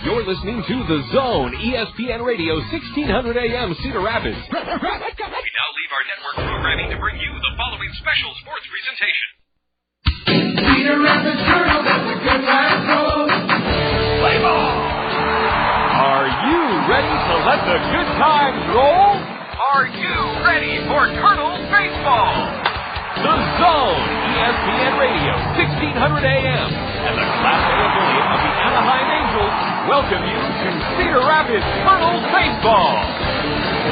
You're listening to The Zone, ESPN Radio, 1600 AM, Cedar Rapids. We now leave our network programming to bring you the following special sports presentation. Cedar Rapids Kernels, that's a good time roll. Play ball! Are you ready to let the good times roll? Are you ready for Kernels baseball? The Zone, ESPN Radio, 1600 AM, and the Class A affiliate of the Anaheim Angels welcome you to Cedar Rapids Kernels baseball.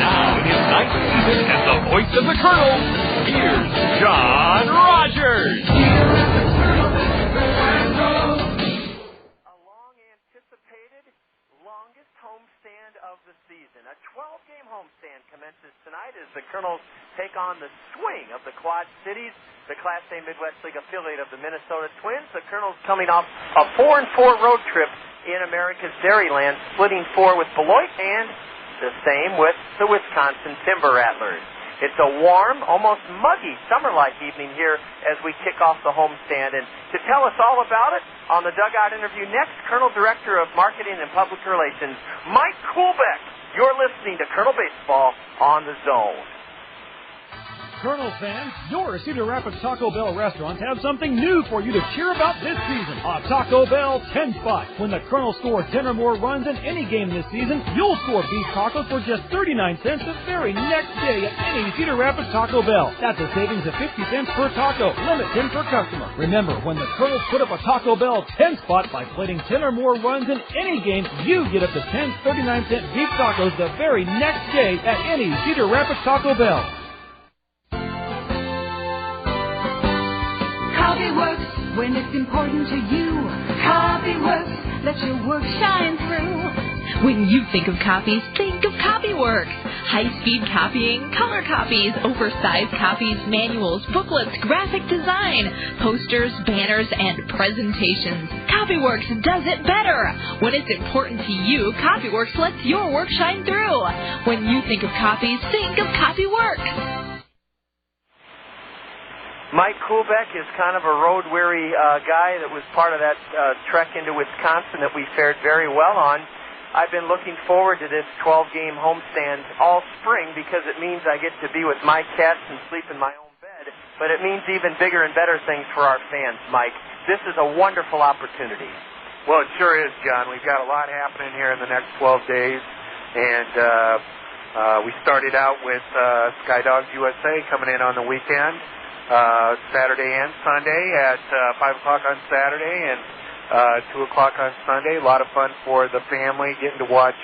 Now in his ninth season as the voice of the Kernels, here's John Rogers. Cedar Rapids Kernels, that's a good time roll. A long-anticipated, longest homestand of the season. A 12-game homestand commences tonight as the Kernels take on the swing of the Quad Cities, the Class A Midwest League affiliate of the Minnesota Twins. The Kernels coming off a 4-4 road trip in America's Dairyland, splitting 4 with Beloit and the same with the Wisconsin Timber Rattlers. It's a warm, almost muggy, summer-like evening here as we kick off the homestand. And to tell us all about it, on the dugout interview next, Colonel Director of Marketing and Public Relations, Mike Kuhlbeck. You're listening to Colonel Baseball on the Zone. Kernels fans, your Cedar Rapids Taco Bell restaurants have something new for you to cheer about this season. A Taco Bell 10 spot. When the Kernels score 10 or more runs in any game this season, you'll score beef tacos for just 39 cents the very next day at any Cedar Rapids Taco Bell. That's a savings of 50 cents per taco, limit 10 per customer. Remember, when the Kernels put up a Taco Bell 10 spot by plating 10 or more runs in any game, you get up to 10 39-cent beef tacos the very next day at any Cedar Rapids Taco Bell. Coffee works when it's important to you. Coffee works, let your work shine through. When you think of copies, think of CopyWorks. High-speed copying, color copies, oversized copies, manuals, booklets, graphic design, posters, banners, and presentations. CopyWorks does it better. When it's important to you, CopyWorks lets your work shine through. When you think of copies, think of CopyWorks. Mike Kuhlbeck is kind of a road-weary guy that was part of that trek into Wisconsin that we fared very well on. I've been looking forward to this 12-game homestand all spring because it means I get to be with my cats and sleep in my own bed, but it means even bigger and better things for our fans, Mike. This is a wonderful opportunity. Well, it sure is, John. We've got a lot happening here in the next 12 days, and we started out with Sky Dogs USA coming in on the weekend. Saturday and Sunday at 5 o'clock on Saturday and 2 o'clock on Sunday. A lot of fun for the family, getting to watch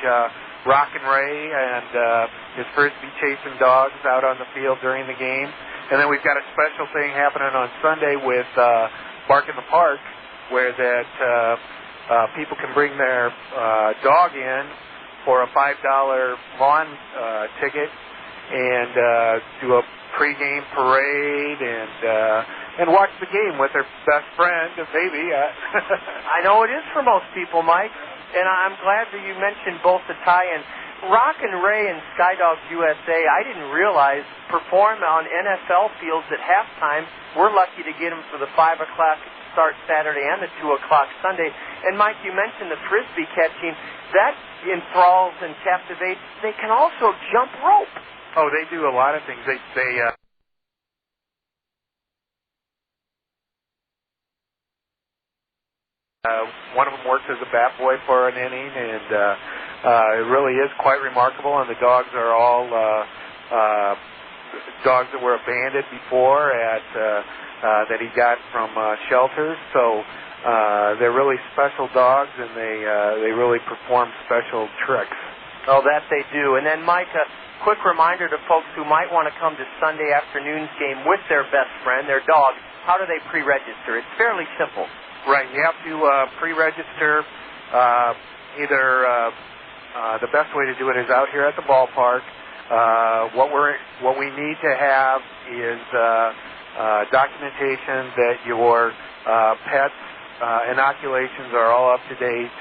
Rockin' Ray and his Frisbee chasing dogs out on the field during the game. And then we've got a special thing happening on Sunday with Bark in the Park, where that people can bring their dog in for a $5 lawn ticket and do a pre-game parade and watch the game with their best friend, maybe. I know it is for most people, Mike, and I'm glad that you mentioned both the tie-in. Rockin' Ray and Sky Dogs USA, I didn't realize, perform on NFL fields at halftime. We're lucky to get them for the 5 o'clock start Saturday and the 2 o'clock Sunday. And, Mike, you mentioned the Frisbee catching. That enthralls and captivates. They can also jump rope. Oh, they do a lot of things. One of them works as a bat boy for an inning, and it really is quite remarkable. And the dogs are all dogs that were abandoned before that he got from shelters. So they're really special dogs, and they really perform special tricks. Oh, that they do. And then, Mike, quick reminder to folks who might want to come to Sunday afternoon's game with their best friend, their dog. How do they pre-register? It's fairly simple. Right. You have to pre-register. The best way to do it is out here at the ballpark. What we need to have is documentation that your pets' inoculations are all up to date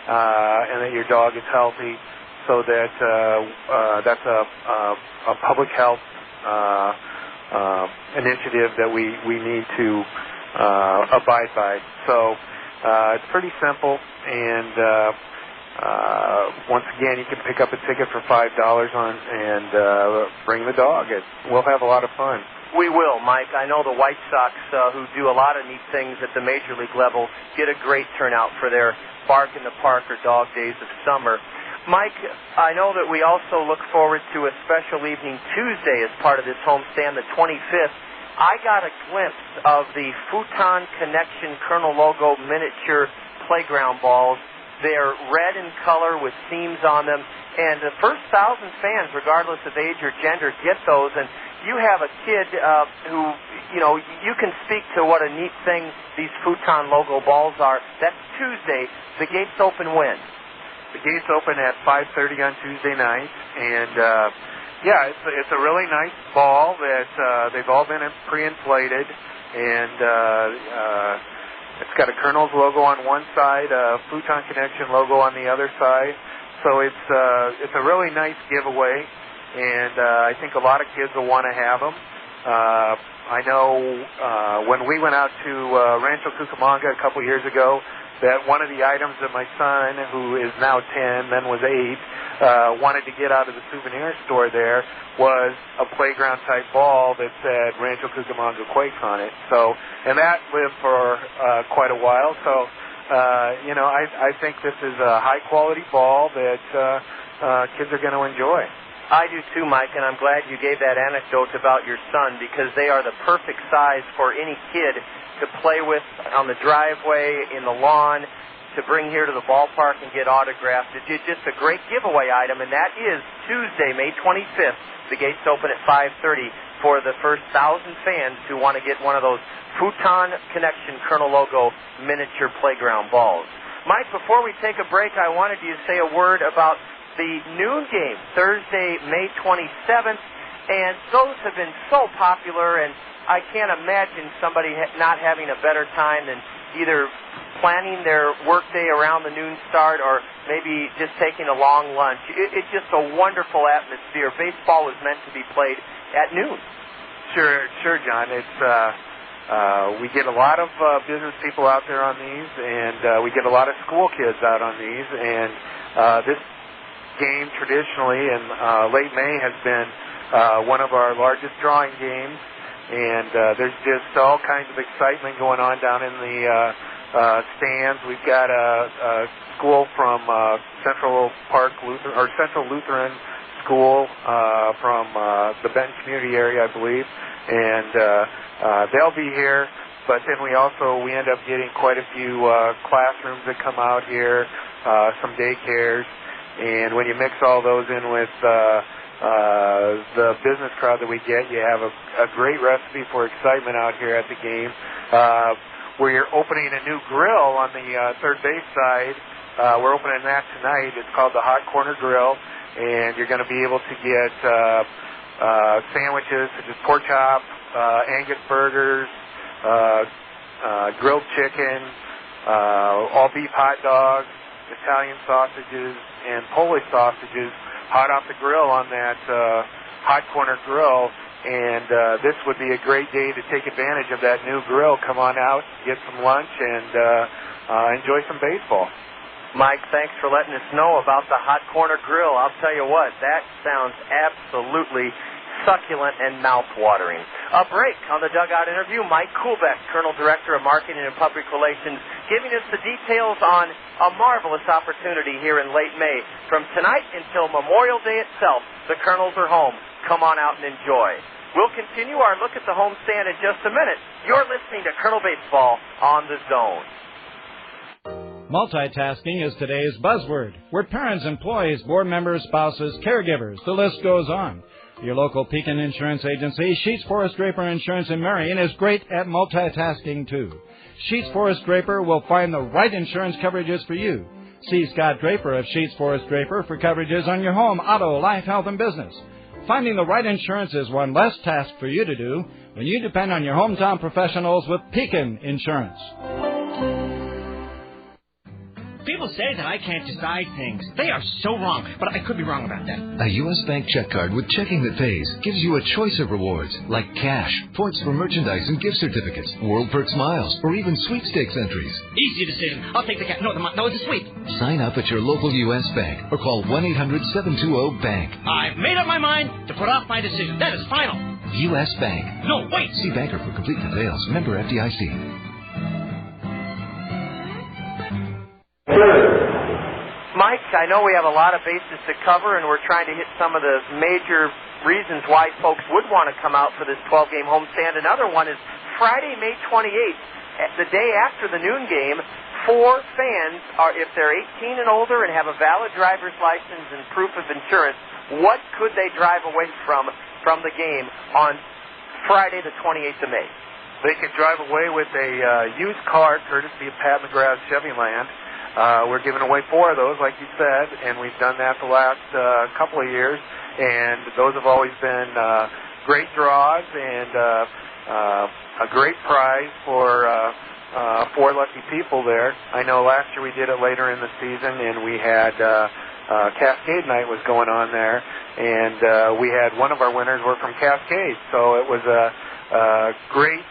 and that your dog is healthy. So that that's a public health initiative that we need to abide by. So it's pretty simple, and once again, you can pick up a ticket for $5 and bring the dog. We'll have a lot of fun. We will, Mike. I know the White Sox, who do a lot of neat things at the Major League level, get a great turnout for their Bark in the Park or Dog Days of Summer. Mike, I know that we also look forward to a special evening Tuesday as part of this homestand, the 25th. I got a glimpse of the Futon Connection Kernel logo miniature playground balls. They're red in color with seams on them, and the first 1,000 fans, regardless of age or gender, get those. And you have a kid who, you can speak to what a neat thing these Futon logo balls are. That's Tuesday. The gates open when? The gates open at 5:30 on Tuesday night, and it's a really nice ball that they've all been pre-inflated, and it's got a Kernels logo on one side, a Futon Connection logo on the other side. So it's a really nice giveaway, and I think a lot of kids will want to have them. I know when we went out to Rancho Cucamonga a couple years ago, that one of the items that my son, who is now 10, then was 8, wanted to get out of the souvenir store there was a playground-type ball that said Rancho Cucamonga Quakes on it. So, and that lived for quite a while. So, I think this is a high-quality ball that kids are going to enjoy. I do too, Mike, and I'm glad you gave that anecdote about your son, because they are the perfect size for any kid to play with on the driveway, in the lawn, to bring here to the ballpark and get autographed. It's just a great giveaway item, and that is Tuesday, May 25th. The gates open at 5:30 for the first 1,000 fans who want to get one of those Futon Connection Kernel logo miniature playground balls. Mike, before we take a break, I wanted you to say a word about the noon game, Thursday, May 27th, and those have been so popular, and I can't imagine somebody not having a better time than either planning their workday around the noon start or maybe just taking a long lunch. It's just a wonderful atmosphere. Baseball was meant to be played at noon. Sure, John. It's we get a lot of business people out there on these, and we get a lot of school kids out on these, and this game traditionally in late May has been one of our largest drawing games. And there's just all kinds of excitement going on down in the stands. We've got a school from Central Lutheran School from the Benton community area, I believe, and they'll be here. But then we end up getting quite a few classrooms that come out here, some daycares, and when you mix all those in with the business crowd that we get, you have a great recipe for excitement out here at the game. Where you're opening a new grill on the third base side. We're opening that tonight. It's called the Hot Corner Grill, and you're going to be able to get sandwiches such as pork chop, Angus burgers, grilled chicken, all beef hot dogs, Italian sausages, and Polish sausages hot off the grill on that Hot Corner Grill, and this would be a great day to take advantage of that new grill. Come on out, get some lunch, and enjoy some baseball. Mike, thanks for letting us know about the Hot Corner Grill. I'll tell you what, that sounds absolutely succulent and mouth-watering. A break on the Dugout Interview. Mike Kuhlbeck, Colonel Director of Marketing and Public Relations, giving us the details on a marvelous opportunity here in late May. From tonight until Memorial Day itself, the Kernels are home. Come on out and enjoy. We'll continue our look at the homestand in just a minute. You're listening to Kernel Baseball on the Zone. Multitasking is today's buzzword. We're parents, employees, board members, spouses, caregivers. The list goes on. Your local Pekin Insurance Agency, Sheets Forest Draper Insurance in Marion, is great at multitasking, too. Sheets Forest Draper will find the right insurance coverages for you. See Scott Draper of Sheets Forest Draper for coverages on your home, auto, life, health, and business. Finding the right insurance is one less task for you to do when you depend on your hometown professionals with Pekin Insurance. People say that I can't decide things. They are so wrong, but I could be wrong about that. A U.S. Bank check card with checking that pays gives you a choice of rewards, like cash, points for merchandise and gift certificates, World Perks miles, or even sweepstakes entries. Easy decision. I'll take the cash. No, the sweep. Sign up at your local U.S. bank or call 1-800-720-BANK. I've made up my mind to put off my decision. That is final. U.S. Bank. No, wait. See banker for complete details. Member FDIC. Mike, I know we have a lot of bases to cover, and we're trying to hit some of the major reasons why folks would want to come out for this 12-game homestand. Another one is Friday, May 28th, the day after the noon game. 4 fans are, if they're 18 and older and have a valid driver's license and proof of insurance, what could they drive away from the game on Friday, the 28th of May? They could drive away with a used car courtesy of Pat McGrath's Chevy Land. We're giving away 4 of those, like you said, and we've done that the last couple of years, and those have always been great draws and a great prize for 4 lucky people there. I know last year we did it later in the season, and we had Cascade Night was going on there, and we had one of our winners were from Cascade, so it was a great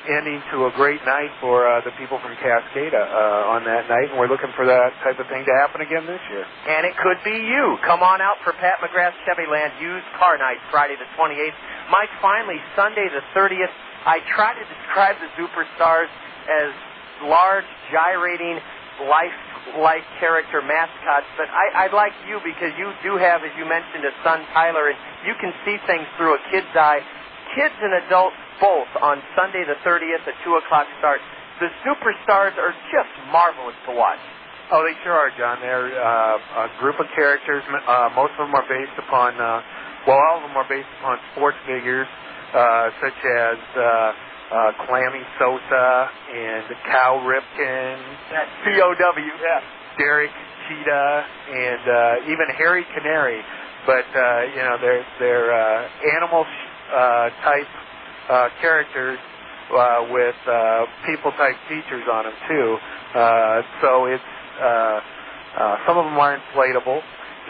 ending to a great night for the people from Cascade on that night, and we're looking for that type of thing to happen again this year. And it could be you. Come on out for Pat McGrath's Chevy Land Used Car Night, Friday the 28th. Mike, finally, Sunday the 30th. I try to describe the Superstars as large, gyrating, life character mascots, but I'd like you, because you do have, as you mentioned, a son, Tyler, and you can see things through a kid's eye. Kids and adults both on Sunday the 30th at 2 o'clock start. The Superstars are just marvelous to watch. Oh, they sure are, John. They're a group of characters. Most of them are based upon, all of them are based upon sports figures, such as Clammy Sosa and Cal Ripken. That's C-O-W, yeah. Derek Cheetah, and even Harry Canary. But, they're animal type characters with people-type features on them, too. So it's some of them are inflatable,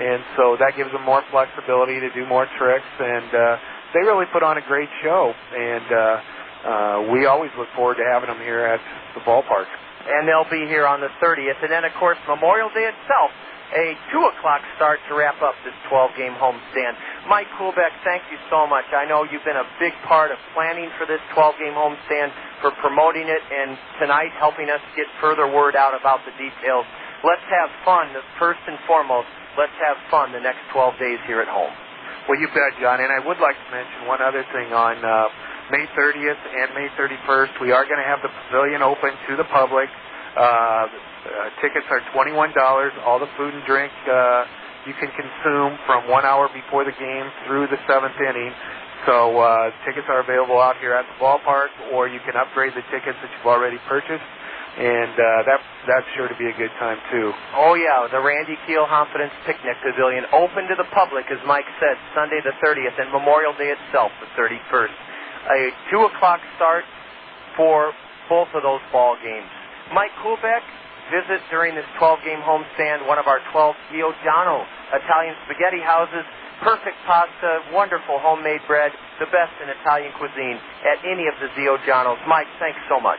and so that gives them more flexibility to do more tricks, and they really put on a great show, and we always look forward to having them here at the ballpark. And they'll be here on the 30th, and then, of course, Memorial Day itself, a 2 o'clock start to wrap up this 12-game homestand. Mike Kuhlbeck, thank you so much. I know you've been a big part of planning for this 12-game homestand, for promoting it, and tonight helping us get further word out about the details. Let's have fun, first and foremost. Let's have fun the next 12 days here at home. Well, you bet, John. And I would like to mention one other thing. On May 30th and May 31st, we are going to have the pavilion open to the public. Tickets are $21. All the food and drink you can consume from 1 hour before the game through the 7th inning. So tickets are available out here at the ballpark, or you can upgrade the tickets that you've already purchased. And that's sure to be a good time, too. Oh, yeah, the Randy Keel Confidence Picnic Pavilion, open to the public, as Mike said, Sunday the 30th, and Memorial Day itself, the 31st. A 2 o'clock start for both of those ball games. Mike Kuhlbeck, visit during this 12-game homestand one of our 12 Zio Giano Italian spaghetti houses. Perfect pasta, wonderful homemade bread, the best in Italian cuisine at any of the Zio Gianos. Mike, thanks so much.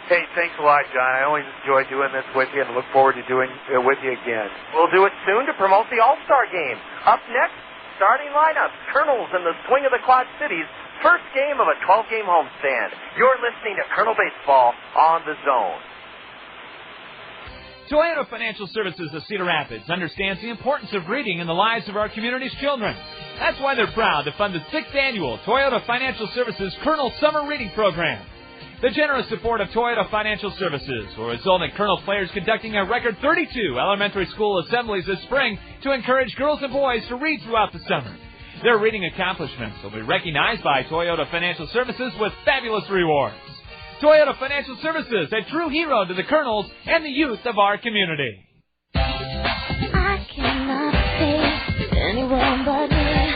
Hey, thanks a lot, John. I always enjoy doing this with you and look forward to doing it with you again. We'll do it soon to promote the All-Star Game. Up next, starting lineup, Kernels in the swing of the Quad Cities. First game of a 12-game homestand. You're listening to Kernel Baseball on the Zone. Toyota Financial Services of Cedar Rapids understands the importance of reading in the lives of our community's children. That's why they're proud to fund the 6th annual Toyota Financial Services Kernel Summer Reading Program. The generous support of Toyota Financial Services will result in Kernel players conducting a record 32 elementary school assemblies this spring to encourage girls and boys to read throughout the summer. Their reading accomplishments will be recognized by Toyota Financial Services with fabulous rewards. Toyota Financial Services, a true hero to the Kernels and the youth of our community. I cannot say anyone but me.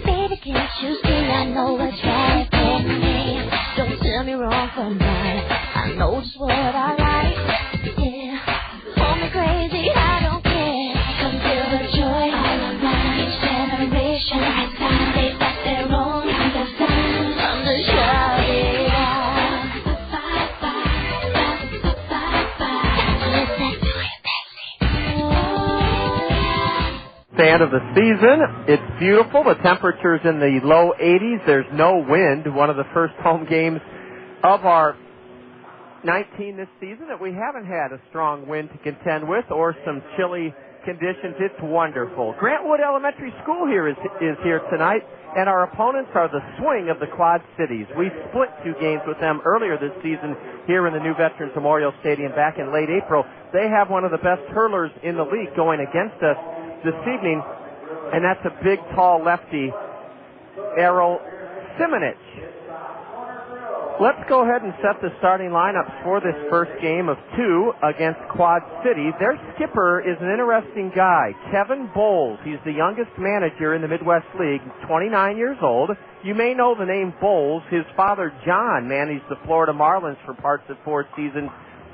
Baby, can't you see I know what's right for me? Don't tell me wrong from right. I know just what I like. Yeah, call me crazy, I don't care. Come feel the joy all around each generation. It's time they got their own kind of sound. I'm the shout it out. It's that Stand of the season. It's beautiful. The temperature's in the low 80s. There's no wind. One of the first home games of our 19 this season that we haven't had a strong wind to contend with or some chilly conditions. It's wonderful. Grantwood Elementary School here is here tonight, and our opponents are the Swing of the Quad Cities. We split 2 games with them earlier this season here in the new Veterans Memorial Stadium back in late April. They have one of the best hurlers in the league going against us this evening, and that's a big, tall lefty, Errol Simonich. Let's go ahead and set the starting lineups for this first game of 2 against Quad City. Their skipper is an interesting guy, Kevin Bowles. He's the youngest manager in the Midwest League, 29 years old. You may know the name Bowles. His father, John, managed the Florida Marlins for parts of 4 seasons.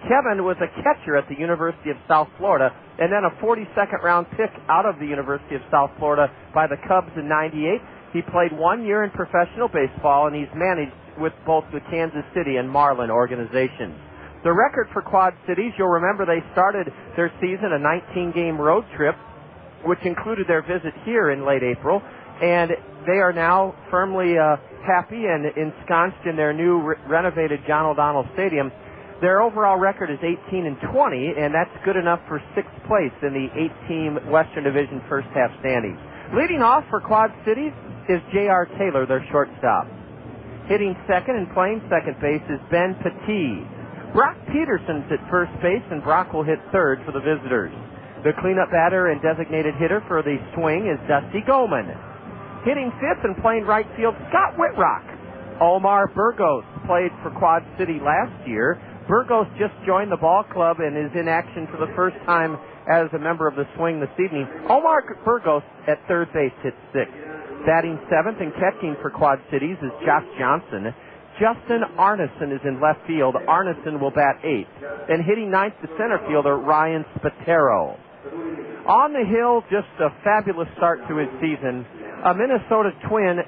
Kevin was a catcher at the University of South Florida, and then a 42nd round pick out of the University of South Florida by the Cubs in '98. He played 1 year in professional baseball, and he's managed with both the Kansas City and Marlin organizations. The record for Quad Cities, you'll remember they started their season a 19-game road trip, which included their visit here in late April, and they are now firmly happy and ensconced in their new renovated John O'Donnell Stadium. Their overall record is 18-20, and that's good enough for 6th place in the 8-team Western Division first half standings. Leading off for Quad Cities is J.R. Taylor, their shortstop. Hitting second and playing second base is Ben Petit. Brock Peterson's at first base, and Brock will hit third for the visitors. The cleanup batter and designated hitter for the Swing is Dusty Goman. Hitting fifth and playing right field, Scott Whitrock. Omar Burgos played for Quad City last year. Burgos just joined the ball club and is in action for the first time as a member of the Swing this evening. Omar Burgos at third base hits sixth. Batting seventh and catching for Quad Cities is Josh Johnson. Justin Arneson is in left field. Arneson will bat eighth. And hitting ninth, the center fielder, Ryan Spatero. On the hill, just a fabulous start to his season. A Minnesota Twin,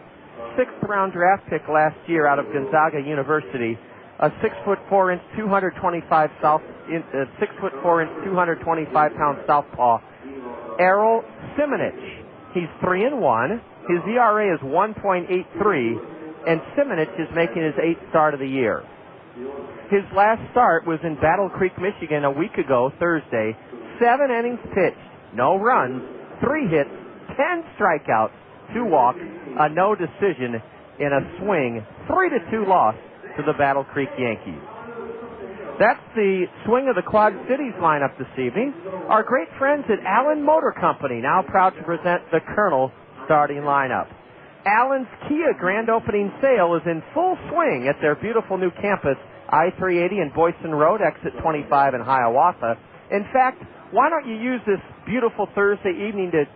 6th round draft pick last year out of Gonzaga University. A 6'4" 225 225-pound southpaw, Errol Simonich. He's 3-1. His ERA is 1.83, and Simonich is making his 8th start of the year. His last start was in Battle Creek, Michigan, a week ago, Thursday. 7 innings pitched, no runs, 3 hits, 10 strikeouts, 2 walks, a no decision in a Swing 3-2 loss to the Battle Creek Yankees. That's the Swing of the Quad Cities lineup this evening. Our great friends at Allen Motor Company, now proud to present the Kernel starting lineup. Allen's Kia grand opening sale is in full swing at their beautiful new campus, I-380 and Boyson Road, exit 25 in Hiawatha. In fact, why don't you use this beautiful Thursday evening to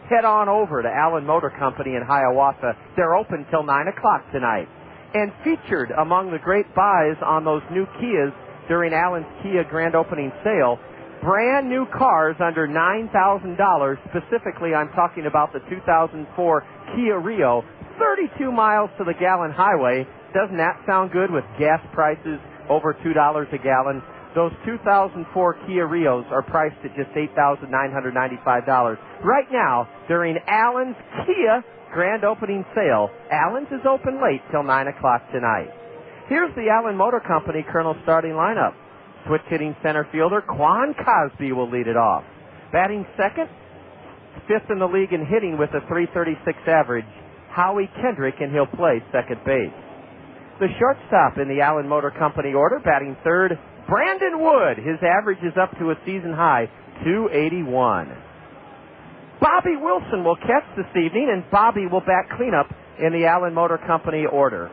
head on over to Allen Motor Company in Hiawatha. They're open till 9 o'clock tonight. And featured among the great buys on those new Kias during Allen's Kia grand opening sale, brand new cars under $9,000. Specifically, I'm talking about the 2004 Kia Rio, 32 miles to the gallon highway. Doesn't that sound good with gas prices over $2 a gallon? Those 2004 Kia Rios are priced at just $8,995. Right now, during Allen's Kia grand opening sale, Allen's is open late till 9 o'clock tonight. Here's the Allen Motor Company Kernel starting lineup. Switch hitting center fielder Quan Cosby will lead it off. Batting second, 5th in the league in hitting with a .336 average, Howie Kendrick, and he'll play second base. The shortstop in the Allen Motor Company order, batting third, Brandon Wood. His average is up to a season high, .281. Bobby Wilson will catch this evening, and Bobby will bat cleanup in the Allen Motor Company order.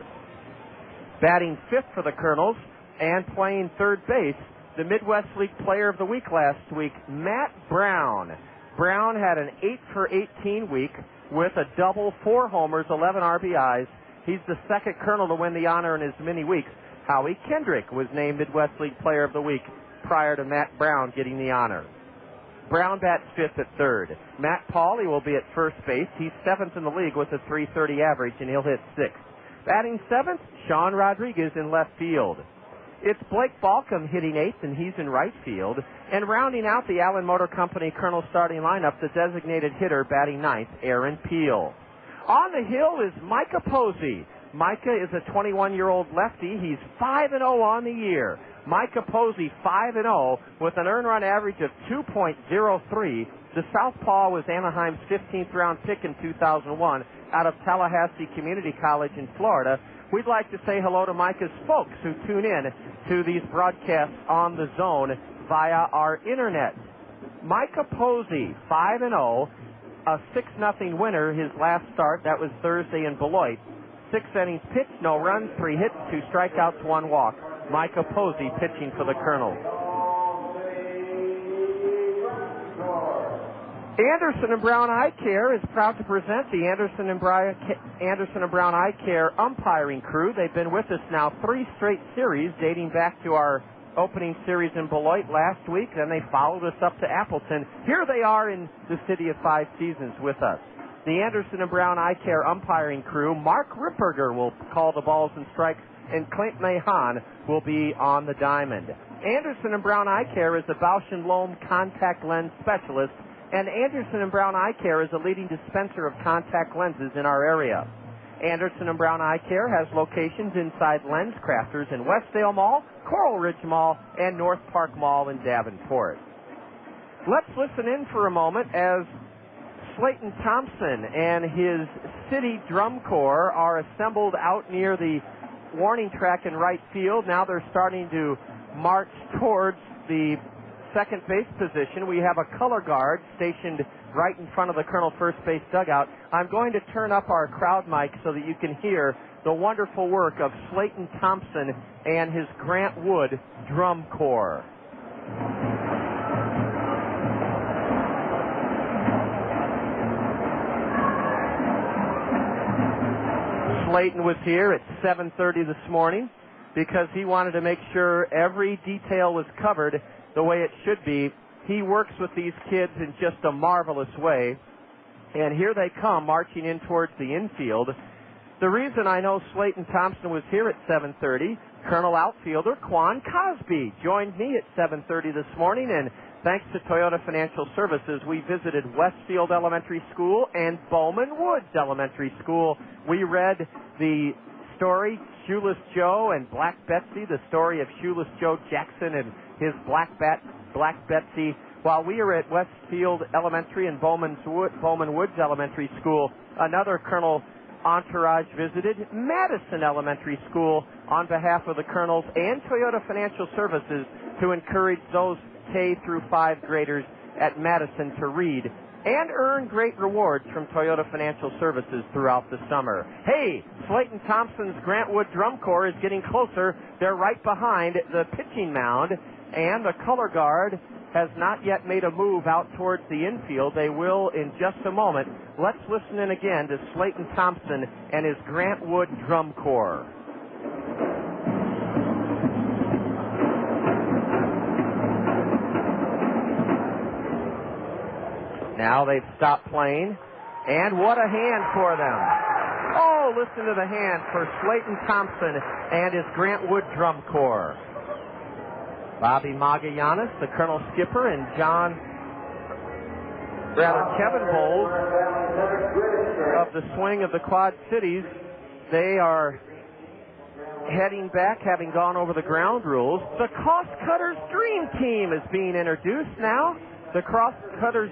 Batting 5th for the Kernels and playing third base, the Midwest League Player of the Week last week, Matt Brown. Brown had an 8-for-18 week with a double, 4 homers, 11 RBIs. He's the second Kernel to win the honor in as many weeks. Howie Kendrick was named Midwest League Player of the Week prior to Matt Brown getting the honor. Brown bats 5th at third. Matt Pauley will be at first base. He's 7th in the league with a .330 average, and he'll hit 6th. Batting 7th, Sean Rodriguez in left field. It's Blake Balcom hitting eighth, and he's in right field. And rounding out the Allen Motor Company Kernel starting lineup, the designated hitter batting ninth, Aaron Peel. On the hill is Micah Posey. Micah is a 21-year-old lefty. He's 5-0 on the year. Micah Posey 5-0 with an earned run average of 2.03. The southpaw was Anaheim's 15th round pick in 2001 out of Tallahassee Community College in Florida. We'd like to say hello to Micah's folks who tune in to these broadcasts on the Zone via our internet. Micah Posey 5-0, a 6-0 winner his last start. That was Thursday in Beloit. 6 innings pitched, no runs, 3 hits, 2 strikeouts, 1 walk. Micah Posey pitching for the Kernels. Anderson and Brown Eye Care is proud to present the Anderson and Brown Eye Care umpiring crew. They've been with us now 3 straight series, dating back to our opening series in Beloit last week. Then they followed us up to Appleton. Here they are in the City of Five Seasons with us. The Anderson and Brown Eye Care umpiring crew, Mark Ripperger will call the balls and strikes, and Clint Mahan will be on the diamond. Anderson and Brown Eye Care is a Bausch & Lomb contact lens specialist, and Anderson & Brown Eye Care is a leading dispenser of contact lenses in our area. Anderson & Brown Eye Care has locations inside Lens Crafters in Westdale Mall, Coral Ridge Mall, and North Park Mall in Davenport. Let's listen in for a moment as Slayton Thompson and his city drum corps are assembled out near the warning track in right field. Now they're starting to march towards the second base position. We have a color guard stationed right in front of the Kernel first base dugout. I'm going to turn up our crowd mic so that you can hear the wonderful work of Slayton Thompson and his Grant Wood drum corps. Slayton was here at 7:30 this morning because he wanted to make sure every detail was covered the way it should be. He works with these kids in just a marvelous way. And here they come marching in towards the infield. The reason I know Slayton Thompson was here at 7:30, Kernel outfielder Quan Cosby joined me at 7:30 this morning, and thanks to Toyota Financial Services, we visited Westfield Elementary School and Bowman Woods Elementary School. We read the story, Shoeless Joe and Black Betsy, the story of Shoeless Joe Jackson and his Black Betsy. While we are at Westfield Elementary and Bowman Woods Elementary School, another Kernel entourage visited Madison Elementary School on behalf of the Kernels and Toyota Financial Services to encourage those K through 5 graders at Madison to read and earn great rewards from Toyota Financial Services throughout the summer. Hey, Slayton Thompson's Grant Wood drum corps is getting closer. They're right behind the pitching mound, and the color guard has not yet made a move out towards the infield. They will in just a moment. Let's listen in again to Slayton Thompson and his Grant Wood drum corps. Now they've stopped playing, and what a hand for them. Oh, listen to the hand for Slayton Thompson and his Grant Wood drum corps. Bobby Magallanes, the Kernel skipper, and Kevin Bowles of the swing of the Quad Cities. They are heading back, having gone over the ground rules. The Cost Cutters Dream Team is being introduced now. The Cost Cutters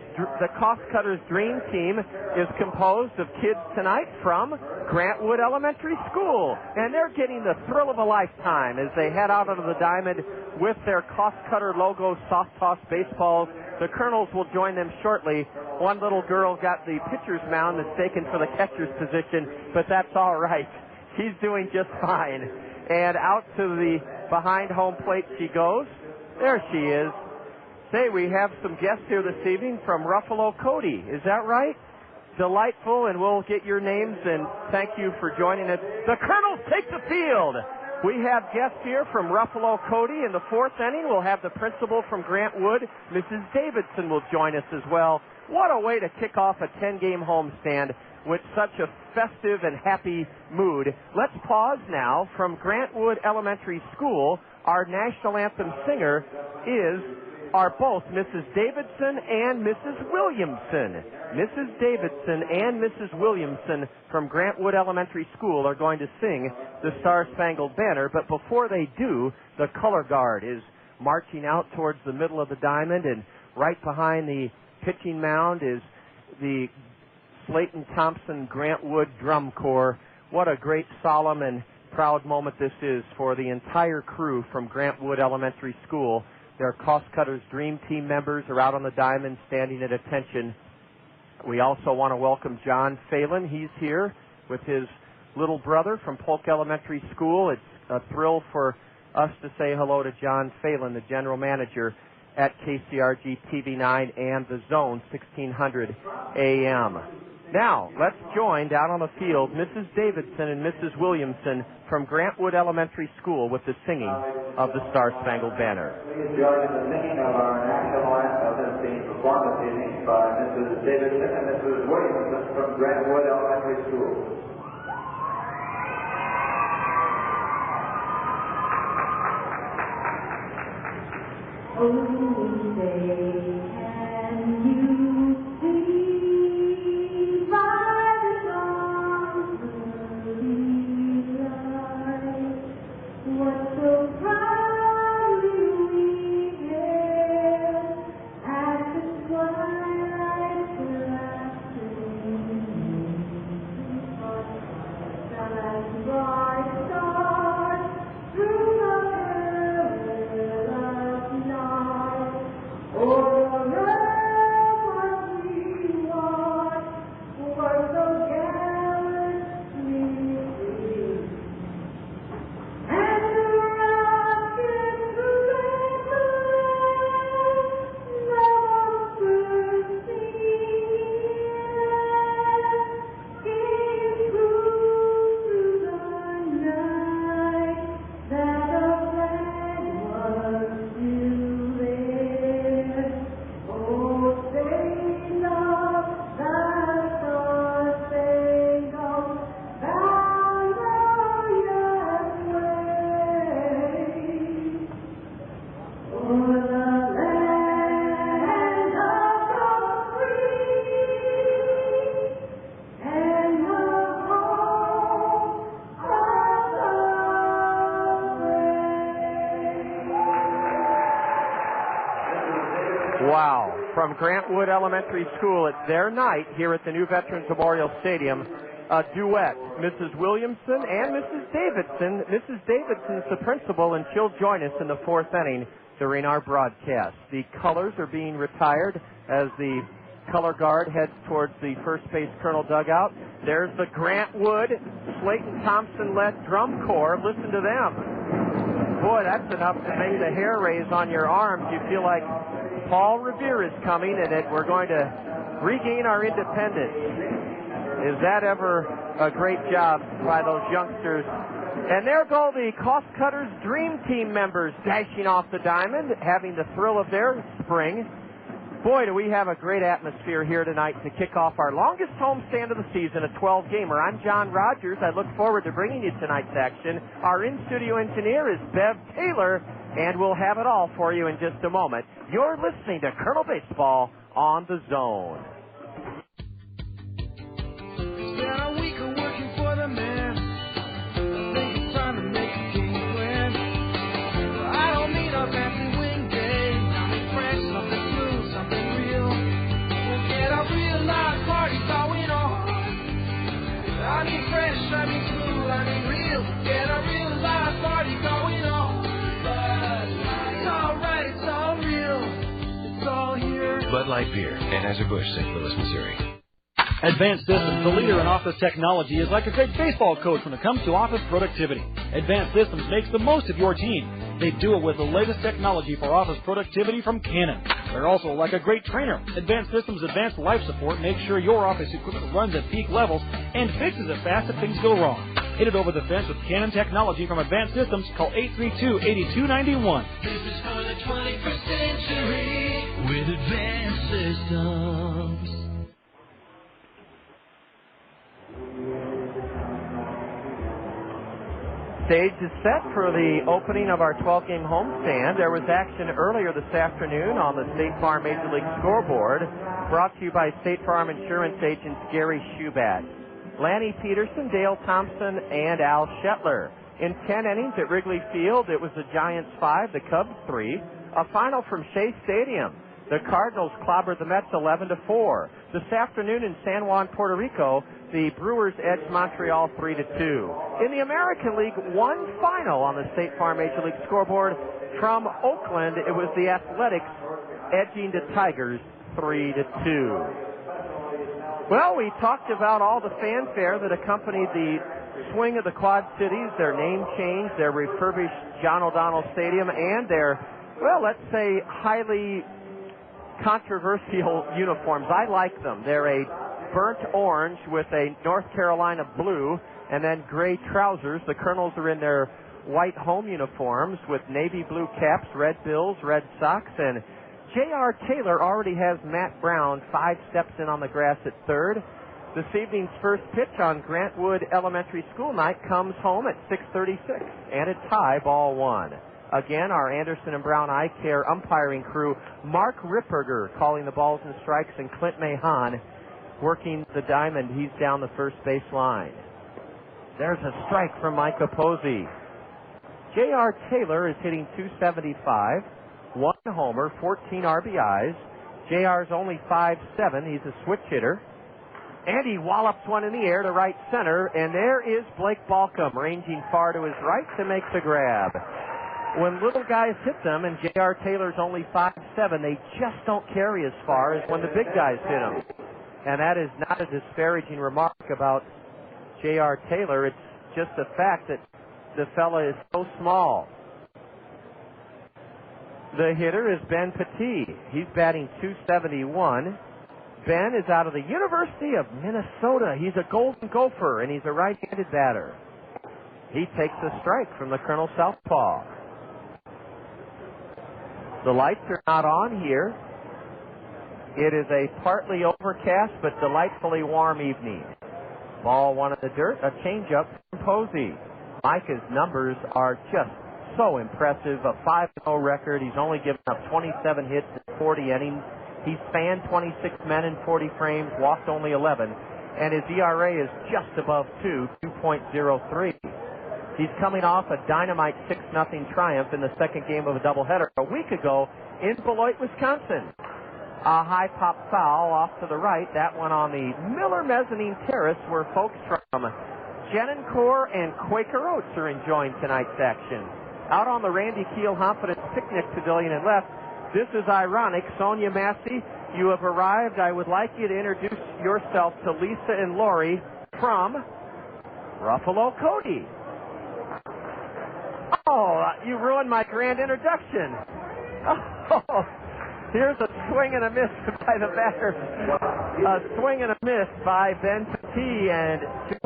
Dream Team is composed of kids tonight from Grant Wood Elementary School, and they're getting the thrill of a lifetime as they head out onto the diamond with their Cost Cutter logo, soft toss baseballs. The Kernels will join them shortly. One little girl got the pitcher's mound mistaken for the catcher's position, but that's all right. She's doing just fine. And out to the behind home plate she goes. There she is. Say, we have some guests here this evening from Ruffalo Cody. Is that right? Delightful, and we'll get your names, and thank you for joining us. The Kernels take the field. We have guests here from Ruffalo Cody. In the 4th inning, we'll have the principal from Grant Wood. Mrs. Davidson will join us as well. What a way to kick off a 10-game homestand with such a festive and happy mood. Let's pause now from Grant Wood Elementary School our national anthem singer are both Mrs. Davidson and Mrs. Williamson. Mrs. Davidson and Mrs. Williamson from Grantwood Elementary School are going to sing the Star-Spangled Banner, but before they do, the color guard is marching out towards the middle of the diamond, and right behind the pitching mound is the Slayton Thompson Grantwood Drum Corps. What a great, solemn, and proud moment this is for the entire crew from Grantwood Elementary School. Their Cost Cutters Dream Team members are out on the diamond standing at attention. We also want to welcome John Phelan. He's here with his little brother from Polk Elementary School. It's a thrill for us to say hello to John Phelan, the general manager at KCRG TV9 and the Zone 1600 AM. Now, let's join down on the field Mrs. Davidson and Mrs. Williamson from Grantwood Elementary School with the singing of the Star-Spangled Banner. Please join in the singing of our national anthem that's being performed this evening by Mrs. Davidson and Mrs. Williamson from Grantwood Elementary School. Oh, say, can you see by the dawn's early light what so proudly we hailed at the twilight's gleaming, shine bright stars through the perilous night. O'er the ramparts we watched were so gallantly free, and the rockets lit the way never first seen, gave proof through the night that a flag was still there. Oh, sing of the star-spangled banner yet waves o'er the land of the free and the home of the brave. Wow. From Grantwood Elementary School, it's their night here at the new Veterans Memorial Stadium. A duet, Mrs. Williamson and Mrs. Davidson. Mrs. Davidson's the principal, and she'll join us in the fourth inning during our broadcast. The colors are being retired as the color guard heads towards the first base Colonel dugout. There's the Grantwood Slayton Thompson-led drum corps. Listen to them. Boy, that's enough to make the hair raise on your arms. You feel like Paul Revere is coming, and that we're going to regain our independence. Is that ever a great job by those youngsters? And there go the Cost Cutters Dream Team members dashing off the diamond, having the thrill of their spring. Boy, do we have a great atmosphere here tonight to kick off our longest homestand of the season, a 12-gamer. I'm John Rogers. I look forward to bringing you tonight's action. Our in-studio engineer is Bev Taylor, and we'll have it all for you in just a moment. You're listening to Colonel Baseball on the Zone. Spent a week of working for the man. I think it's time to make a team win. I don't need a fancy wing day. I need fresh, something smooth, something real. Get a real live party going on. I need fresh, I need smooth, I need real. Get a real live party going on. But it's alright, it's all real. It's all here. Bud Light Beer, Anheuser-Busch, St. Louis, Missouri. Advanced Systems, the leader in office technology, is like a great baseball coach when it comes to office productivity. Advanced Systems makes the most of your team. They do it with the latest technology for office productivity from Canon. They're also like a great trainer. Advanced Systems Advanced Life Support makes sure your office equipment runs at peak levels and fixes it fast if things go wrong. Hit it over the fence with Canon technology from Advanced Systems. Call 832-8291. This is for the 21st century with Advanced Systems. stage is set for the opening of our 12-game homestand. There was action earlier this afternoon on the State Farm Major League scoreboard, brought to you by State Farm Insurance agents Gary Schubat, Lanny Peterson, Dale Thompson, and Al Shetler. In 10 innings at Wrigley Field, it was the Giants 5, the Cubs 3. A final from Shea Stadium. The Cardinals clobbered the Mets 11-4. This afternoon in San Juan, Puerto Rico, the Brewers edged Montreal 3-2. In the American League, one final on the State Farm Major League scoreboard from Oakland. It was the Athletics edging the Tigers 3-2. Well, we talked about all the fanfare that accompanied the swing of the Quad Cities, their name change, their refurbished John O'Donnell Stadium, and their, well, let's say highly controversial uniforms. I like them. They're a burnt orange with a North Carolina blue and then gray trousers. The Kernels are in their white home uniforms with navy blue caps, red bills, red socks, and J.R. Taylor already has Matt Brown 5 steps in on the grass at third. This evening's first pitch on Grantwood Elementary School night comes home at 6:36 and a tie, ball 1. Again, our Anderson and Brown Eye Care umpiring crew, Mark Ripperger calling the balls and strikes, and Clint Mahan working the diamond. He's down the first base line. There's a strike from Micah Posey. J.R. Taylor is hitting .275, 1 homer, 14 RBIs. J.R.'s only 5'7". He's a switch hitter. And he wallops one in the air to right center, and there is Blake Balcom ranging far to his right to make the grab. When little guys hit them, and J.R. Taylor's only 5'7", they just don't carry as far as when the big guys hit them. And that is not a disparaging remark about J.R. Taylor. It's just the fact that the fella is so small. The hitter is Ben Petit. He's batting .271. Ben is out of the University of Minnesota. He's a Golden Gopher, and he's a right-handed batter. He takes a strike from the Colonel Southpaw. The lights are not on here. It is a partly overcast but delightfully warm evening. Ball 1 in the dirt, a changeup from Posey. Micah's numbers are just so impressive. A 5-0 record. He's only given up 27 hits in 40 innings. He's fanned 26 men in 40 frames, walked only 11, and his ERA is just above 2.03. He's coming off a dynamite 6-0 triumph in the second game of a doubleheader a week ago in Beloit, Wisconsin. A high pop foul off to the right. That one on the Miller Mezzanine Terrace, where folks from Genencore and Quaker Oats are enjoying tonight's action. Out on the Randy Keel Confidence Picnic Pavilion and left. This is ironic. Sonia Massey, you have arrived. I would like you to introduce yourself to Lisa and Lori from Ruffalo Cody. Oh, you ruined my grand introduction. Oh, here's a swing and a miss by the batter. A swing and a miss by Ben Petit, and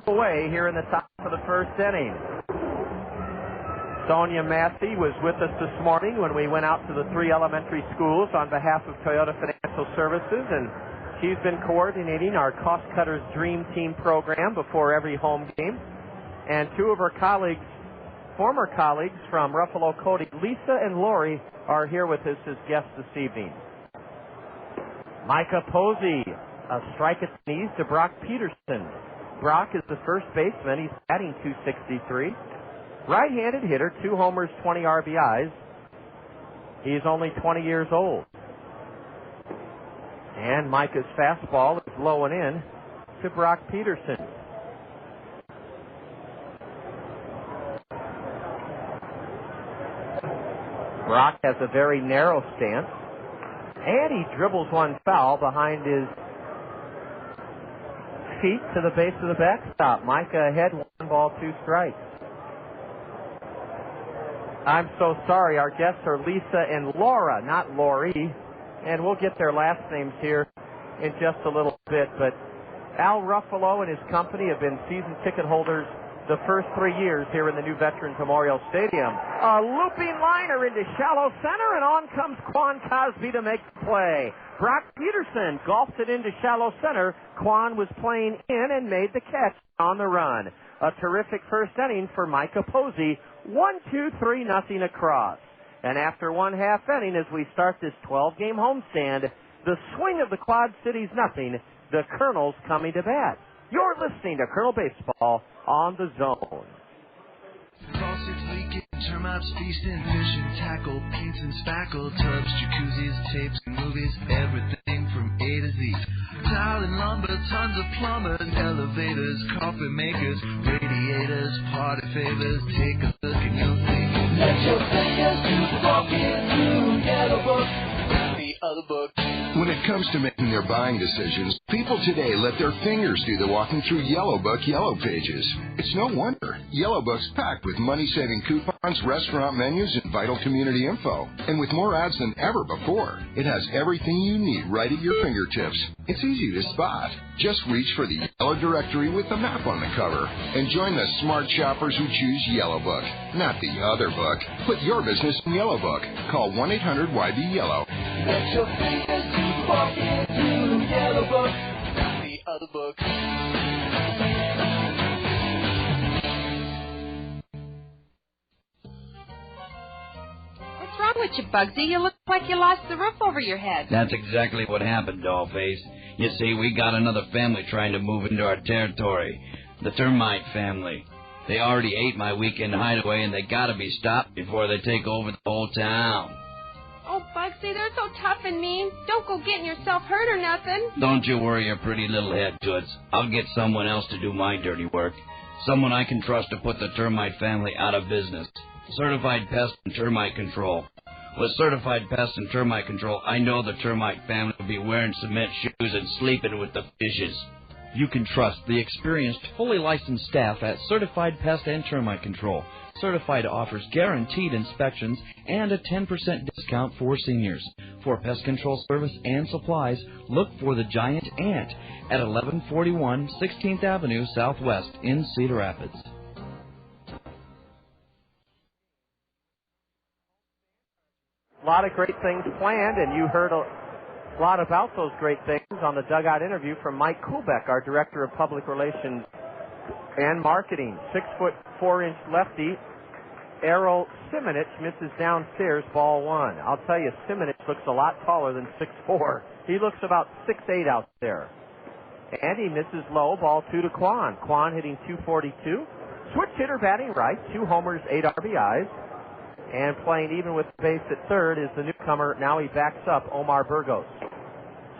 2 away here in the top of the first inning. Sonia Massey was with us this morning when we went out to the 3 elementary schools on behalf of Toyota Financial Services, and she's been coordinating our Cost Cutters Dream Team program before every home game. And 2 of her colleagues, former colleagues from Ruffalo Cody, Lisa and Lori, are here with us as guests this evening. Micah Posey, a strike at the knees to Brock Peterson. Brock is the first baseman. He's batting .263. Right-handed hitter, 2 homers, 20 RBIs. He's only 20 years old. And Micah's fastball is low and in to Brock Peterson. Brock has a very narrow stance, and he dribbles one foul behind his feet to the base of the backstop. Micah ahead, 1 ball, 2 strikes. I'm so sorry. Our guests are Lisa and Laura, not Lori, and we'll get their last names here in just a little bit. But Al Ruffalo and his company have been season ticket holders the first 3 years here in the new Veterans Memorial Stadium. A looping liner into shallow center, and on comes Quan Cosby to make the play. Brock Peterson golfed it into shallow center. Quan was playing in and made the catch on the run. A terrific first inning for Micah Posey. 1-2-3-0 across. And after one half inning, as we start this 12-game homestand, the swing of the Quad Cities nothing, the Kernels coming to bat. You're listening to Colonel Baseball on the Zone. Faucets leaking, termites feasting, fishing, tackle, paints and spackle, tubs, jacuzzis, tapes and movies, everything from A to Z. Tile and lumber, tons of plumbers, elevators, coffee makers, radiators, party favors. Take a look and you'll see. Let your fingers do walking through Yellow Book, the other book. When it comes to making their buying decisions, people today let their fingers do the walking through Yellow Book Yellow Pages. It's no wonder. Yellow Book's packed with money-saving coupons, restaurant menus, and vital community info. And with more ads than ever before, it has everything you need right at your fingertips. It's easy to spot. Just reach for the Yellow Directory with the map on the cover and join the smart shoppers who choose Yellow Book, not the other book. Put your business in Yellow Book. Call 1-800-YB-YELLOW. Let your fingers do walking through Yellow Book, the other book. What's wrong with you, Bugsy? You look like you lost the roof over your head. That's exactly what happened, Dollface. You see, we got another family trying to move into our territory. The termite family. They already ate my weekend hideaway, and they gotta be stopped before they take over the whole town. Oh, Bugsy, they're so tough and mean. Don't go getting yourself hurt or nothing. Don't you worry your pretty little head, Toots. I'll get someone else to do my dirty work. Someone I can trust to put the termite family out of business. Certified Pest and Termite Control. With Certified Pest and Termite Control, I know the termite family will be wearing cement shoes and sleeping with the fishes. You can trust the experienced, fully licensed staff at Certified Pest and Termite Control. Certified offers guaranteed inspections and a 10% discount for seniors. For pest control service and supplies, look for the Giant Ant at 1141 16th Avenue Southwest in Cedar Rapids. A lot of great things planned, and you heard a lot about those great things on the dugout interview from Mike Kuhlbeck, our Director of Public Relations and Marketing. 6'4" lefty Errol Simonich misses downstairs, ball one. I'll tell you, Simonich looks a lot taller than 6'4". He looks about 6'8" out there. And he misses low, ball two to Quan. Quan hitting .242. Switch hitter batting right, 2 homers, 8 RBIs. And playing even with base at third is the newcomer. Now he backs up, Omar Burgos.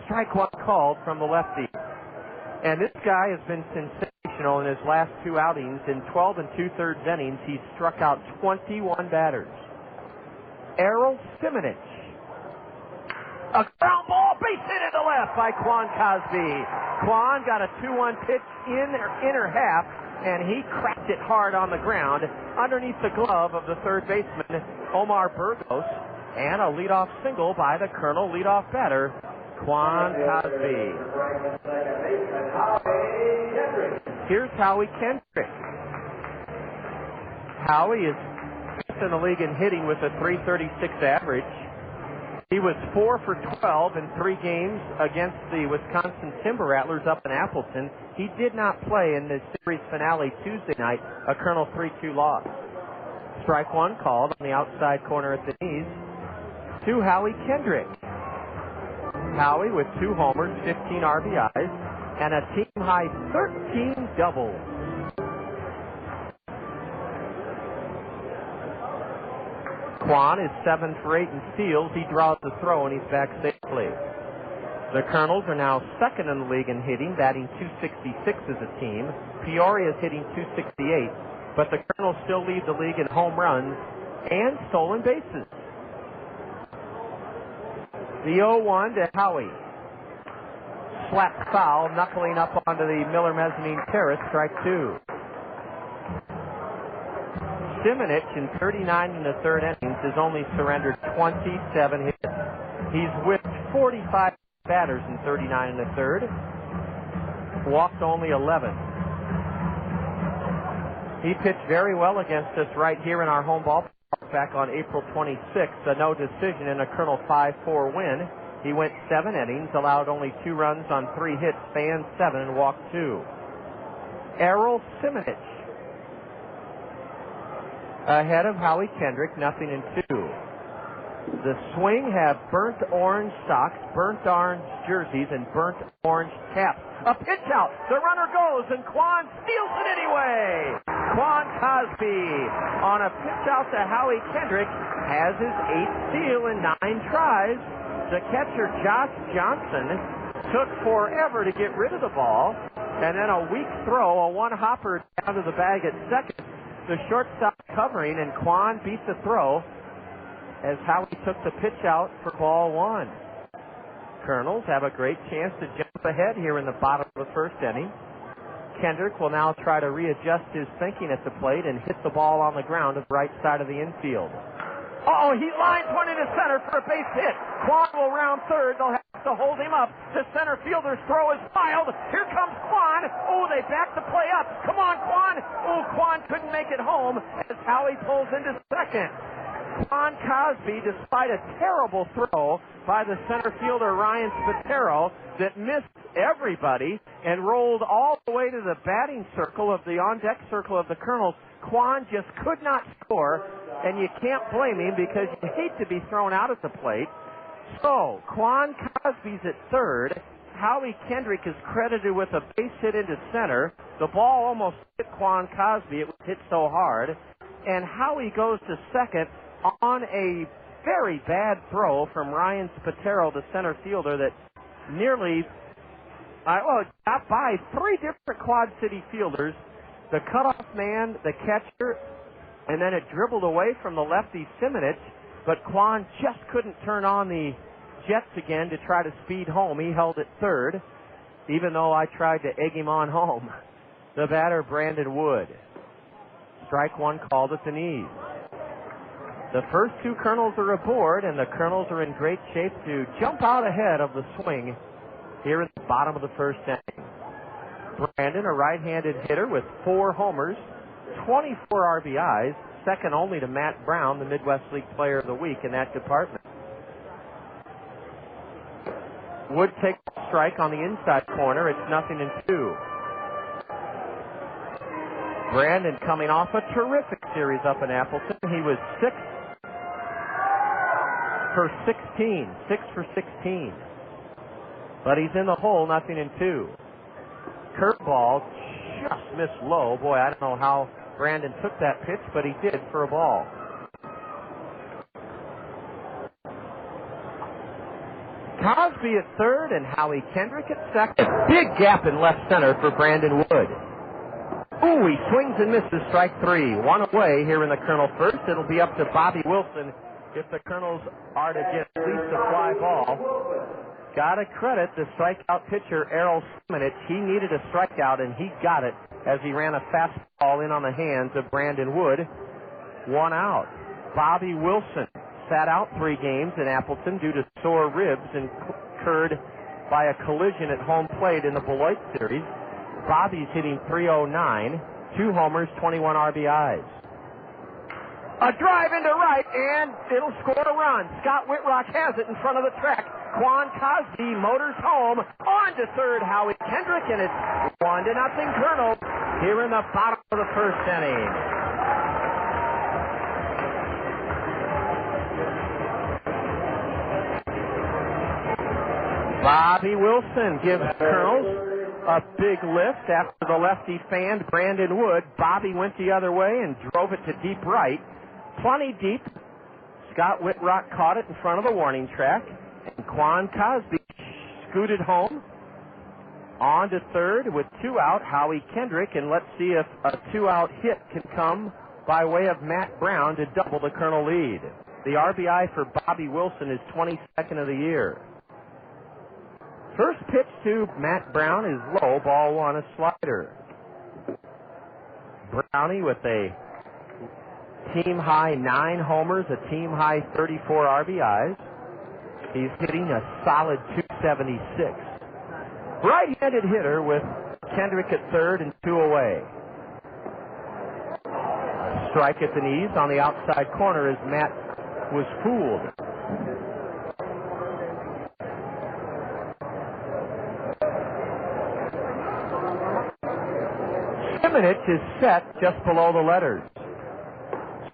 Strike one called from the lefty. And this guy has been sensational in his last 2 outings. In 12 2/3 innings, he's struck out 21 batters. Errol Simonich. A ground ball, base hit into left by Quan Cosby. Quan got a 2-1 pitch in inner half, and he cracked it hard on the ground underneath the glove of the third baseman, Omar Burgos, and a leadoff single by the Colonel leadoff batter, Quan Cosby. Here's Howie Kendrick. Howie is fifth in the league in hitting with a .336 average. He was 4 for 12 in 3 games against the Wisconsin Timber Rattlers up in Appleton. He did not play in the series finale Tuesday night, a Colonel 3-2 loss. Strike one called on the outside corner at the knees to Howie Kendrick. Howie with 2 homers, 15 RBIs, and a team-high 13 doubles. Quan is 7 for 8 in steals. He draws the throw, and he's back safely. The Kernels are now second in the league in hitting, batting .266 as a team. Peoria is hitting .268, but the Kernels still lead the league in home runs and stolen bases. The 0-1 to Howie. Slap foul, knuckling up onto the Miller Mezzanine Terrace, strike 2. Simonich, in 39 1/3 innings, has only surrendered 27 hits. He's whipped 45 batters in 39 1/3. Walked only 11. He pitched very well against us right here in our home ballpark back on April 26th. A no decision in a Colonel 5-4 win. He went 7 innings, allowed only 2 runs on 3 hits, fanned 7, and walked 2. Errol Simonich ahead of Howie Kendrick, 0-2. The Swing have burnt orange socks, burnt orange jerseys, and burnt orange caps. A pitch out. The runner goes, and Quan steals it anyway. Quan Cosby on a pitch out to Howie Kendrick has his 8th steal in 9 tries. The catcher, Josh Johnson, took forever to get rid of the ball, and then a weak throw, a one-hopper down to the bag at second. The shortstop covering, and Quan beat the throw as Howie took the pitch out for ball 1. Kernels have a great chance to jump ahead here in the bottom of the first inning. Kendrick will now try to readjust his thinking at the plate and hit the ball on the ground to the right side of the infield. He lines one into center for a base hit. Quan will round third. They'll have to hold him up. The center fielder's throw is wild. Here comes Quan. They back the play up. Come on, Quan. Quan couldn't make it home as Howie pulls into second. Quan Cosby, despite a terrible throw by the center fielder Ryan Spatero that missed everybody and rolled all the way to the batting circle of the on-deck circle of the Kernels, Quan just could not score, and you can't blame him because you hate to be thrown out at the plate. So, Quan Cosby's at third. Howie Kendrick is credited with a base hit into center. The ball almost hit Quan Cosby. It was hit so hard. And Howie goes to second on a very bad throw from Ryan Spatero, the center fielder, that nearly got by 3 different Quad City fielders, the cutoff man, the catcher, and then it dribbled away from the lefty Simonich, but Quan just couldn't turn on the jets again to try to speed home. He held it third, even though I tried to egg him on home. The batter, Brandon Wood. Strike 1 called at the knees. The first 2 Kernels are aboard, and the Kernels are in great shape to jump out ahead of the Swing here in the bottom of the first inning. Brandon, a right-handed hitter with 4 homers, 24 RBIs, second only to Matt Brown, the Midwest League Player of the Week in that department. Wood takes a strike on the inside corner. It's 0-2. Brandon coming off a terrific series up in Appleton. He was 6 for 16. But he's in the hole, 0-2. Curveball just missed low. Boy, I don't know how Brandon took that pitch, but he did for a ball. Cosby at third and Howie Kendrick at second. Big gap in left center for Brandon Wood. He swings and misses, strike 3. 1 away here in the Colonel first. It'll be up to Bobby Wilson if the Kernels are to get at least a fly ball. Gotta credit the strikeout pitcher, Errol Simonich. He needed a strikeout, and he got it as he ran a fastball in on the hands of Brandon Wood. 1 out. Bobby Wilson sat out 3 games in Appleton due to sore ribs incurred by a collision at home plate in the Beloit series. Bobby's hitting .309, 2 homers, 21 RBIs. A drive into right, and it'll score a run. Scott Whitrock has it in front of the track. Quan Cosby motors home. On to third, Howie Kendrick, and it's 1-0 Kernels here in the bottom of the first inning. Bobby Wilson gives Kernels a big lift after the lefty fanned Brandon Wood. Bobby went the other way and drove it to deep right. Plenty deep. Scott Whitrock caught it in front of the warning track. And Quan Cosby scooted home. On to third with 2 out, Howie Kendrick. And let's see if a 2-out hit can come by way of Matt Brown to double the Kernel lead. The RBI for Bobby Wilson is 22nd of the year. First pitch to Matt Brown is low, ball 1, a slider. Brownie with a team-high 9 homers, a team-high 34 RBIs. He's hitting a solid .276. Right-handed hitter with Kendrick at third and 2 away. strike at the knees on the outside corner as Matt was fooled. Simonich is set just below the letters.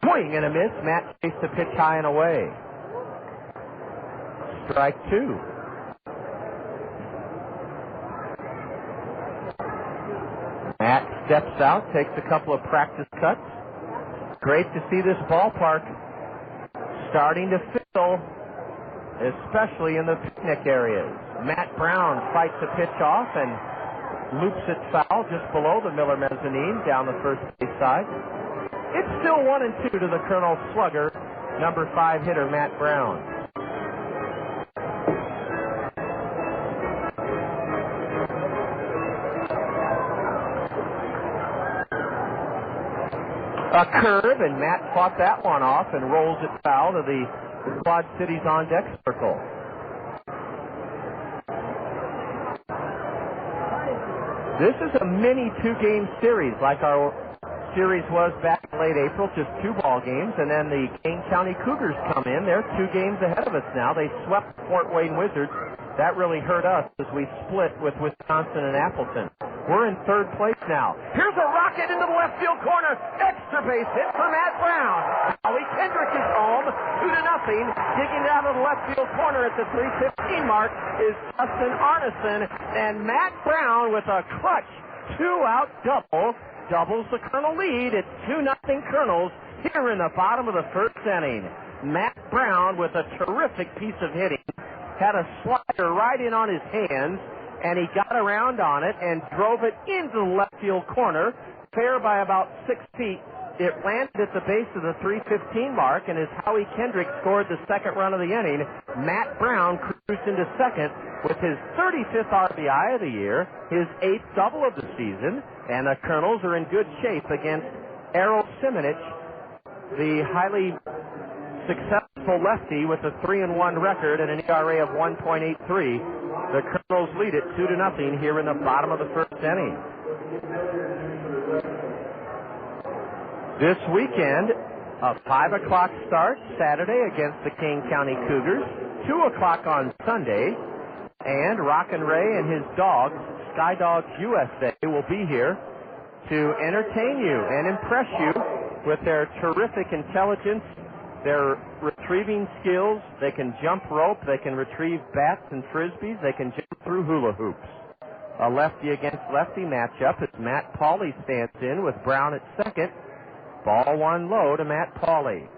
Swing and a miss. Matt chased the pitch high and away. Strike two. Matt steps out, takes a couple of practice cuts. Great to see this ballpark starting to fill, especially in the picnic areas. Matt Brown fights the pitch off and loops it foul just below the Miller mezzanine down the first base side. It's still 1-2 to the Kernels slugger, number 5 hitter Matt Brown. A curve, and Matt fought that one off and rolls it foul to the Quad Cities on deck circle. This is a mini 2-game series like our series was back in late April, just 2 ball games, and then the Kane County Cougars come in. They're 2 games ahead of us now. They swept Fort Wayne Wizards. That really hurt us as we split with Wisconsin and Appleton. We're in 3rd place now. Here's a rocket into the left field corner. Extra base hit for Matt Brown. Howie Kendrick is home, 2-0. Digging it out of the left field corner at the 3:15 mark is Justin Arneson. And Matt Brown with a clutch 2-out double doubles the Kernel lead. It's 2-0 Kernels here in the bottom of the 1st inning. Matt Brown with a terrific piece of hitting. Had a slider right in on his hands, and he got around on it and drove it into the left field corner, fair by about 6 feet. It landed at the base of the 3:15 mark, and as Howie Kendrick scored the 2nd run of the inning, Matt Brown cruised into 2nd with his 35th RBI of the year, his 8th double of the season, and the Kernels are in good shape against Errol Simonich, the highly successful lefty with a 3-1 record and an ERA of 1.83. The Kernels lead it 2-0 here in the bottom of the 1st inning. This weekend, a 5 o'clock start Saturday against the Kane County Cougars, 2 o'clock on Sunday, and Rockin' Ray and his dogs, Sky Dogs USA, will be here to entertain you and impress you with their terrific intelligence, their retrieving skills. They can jump rope, they can retrieve bats and frisbees, they can jump through hula hoops. A lefty against lefty matchup as Matt Pauley stands in with Brown at 2nd. Ball 1 low to Matt Pauley.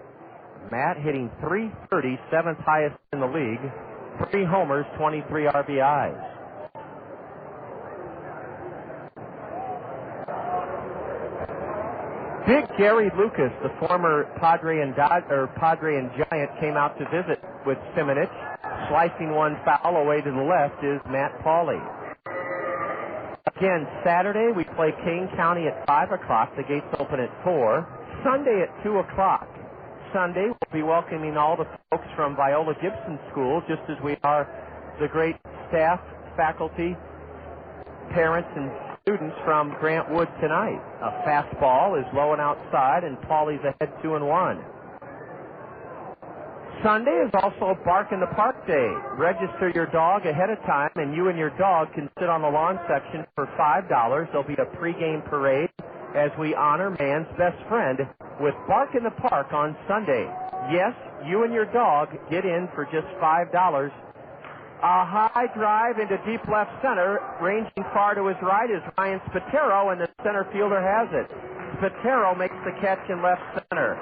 Matt hitting .330, 7th highest in the league. 3 homers, 23 RBIs. Big Gary Lucas, the former Padre and Giant, came out to visit with Simonich. Slicing one foul away to the left is Matt Pauley. Again, Saturday we play Kane County at 5 o'clock. The gates open at 4. Sunday at 2 o'clock. Sunday we'll be welcoming all the folks from Viola Gibson School, just as we are the great staff, faculty, parents, and students from Grant Wood tonight. A fastball is low and outside, and Pauley's ahead 2-1. Sunday is also Bark in the Park Day. Register your dog ahead of time, and you and your dog can sit on the lawn section for $5. There'll be a pregame parade as we honor man's best friend with Bark in the Park on Sunday. Yes, you and your dog get in for just $5. A high drive into deep left center, ranging far to his right is Ryan Spatero, and the center fielder has it. Spatero makes the catch in left center.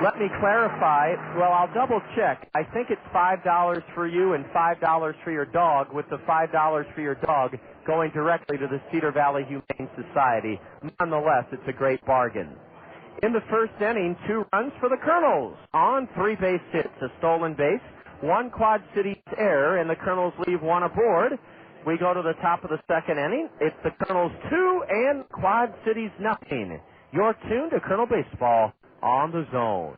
Let me clarify. Well, I'll double check. I think it's $5 for you and $5 for your dog, with the $5 for your dog going directly to the Cedar Valley Humane Society. Nonetheless, it's a great bargain. In the 1st inning, 2 runs for the Kernels on 3 base hits, a stolen base, 1 Quad Cities error, and the Kernels leave 1 aboard. We go to the top of the 2nd inning. It's the Kernels 2 and Quad Cities nothing. You're tuned to Kernel Baseball on the Zone.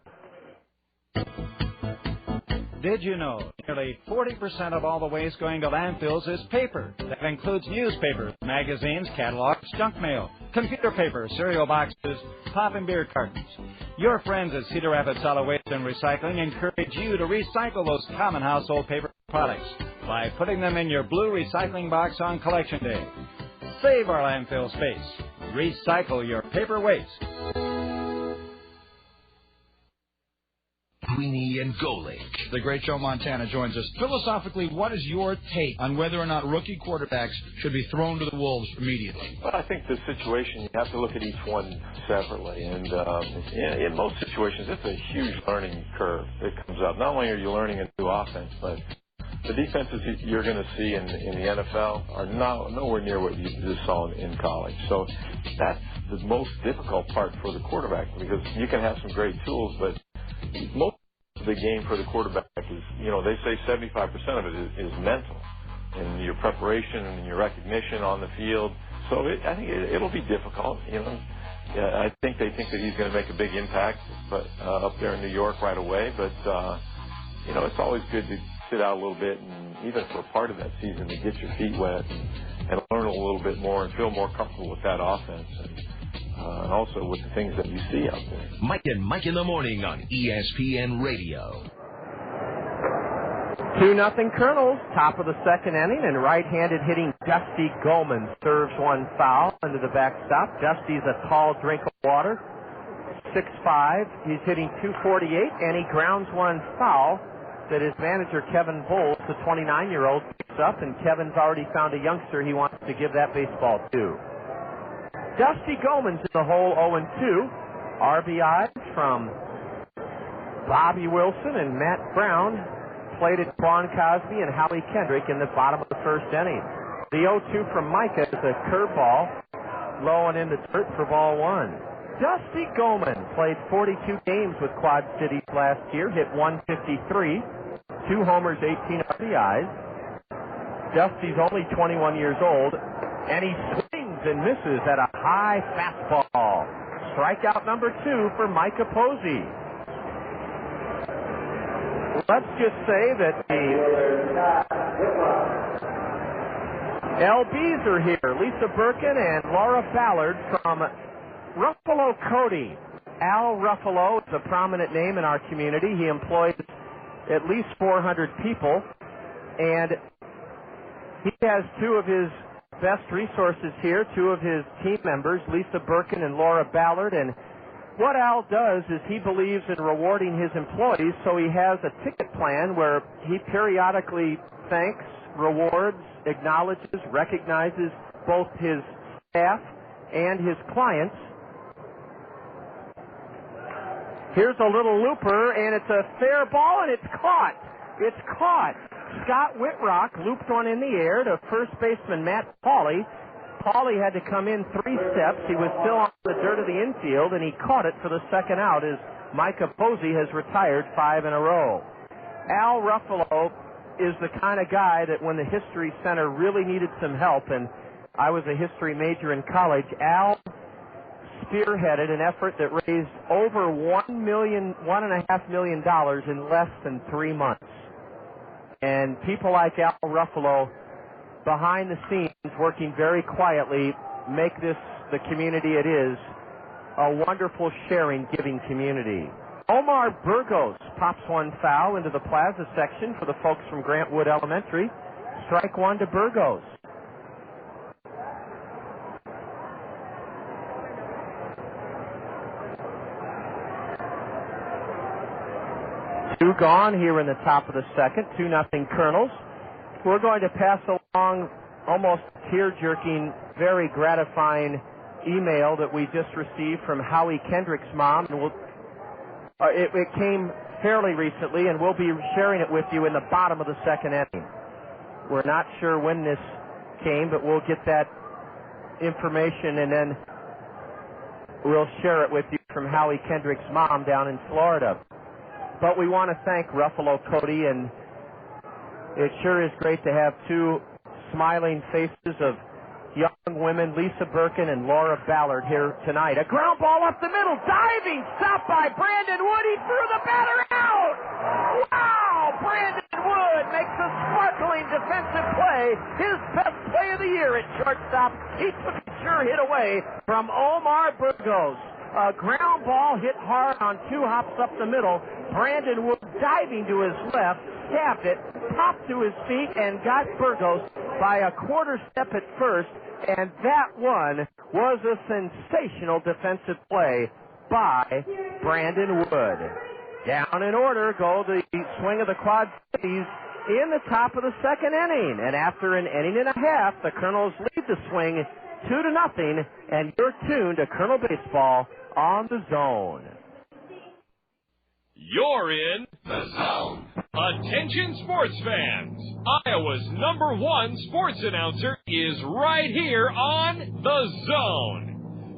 Did you know nearly 40% of all the waste going to landfills is paper? That includes newspapers, magazines, catalogs, junk mail. computer paper, cereal boxes, pop and beer cartons. Your friends at Cedar Rapids Solid Waste and Recycling encourage you to recycle those common household paper products by putting them in your blue recycling box on collection day. Save our landfill space. Recycle your paper waste. Queenie and Golick. The great Joe Montana joins us. Philosophically, what is your take on whether or not rookie quarterbacks should be thrown to the wolves immediately? Well, I think the situation, you have to look at each one separately. And in most situations, it's a huge learning curve that comes up. Not only are you learning a new offense, but the defenses you're going to see in the NFL are nowhere near what you just saw in college. So that's the most difficult part for the quarterback, because you can have some great tools, but most of the game for the quarterback is, they say 75% of it is mental, and your preparation and your recognition on the field. So I think it'll be difficult. I think they think that he's going to make a big impact, but up there in New York right away. But it's always good to sit out a little bit, and even for part of that season, to get your feet wet and learn a little bit more and feel more comfortable with that offense. And also with the things that you see out there. Mike and Mike in the Morning on ESPN Radio. 2-0 Kernels, top of the second inning, and right-handed hitting Dusty Goldman serves one foul into the backstop. Dusty's a tall drink of water, 6'5". He's hitting .248, and he grounds one foul that his manager, Kevin Bowles, the 29-year-old, picks up, and Kevin's already found a youngster he wants to give that baseball to. Dusty Goldman's in the hole 0-2. RBIs from Bobby Wilson and Matt Brown. Played at Quan Cosby and Howie Kendrick in the bottom of the first inning. The 0-2 from Micah is a curveball, low and in the dirt for ball one. Dusty Goldman played 42 games with Quad Cities last year, hit .153, 2 homers, 18 RBIs. Dusty's only 21 years old, and he swings and misses at a high fastball. Strikeout number 2 for Micah Posey. Let's just say that the LBs are here. Lisa Birkin and Laura Ballard from Ruffalo Cody. Al Ruffalo is a prominent name in our community. He employs at least 400 people, and he has 2 of his best resources here, 2 of his team members, Lisa Birkin and Laura Ballard. And what Al does is he believes in rewarding his employees, so he has a ticket plan where he periodically thanks, rewards, acknowledges, recognizes both his staff and his clients. Here's a little looper, and it's a fair ball, and it's caught. It's caught. Scott Whitrock looped one in the air to first baseman Matt Pauley. Pauley had to come in 3 steps. He was still on the dirt of the infield, and he caught it for the second out as Micah Posey has retired 5 in a row. Al Ruffalo is the kind of guy that when the History Center really needed some help, and I was a history major in college, Al spearheaded an effort that raised over $1.5 million in less than 3 months. And people like Al Ruffalo, behind the scenes, working very quietly, make this the community it is, a wonderful sharing, giving community. Omar Burgos pops one foul into the plaza section for the folks from Grant Wood Elementary. Strike 1 to Burgos. Two gone here in the top of the second. 2-0 Kernels. We're going to pass along almost tear-jerking, very gratifying email that we just received from Howie Kendrick's mom. And it came fairly recently, and we'll be sharing it with you in the bottom of the second inning. We're not sure when this came, but we'll get that information, and then we'll share it with you from Howie Kendrick's mom down in Florida. But we want to thank Ruffalo Cody, and it sure is great to have 2 smiling faces of young women, Lisa Birkin and Laura Ballard, here tonight. A ground ball up the middle, diving, stopped by Brandon Wood. He threw the batter out. Wow! Brandon Wood makes a sparkling defensive play, his best play of the year at shortstop. He took a sure hit away from Omar Burgos. A ground ball hit hard on 2 hops up the middle. Brandon Wood diving to his left, stabbed it, popped to his feet, and got Burgos by a quarter step at first. And that one was a sensational defensive play by Brandon Wood. Down in order go the swing of the Quad Cities in the top of the second inning. And after an inning and a half, the Kernels lead the swing 2-0, and you're tuned to Kernel Baseball on the Zone. You're in the Zone. Attention sports fans. Iowa's #1 sports announcer is right here on the Zone.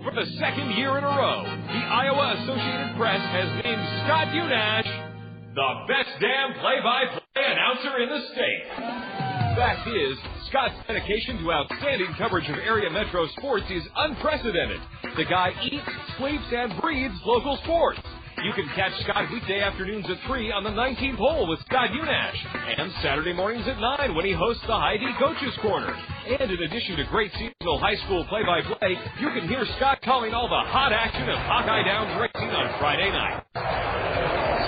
For the second year in a row, the Iowa Associated Press has named Scott Unash the best damn play-by-play announcer in the state. Fact is, Scott's dedication to outstanding coverage of area metro sports is unprecedented. The guy eats, sleeps, and breathes local sports. You can catch Scott weekday afternoons at 3 on the 19th hole with Scott Unash, and Saturday mornings at 9 when he hosts the High D Coaches Corner. And in addition to great seasonal high school play-by-play, you can hear Scott calling all the hot action of Hawkeye Downs racing on Friday night.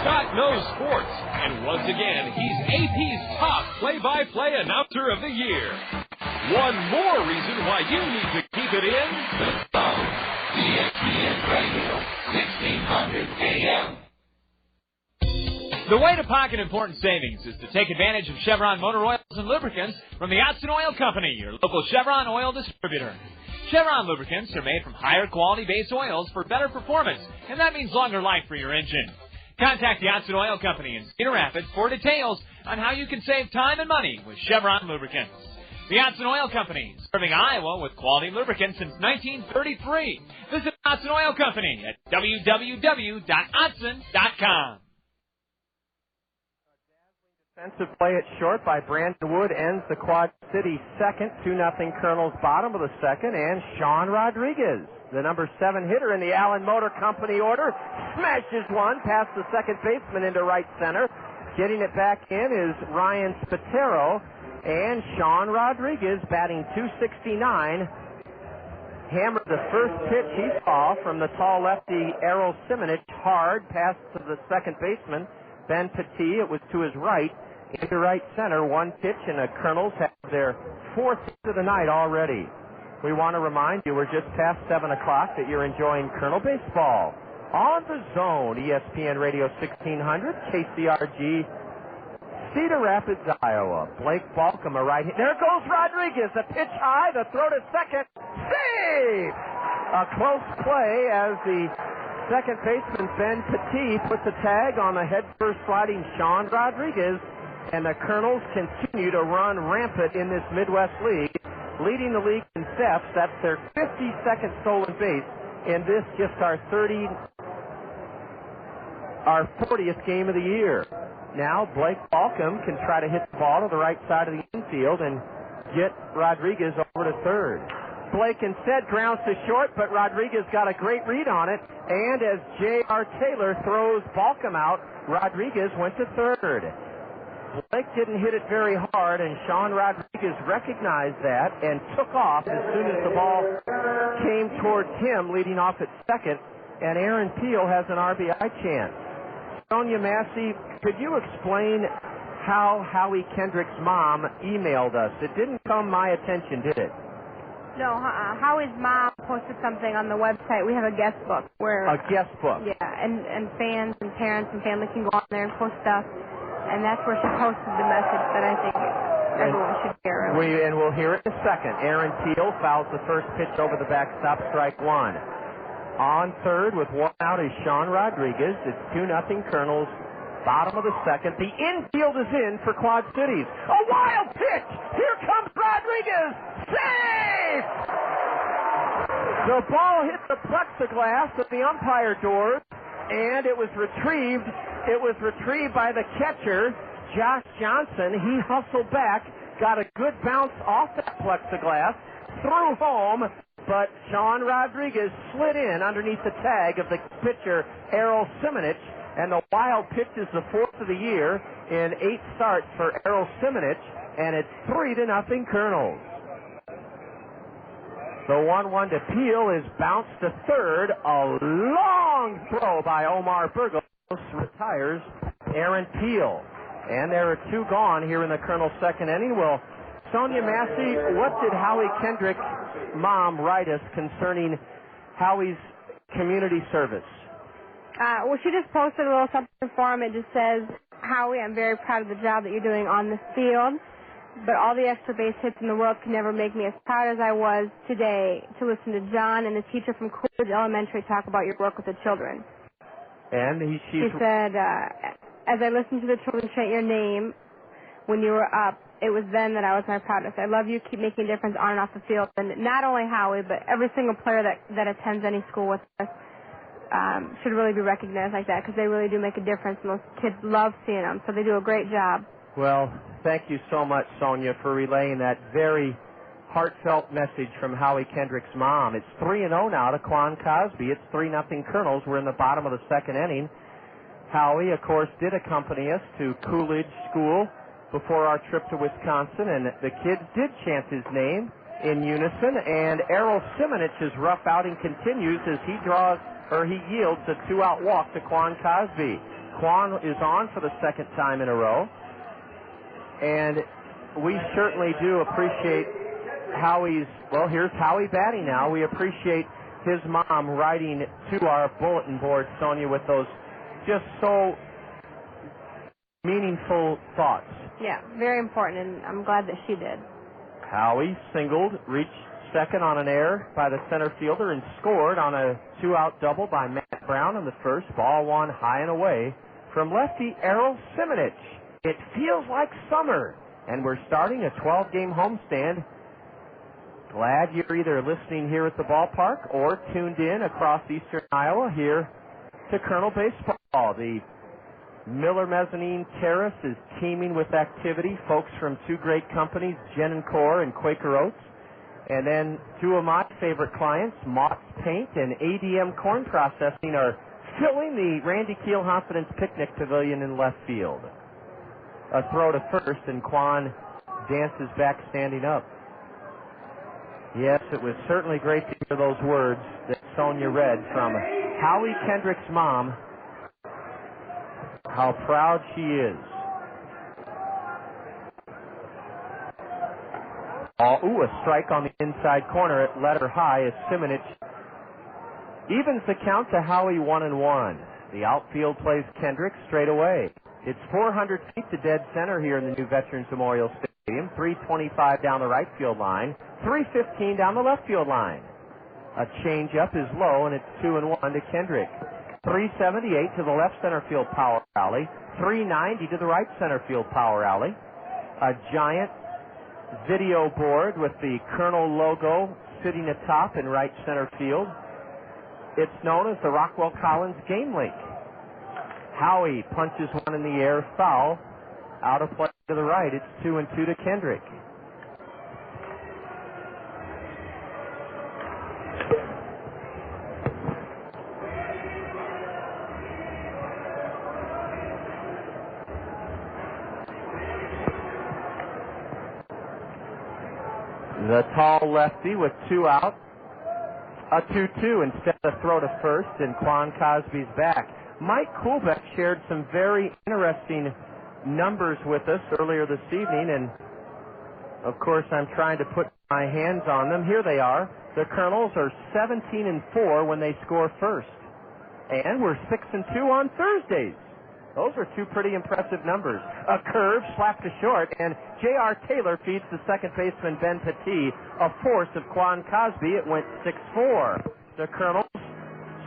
Scott knows sports, and once again, he's AP's top play-by-play announcer of the year. One more reason why you need to keep it in the Zone. ESPN Radio, 1600 AM. The way to pocket important savings is to take advantage of Chevron motor oils and lubricants from the Otson Oil Company, your local Chevron oil distributor. Chevron lubricants are made from higher quality base oils for better performance, and that means longer life for your engine. Contact the Otson Oil Company in Cedar Rapids for details on how you can save time and money with Chevron lubricants. The Otson Oil Company, serving Iowa with quality lubricants since 1933. Visit Otson Oil Company at www.otson.com. Defensive play at short by Brandon Wood ends the Quad City second. 2-0 Kernels bottom of the second. And Sean Rodriguez, the number 7 hitter in the Allen Motor Company order, smashes one past the second baseman into right center. Getting it back in is Ryan Spatero. And Sean Rodriguez, batting .269, hammered the first pitch he saw from the tall lefty Errol Simonich hard past to the second baseman, Ben Petit. It was to his right, into right center. One pitch, and the Kernels have their 4th hit of the night already. We want to remind you we're just past 7 o'clock that you're enjoying Kernel Baseball on the Zone, ESPN Radio 1600, KCRG, Cedar Rapids, Iowa. Blake Balcom, a right hit. There goes Rodriguez. The pitch high, the throw to second. Save! A close play as the second baseman, Ben Petit, put the tag on the head-first sliding Sean Rodriguez. And the Kernels continue to run rampant in this Midwest League, leading the league in thefts. That's their 52nd stolen base in this, just our 40th game of the year. Now Blake Balcom can try to hit the ball to the right side of the infield and get Rodriguez over to third. Blake instead grounds to short, but Rodriguez got a great read on it. And as J.R. Taylor throws Balcom out, Rodriguez went to third. Blake didn't hit it very hard, and Sean Rodriguez recognized that and took off as soon as the ball came towards him, leading off at second. And Aaron Peel has an RBI chance. Sonia Massey, could you explain how Howie Kendrick's mom emailed us? It didn't come my attention, did it? No, Howie's mom posted something on the website. We have a guest book where... A guest book? Yeah, and fans and parents and family can go on there and post stuff. And that's where she posted the message that I think everyone should hear. And we'll hear it in a second. Aaron Peel fouls the first pitch over the backstop, strike one. On third with one out is Sean Rodriguez. It's 2-0 Kernels, bottom of the second. The infield is in for Quad Cities. A wild pitch! Here comes Rodriguez! Safe! The ball hit the plexiglass at the umpire doors, and it was retrieved. It was retrieved by the catcher, Josh Johnson. He hustled back, got a good bounce off that plexiglass, threw home, but Sean Rodriguez slid in underneath the tag of the pitcher, Errol Simonich, and the wild pitch is the 4th of the year in 8 starts for Errol Simonich, and it's 3-0 Kernels. The 1-1 to Peel is bounced to third. A long throw by Omar Burgos retires Aaron Peel. And there are 2 gone here in the Kernels' second inning. Well, Sonia Massey, what did Howie Kendrick's mom write us concerning Howie's community service? Well, she just posted a little something for him. It just says, Howie, I'm very proud of the job that you're doing on the field, but all the extra base hits in the world can never make me as proud as I was today to listen to John and the teacher from Coolidge Elementary talk about your work with the children. And she said, as I listened to the children chant your name when you were up, it was then that I was my proudest. I love you. Keep making a difference on and off the field. And not only Howie, but every single player that attends any school with us should really be recognized like that, because they really do make a difference, and those kids love seeing them, so they do a great job. Well, thank you so much, Sonia, for relaying that very heartfelt message from Howie Kendrick's mom. It's 3-0 now to Quan Cosby. It's 3-0 Kernels. We're in the bottom of the second inning. Howie, of course, did accompany us to Coolidge School before our trip to Wisconsin, and the kids did chant his name in unison, and Errol Simonich's rough outing continues as he yields a 2-out walk to Quan Cosby. Quan is on for the second time in a row, and we certainly do appreciate here's Howie batting now. We appreciate his mom writing to our bulletin board, Sonia, with those just so meaningful thoughts. Yeah, very important, and I'm glad that she did. Howie singled, reached second on an error by the center fielder, and scored on a 2-out double by Matt Brown in the first. Ball one high and away from lefty Errol Simonich. It feels like summer, and we're starting a 12-game homestand. Glad you're either listening here at the ballpark or tuned in across eastern Iowa here to Kernel Baseball. The Miller Mezzanine Terrace is teeming with activity. Folks from 2 great companies, Jen & Core and Quaker Oats. And then 2 of my favorite clients, Mott's Paint and ADM Corn Processing, are filling the Randy Keel Confidence Picnic Pavilion in left field. A throw to first, and Quan dances back standing up. Yes, it was certainly great to hear those words that Sonia read from Howie Kendrick's mom. How proud she is. A strike on the inside corner at letter high as Simonich evens the count to Howie 1-1. The outfield plays Kendrick straight away. It's 400 feet to dead center here in the new Veterans Memorial Stadium. 325 down the right field line, 315 down the left field line. A changeup is low, and it's 2-1 to Kendrick. 378 to the left center field power alley, 390 to the right center field power alley. A giant video board with the Kernel logo sitting atop in right center field. It's known as the Rockwell Collins Game Link. Howie punches one in the air, foul, out of play to the right. It's 2-2 to Kendrick. The tall lefty with 2 out. A 2-2 instead of a throw to first, and Quan Cosby's back. Mike Kuhlbeck shared some very interesting numbers with us earlier this evening, and of course I'm trying to put my hands on them. Here they are. The Kernels are 17-4 when they score first, and we're 6-2 on Thursdays. Those are 2 pretty impressive numbers. A curve slapped to short, and J.R. Taylor feeds the second baseman Ben Petit a force of Quan Cosby. It went 6-4. The Kernels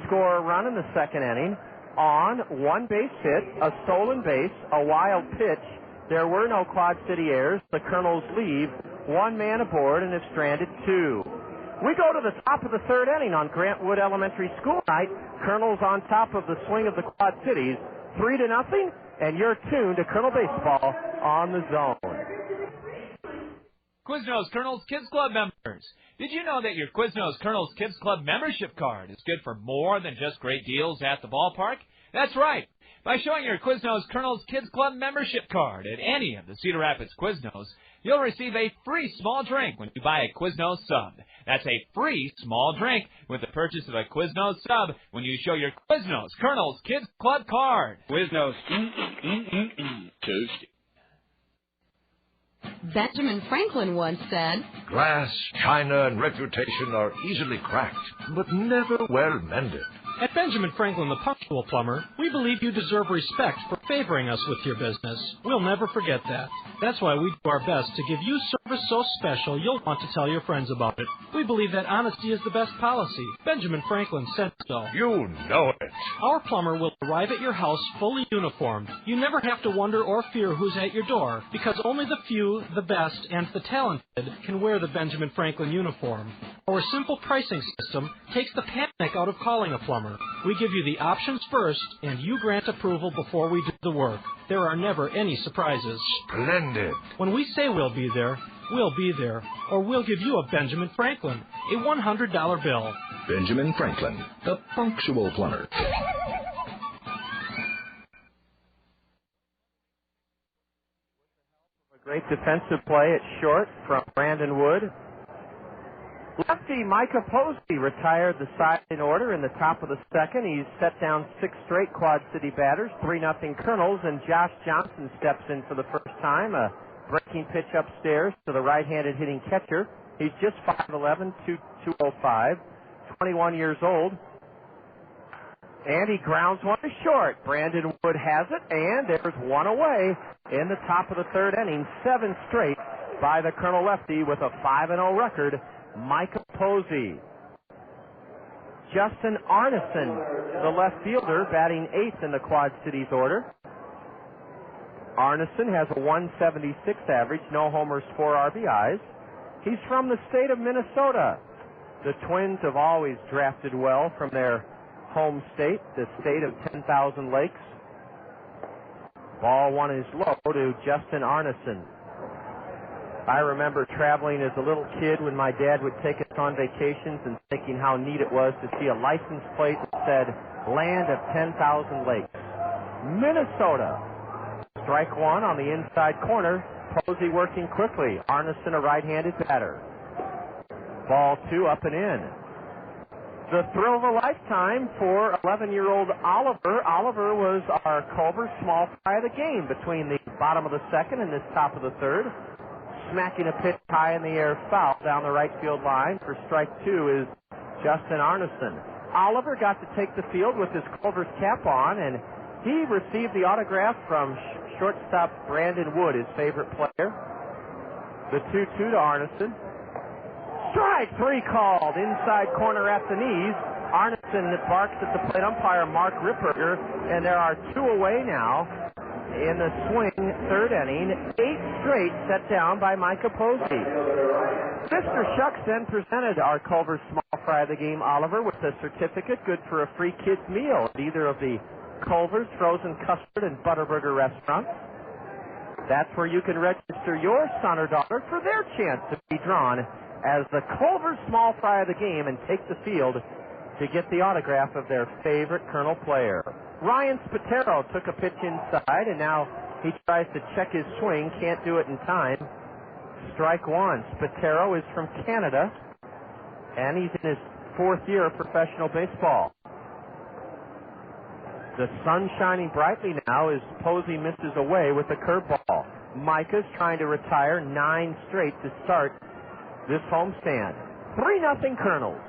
score a run in the second inning on 1 base hit, a stolen base, a wild pitch. There were no Quad City errors. The Kernels leave 1 man aboard and have stranded 2. We go to the top of the third inning on Grantwood Elementary School night. Kernels on top of the swing of the Quad Cities, 3-0, and you're tuned to Kernel Baseball on the Zone. Quiznos Kernels Kids Club members. Did you know that your Quiznos Kernels Kids Club membership card is good for more than just great deals at the ballpark? That's right. By showing your Quiznos Kernels Kids Club membership card at any of the Cedar Rapids Quiznos, you'll receive a free small drink when you buy a Quiznos sub. That's a free small drink with the purchase of a Quiznos sub when you show your Quiznos Kernels Kids Club card. Quiznos. Toasty. Benjamin Franklin once said, "Glass, china, and reputation are easily cracked, but never well mended." At Benjamin Franklin, the Punctual Plumber, we believe you deserve respect for favoring us with your business. We'll never forget that. That's why we do our best to give you service so special you'll want to tell your friends about it. We believe that honesty is the best policy. Benjamin Franklin said so. You know it. Our plumber will arrive at your house fully uniformed. You never have to wonder or fear who's at your door, because only the few, the best, and the talented can wear the Benjamin Franklin uniform. Our simple pricing system takes the panic out of calling a plumber. We give you the options first, and you grant approval before we do the work. There are never any surprises. Splendid. When we say we'll be there, or we'll give you a Benjamin Franklin, a $100 bill. Benjamin Franklin, the Punctual Plumber. A great defensive play at short from Brandon Wood. Lefty Micah Posey retired the side in order in the top of the second. He's set down 6 straight Quad City batters, 3-0 Kernels, and Josh Johnson steps in for the first time. A breaking pitch upstairs to the right-handed hitting catcher. He's just 5'11", 205, 21 years old. And he grounds one to short. Brandon Wood has it, and there's one away in the top of the third inning. 7 straight by the Colonel lefty with a 5-0 record. Micah Posey. Justin Arneson, the left fielder, batting 8th in the Quad Cities order. Arneson has a 176 average, no homers, 4 RBIs. He's from the state of Minnesota. The Twins have always drafted well from their home state, the state of 10,000 lakes. Ball 1 is low to Justin Arneson. I remember traveling as a little kid when my dad would take us on vacations and thinking how neat it was to see a license plate that said, Land of 10,000 Lakes. Minnesota. Strike 1 on the inside corner. Posey working quickly. Arneson a right-handed batter. Ball 2 up and in. The thrill of a lifetime for 11-year-old Oliver. Oliver was our Culver small fry of the game between the bottom of the second and this top of the third. Smacking a pitch high in the air foul down the right field line for strike 2 is Justin Arneson. Oliver got to take the field with his Culver's cap on, and he received the autograph from shortstop Brandon Wood, his favorite player. The 2-2 to Arneson. Strike 3 called, inside corner at the knees. Arneson barks at the plate umpire Mark Ripperger, and there are 2 away now. In the swing, third inning, 8 straight set down by Micah Posey. Mr. Shucks then presented our Culver small fry of the game, Oliver, with a certificate good for a free kids meal at either of the Culver's frozen custard and Butterburger restaurants. That's where you can register your son or daughter for their chance to be drawn as the Culver small fry of the game and take the field to get the autograph of their favorite Colonel player. Ryan Spatero took a pitch inside, and now he tries to check his swing. Can't do it in time. Strike 1. Spatero is from Canada, and he's in his 4th year of professional baseball. The sun shining brightly now as Posey misses away with the curveball. Micah's trying to retire 9 straight to start this homestand. 3-0 Kernels.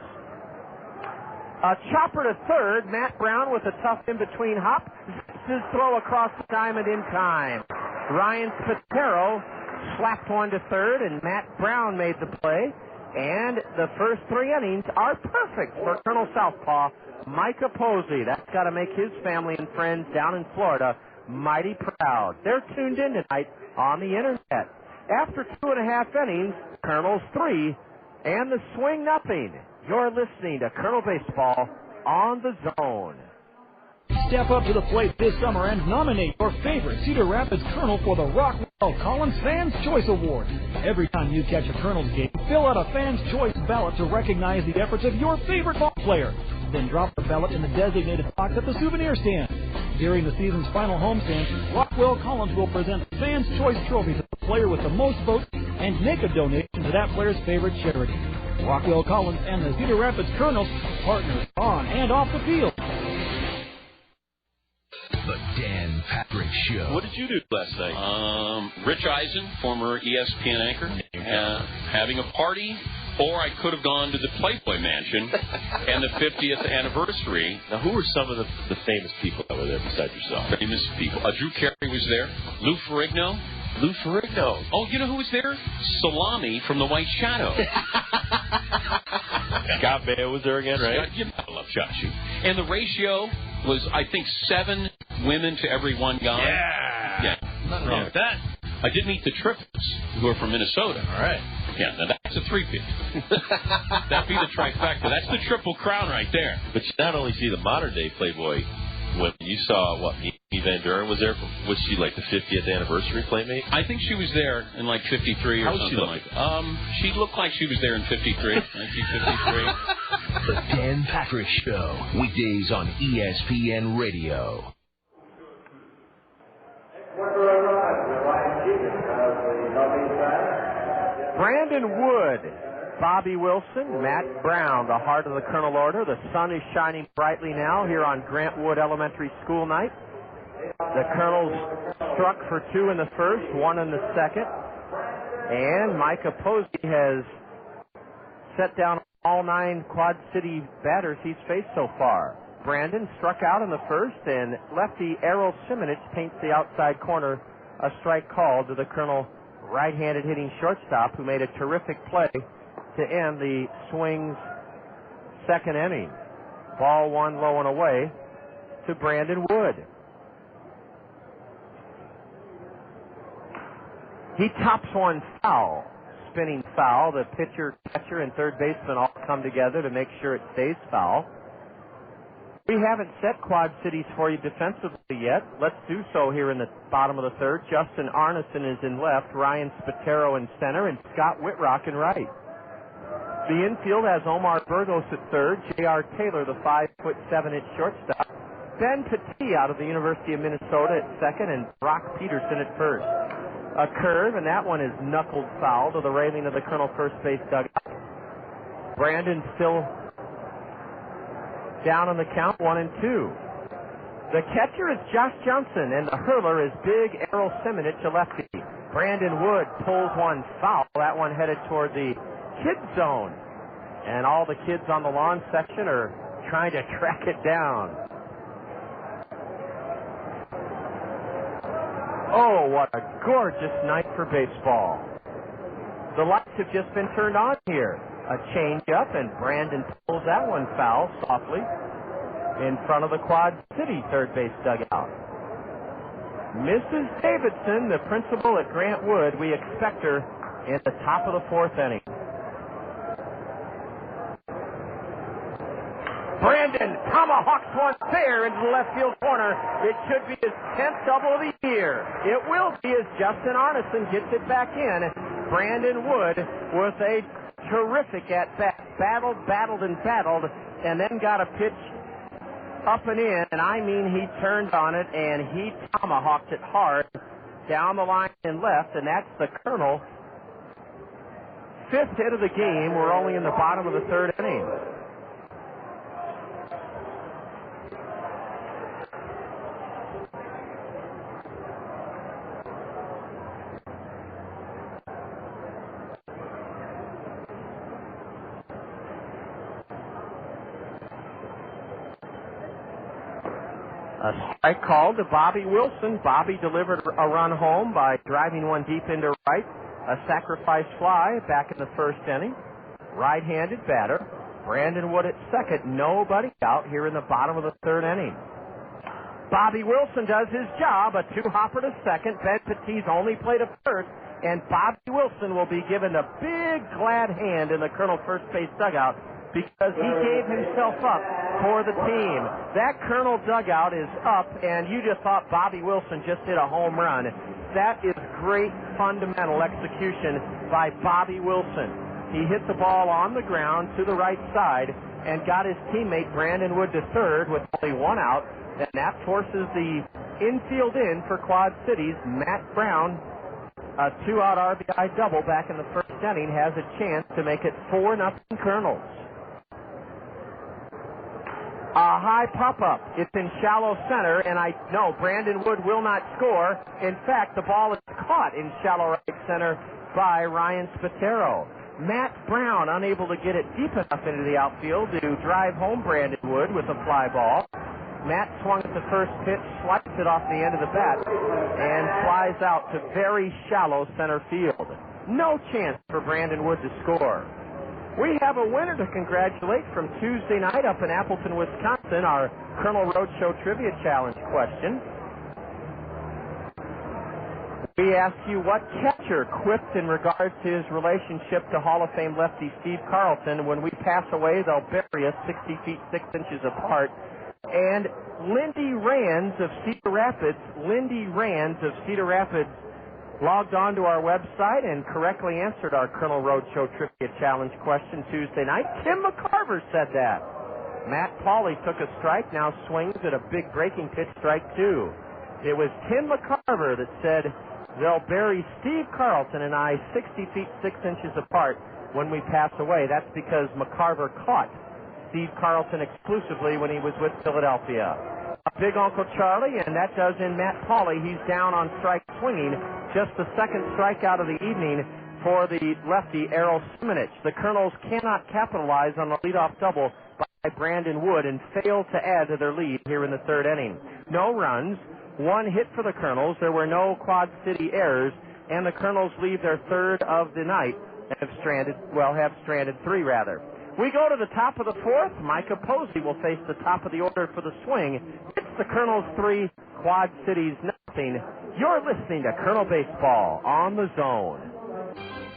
A chopper to third. Matt Brown with a tough in-between hop. His throw across the diamond in time. Ryan Spatero slapped one to third, and Matt Brown made the play. And the first 3 innings are perfect for Colonel Southpaw Micah Posey. That's got to make his family and friends down in Florida mighty proud. They're tuned in tonight on the internet. After 2.5 innings, Kernels 3, and the swing nothing. You're listening to Colonel Baseball on the Zone. Step up to the plate this summer and nominate your favorite Cedar Rapids Colonel for the Rockwell Collins Fans Choice Award. Every time you catch a Colonel's game, fill out a Fans Choice ballot to recognize the efforts of your favorite ball player. Then drop the ballot in the designated box at the souvenir stand. During the season's final homestand, Rockwell Collins will present the Fans Choice Trophy to the player with the most votes and make a donation to that player's favorite charity. Rockwell Collins and the Cedar Rapids Kernels, partners on and off the field. The Dan Patrick Show. What did you do last night? Rich Eisen, former ESPN anchor, having a party, or I could have gone to the Playboy Mansion and the 50th anniversary. Now, who were some of the famous people that were there besides yourself? Famous people. Drew Carey was there. Lou Ferrigno. Oh, you know who was there? Salami from The White Shadow. Scott Baio was there again, right? You know, I love Chachi. And the ratio was, I think, 7 women to every 1 guy. Yeah. Nothing wrong with that. I did meet the Triffids, who are from Minnesota. All right. Yeah, now that's a 3-peat. That'd be the trifecta. That's the Triple Crown right there. But you not only see the modern-day Playboy women, you saw, Mimi Van Buren was there. Was she like the 50th anniversary Playmate? I think she was there in like 53 or something like that. She looked like she was there in 53, 1953. The Dan Patrick Show, weekdays on ESPN Radio. Brandon Wood, Bobby Wilson, Matt Brown, the heart of the Colonel Order. The sun is shining brightly now here on Grant Wood Elementary School night. The Colonels struck for 2 in the first, 1 in the second. And Micah Posey has set down all 9 Quad City batters he's faced so far. Brandon struck out in the first, and lefty Errol Simonich paints the outside corner, a strike called to the Colonel right-handed hitting shortstop, who made a terrific play to end the Swings' second inning. Ball 1 low and away to Brandon Wood. He tops one foul, spinning foul. The pitcher, catcher, and third baseman all come together to make sure it stays foul. We haven't set Quad Cities for you defensively yet. Let's do so here in the bottom of the third. Justin Arneson is in left, Ryan Spatero in center, and Scott Whitrock in right. The infield has Omar Burgos at third, J.R. Taylor, the 5'7" shortstop, Ben Petit out of the University of Minnesota at second, and Brock Peterson at first. A curve, and that one is knuckled foul to the railing of the Colonel first base dugout. Brandon still down on the count, 1-2. The catcher is Josh Johnson, and the hurler is big Errol Simonich, a lefty. Brandon Wood pulls one foul. That one headed toward the kids zone, and all the kids on the lawn section are trying to track it down. Oh, what a gorgeous night for baseball. The lights have just been turned on here. A change-up, and Brandon pulls that one foul softly in front of the Quad City third base dugout. Mrs. Davidson, the principal at Grant Wood, we expect her in the top of the 4th inning. Brandon tomahawks one fair into the left field corner. It should be his 10th double of the year. It will be as Justin Arneson gets it back in. Brandon Wood with a terrific at-bat. Battled, and then got a pitch up and in, and I mean he turned on it, and he tomahawked it hard down the line and left, and that's the Colonel. 5th hit of the game. We're only in the bottom of the 3rd inning. A strike called to Bobby Wilson. Bobby delivered a run home by driving one deep into right. A sacrifice fly back in the 1st inning. Right-handed batter. Brandon Wood at second. Nobody out here in the bottom of the 3rd inning. Bobby Wilson does his job. A 2-hopper to second. Ben Petit's only play to first. And Bobby Wilson will be given a big glad hand in the Colonel first base dugout because he gave himself up for the team. That Colonel dugout is up, and you just thought Bobby Wilson just hit a home run. That is great fundamental execution by Bobby Wilson. He hit the ball on the ground to the right side and got his teammate Brandon Wood to third with only 1 out, and that forces the infield in for Quad Cities. Matt Brown, a 2-out RBI double back in the 1st inning has a chance to make it 4-0 Kernels. A high pop-up. It's in shallow center, and I know Brandon Wood will not score. In fact, the ball is caught in shallow right center by Ryan Spatero. Matt Brown unable to get it deep enough into the outfield to drive home Brandon Wood with a fly ball. Matt swung at the first pitch, sliced it off the end of the bat, and flies out to very shallow center field. No chance for Brandon Wood to score. We have a winner to congratulate from Tuesday night up in Appleton, Wisconsin, our Kernel Roadshow Trivia Challenge question. We asked you what catcher quipped in regards to his relationship to Hall of Fame lefty Steve Carlton, when we pass away, they'll bury us 60 feet 6 inches apart. And Lindy Rands of Cedar Rapids logged on to our website and correctly answered our Kernel Roadshow Trivia Challenge question Tuesday night. Tim McCarver said that. Matt Pauley took a strike, now swings at a big breaking pitch, strike 2. It was Tim McCarver that said they'll bury Steve Carlton and I 60 feet 6 inches apart when we pass away. That's because McCarver caught Steve Carlton exclusively when he was with Philadelphia. Big Uncle Charlie, and that does in Matt Pauley. He's down on strike swinging. Just the second strikeout of the evening for the lefty Errol Simonich. The Kernels cannot capitalize on the leadoff double by Brandon Wood and fail to add to their lead here in the third inning. No runs, 1 hit for the Kernels. There were no Quad City errors, and the Kernels leave their third of the night and have stranded 3 rather. We go to the top of the fourth. Micah Posey will face the top of the order for the swing. It's the Kernels 3, Quad Cities nothing. You're listening to Kernel Baseball on the Zone.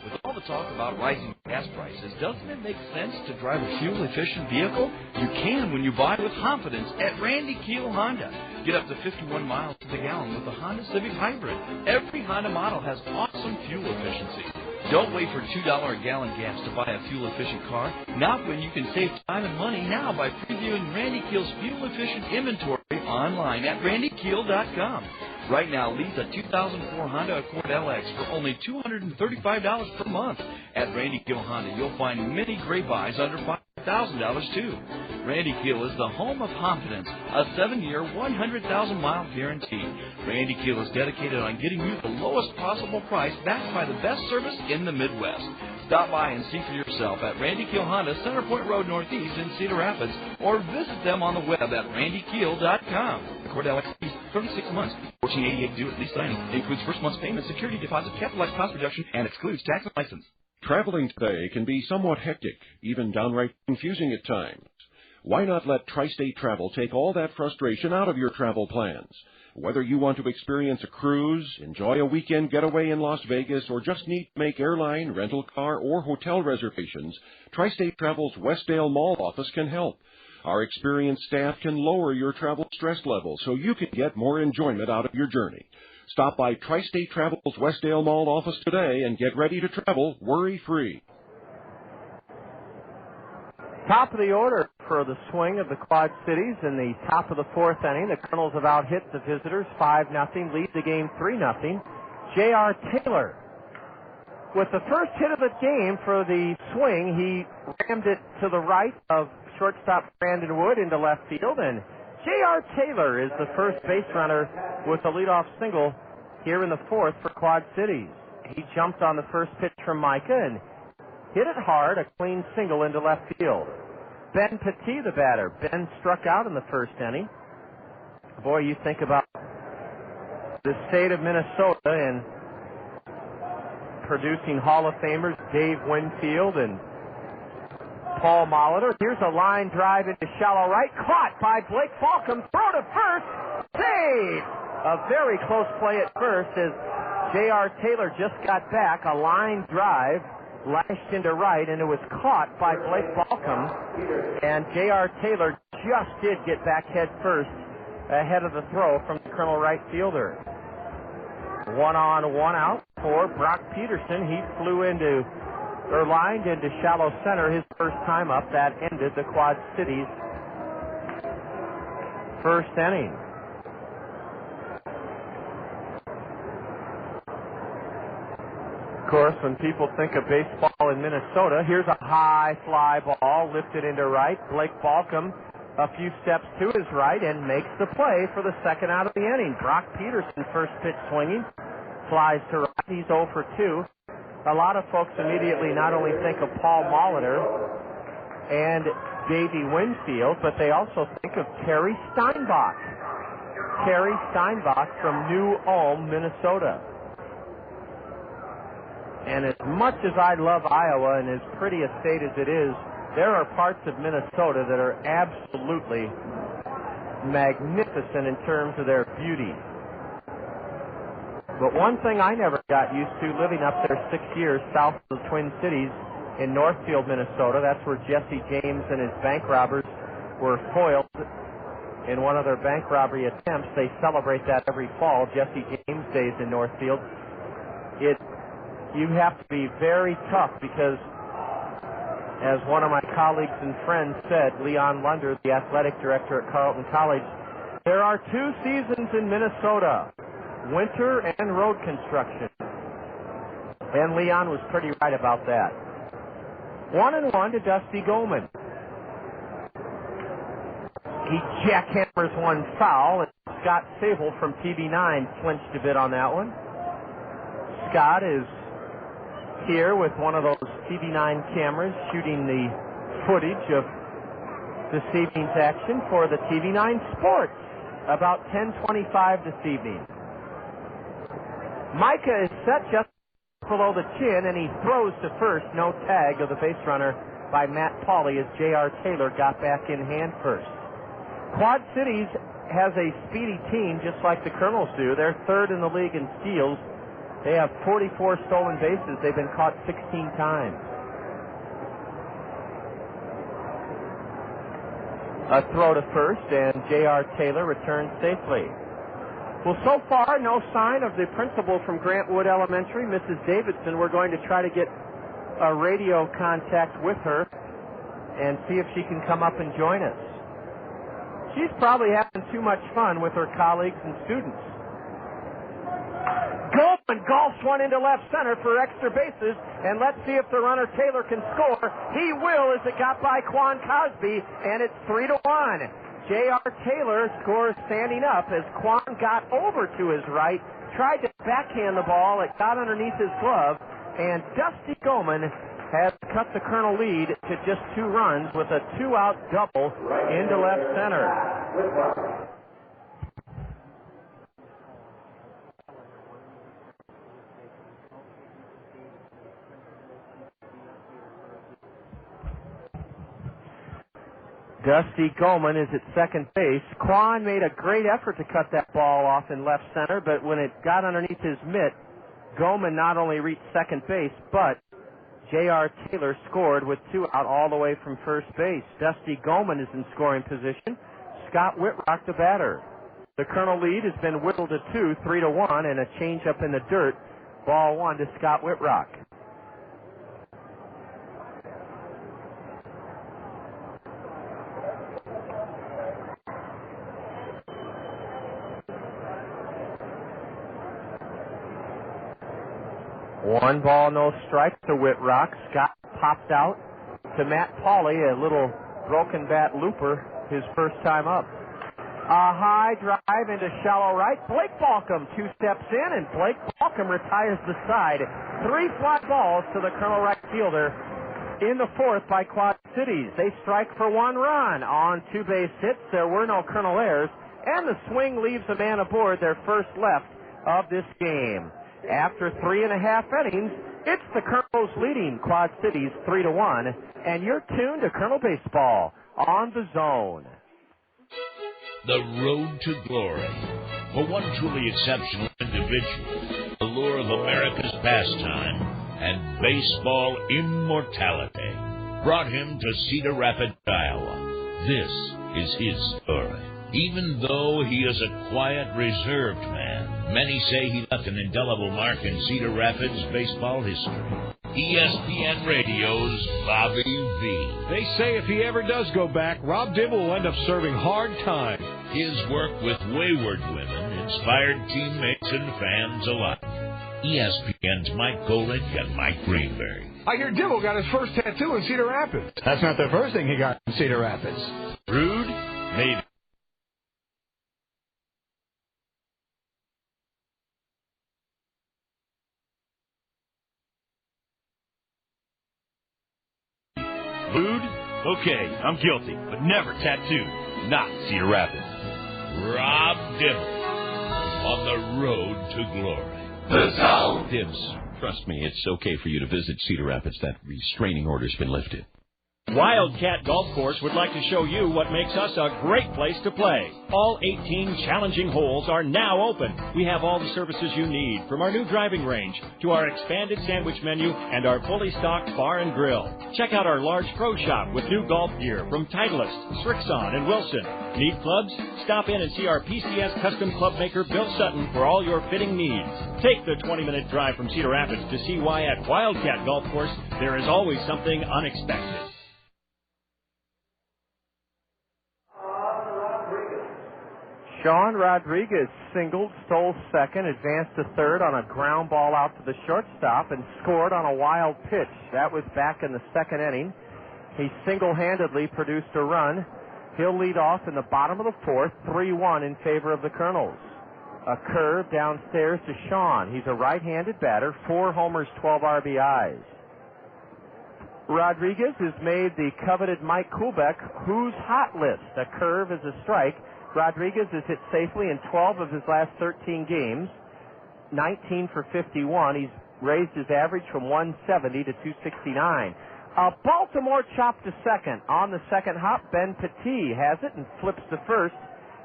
With all the talk about rising gas prices, doesn't it make sense to drive a fuel-efficient vehicle? You can when you buy with confidence at Randy Keel Honda. Get up to 51 miles to the gallon with the Honda Civic Hybrid. Every Honda model has awesome fuel efficiency. Don't wait for $2 a gallon gas to buy a fuel-efficient car. Not when you can save time and money now by previewing Randy Keel's fuel-efficient inventory online at randykeel.com. Right now, lease a 2004 Honda Accord LX for only $235 per month. At Randy Keel Honda, you'll find many great buys under $5,000 too. Randy Keel is the home of confidence, a 7-year, 100,000-mile guarantee. Randy Keel is dedicated on getting you the lowest possible price, backed by the best service in the Midwest. Stop by and see for yourself at Randy Keel Honda, Center Point Road Northeast in Cedar Rapids, or visit them on the web at randykeel.com. Accord LX lease 36 months, $14.88 due at lease signing. Includes first month's payment, security deposit, capitalized cost reduction, and excludes tax and license. Traveling today can be somewhat hectic, even downright confusing at times. Why not let Tri-State Travel take all that frustration out of your travel plans? Whether you want to experience a cruise, enjoy a weekend getaway in Las Vegas, or just need to make airline, rental car, or hotel reservations, Tri-State Travel's Westdale Mall office can help. Our experienced staff can lower your travel stress level so you can get more enjoyment out of your journey. Stop by Tri-State Travel's Westdale Mall office today and get ready to travel worry-free. Top of the order for the swing of the Quad Cities in the top of the fourth inning. The Kernels have out-hit the visitors 5-0, lead the game 3-0. J.R. Taylor with the first hit of the game for the swing. He rammed it to the right of shortstop Brandon Wood into left field, and J.R. Taylor is the first base runner with a leadoff single here in the fourth for Quad Cities. He jumped on the first pitch from Micah and hit it hard, a clean single into left field. Ben Petit, the batter. Ben struck out in the first inning. Boy, you think about the state of Minnesota and producing Hall of Famers Dave Winfield and Paul Molitor. Here's a line drive into shallow right, caught by Blake Falcom. Throw to first, save! A very close play at first as J.R. Taylor just got back. A line drive lashed into right, and it was caught by Blake Falcom. And J.R. Taylor just did get back head first ahead of the throw from the Kernel right fielder. 1 on, 1 out for Brock Peterson. He flew into, or lined into shallow center his first time up. That ended the Quad Cities' first inning. course, when people think of baseball in Minnesota, here's a high fly ball lifted into right. Blake Balcom a few steps to his right and makes the play for the second out of the inning. Brock Peterson, first pitch swinging, flies to right. He's 0 for 2. A lot of folks immediately not only think of Paul Molitor and Davey Winfield, but they also think of Terry Steinbach. Terry Steinbach from New Ulm, Minnesota. And as much as I love Iowa and as pretty a state as it is, there are parts of Minnesota that are absolutely magnificent in terms of their beauty. But one thing I never got used to living up there 6 years south of the Twin Cities in Northfield, Minnesota, that's where Jesse James and his bank robbers were foiled in one of their bank robbery attempts. They celebrate that every fall, Jesse James Days in Northfield. You have to be very tough because, as one of my colleagues and friends said, Leon Lunder, the athletic director at Carleton College, there are 2 seasons in Minnesota, winter and road construction. And Leon was pretty right about that. 1-1 to Dusty Goldman. He jackhammers one foul, and Scott Sable from TV9 flinched a bit on that one. Scott is here with one of those TV9 cameras shooting the footage of this evening's action for the TV9 Sports about 10:25 this evening. Micah is set just below the chin, and he throws to first. No tag of the base runner by Matt Pauley as J.R. Taylor got back in hand first. Quad Cities has a speedy team just like the Kernels do. They're third in the league in steals. They have 44 stolen bases. They've been caught 16 times. A throw to first, and J.R. Taylor returns safely. Well, so far, no sign of the principal from Grant Wood Elementary, Mrs. Davidson. We're going to try to get a radio contact with her and see if she can come up and join us. She's probably having too much fun with her colleagues and students. Goldman golfs one into left center for extra bases, and let's see if the runner Taylor can score. He will, as it got by Quan Cosby, and it's 3-1. J.R. Taylor scores standing up as Quan got over to his right, tried to backhand the ball. It got underneath his glove, and Dusty Goldman has cut the Colonel lead to just 2 runs with a 2-out double into left center. Dusty Goldman is at second base. Quan made a great effort to cut that ball off in left center, but when it got underneath his mitt, Goldman not only reached second base, but J.R. Taylor scored with 2 out all the way from first base. Dusty Goldman is in scoring position. Scott Whitrock, the batter. The Colonel lead has been whittled to 2, 3-1, and a changeup in the dirt. Ball 1 to Scott Whitrock. One ball, no strike to Whitrock. Scott popped out to Matt Pauley, a little broken bat looper, his first time up. A high drive into shallow right. Blake Balcom 2 steps in, and Blake Balcom retires the side. 3 fly balls to the Colonel right fielder in the 4th by Quad Cities. They strike for 1 run on 2 base hits. There were no Colonel errors, and the swing leaves a man aboard, their first left of this game. After 3.5 innings, it's the Colonels leading Quad Cities 3-1, and you're tuned to Colonel Baseball on the Zone. The road to glory. For one truly exceptional individual, the lure of America's pastime and baseball immortality brought him to Cedar Rapids, Iowa. This is his story. Even though he is a quiet, reserved man, many say he left an indelible mark in Cedar Rapids baseball history. ESPN Radio's Bobby V. They say if he ever does go back, Rob Dibble will end up serving hard time. His work with wayward women inspired teammates and fans alike. ESPN's Mike Golick and Mike Greenberg. I hear Dibble got his first tattoo in Cedar Rapids. That's not the first thing he got in Cedar Rapids. Rude? Maybe. Lewd? Okay, I'm guilty, but never tattooed. Not Cedar Rapids. Rob Dibble on the road to glory. The Zone. Dibs, trust me, it's okay for you to visit Cedar Rapids. That restraining order's been lifted. Wildcat Golf Course would like to show you what makes us a great place to play. All 18 challenging holes are now open. We have all the services you need, from our new driving range to our expanded sandwich menu and our fully stocked bar and grill. Check out our large pro shop with new golf gear from Titleist, Srixon, and Wilson. Need clubs? Stop in and see our PCS custom club maker Bill Sutton for all your fitting needs. Take the 20-minute drive from Cedar Rapids to see why at Wildcat Golf Course there is always something unexpected. Sean Rodriguez singled, stole second, advanced to third on a ground ball out to the shortstop, and scored on a wild pitch. That was back in the second inning. He single-handedly produced a run. He'll lead off in the bottom of the fourth, 3-1 in favor of the Kernels. A curve downstairs to Sean. He's a right-handed batter, 4 homers, 12 RBIs. Rodriguez has made the coveted Mike Kuhlbeck Who's Hot list. A curve is a strike. Rodriguez has hit safely in 12 of his last 13 games, 19 for 51. He's raised his average from 170 to 269. A Baltimore chop to second. On the second hop, Ben Petit has it and flips to first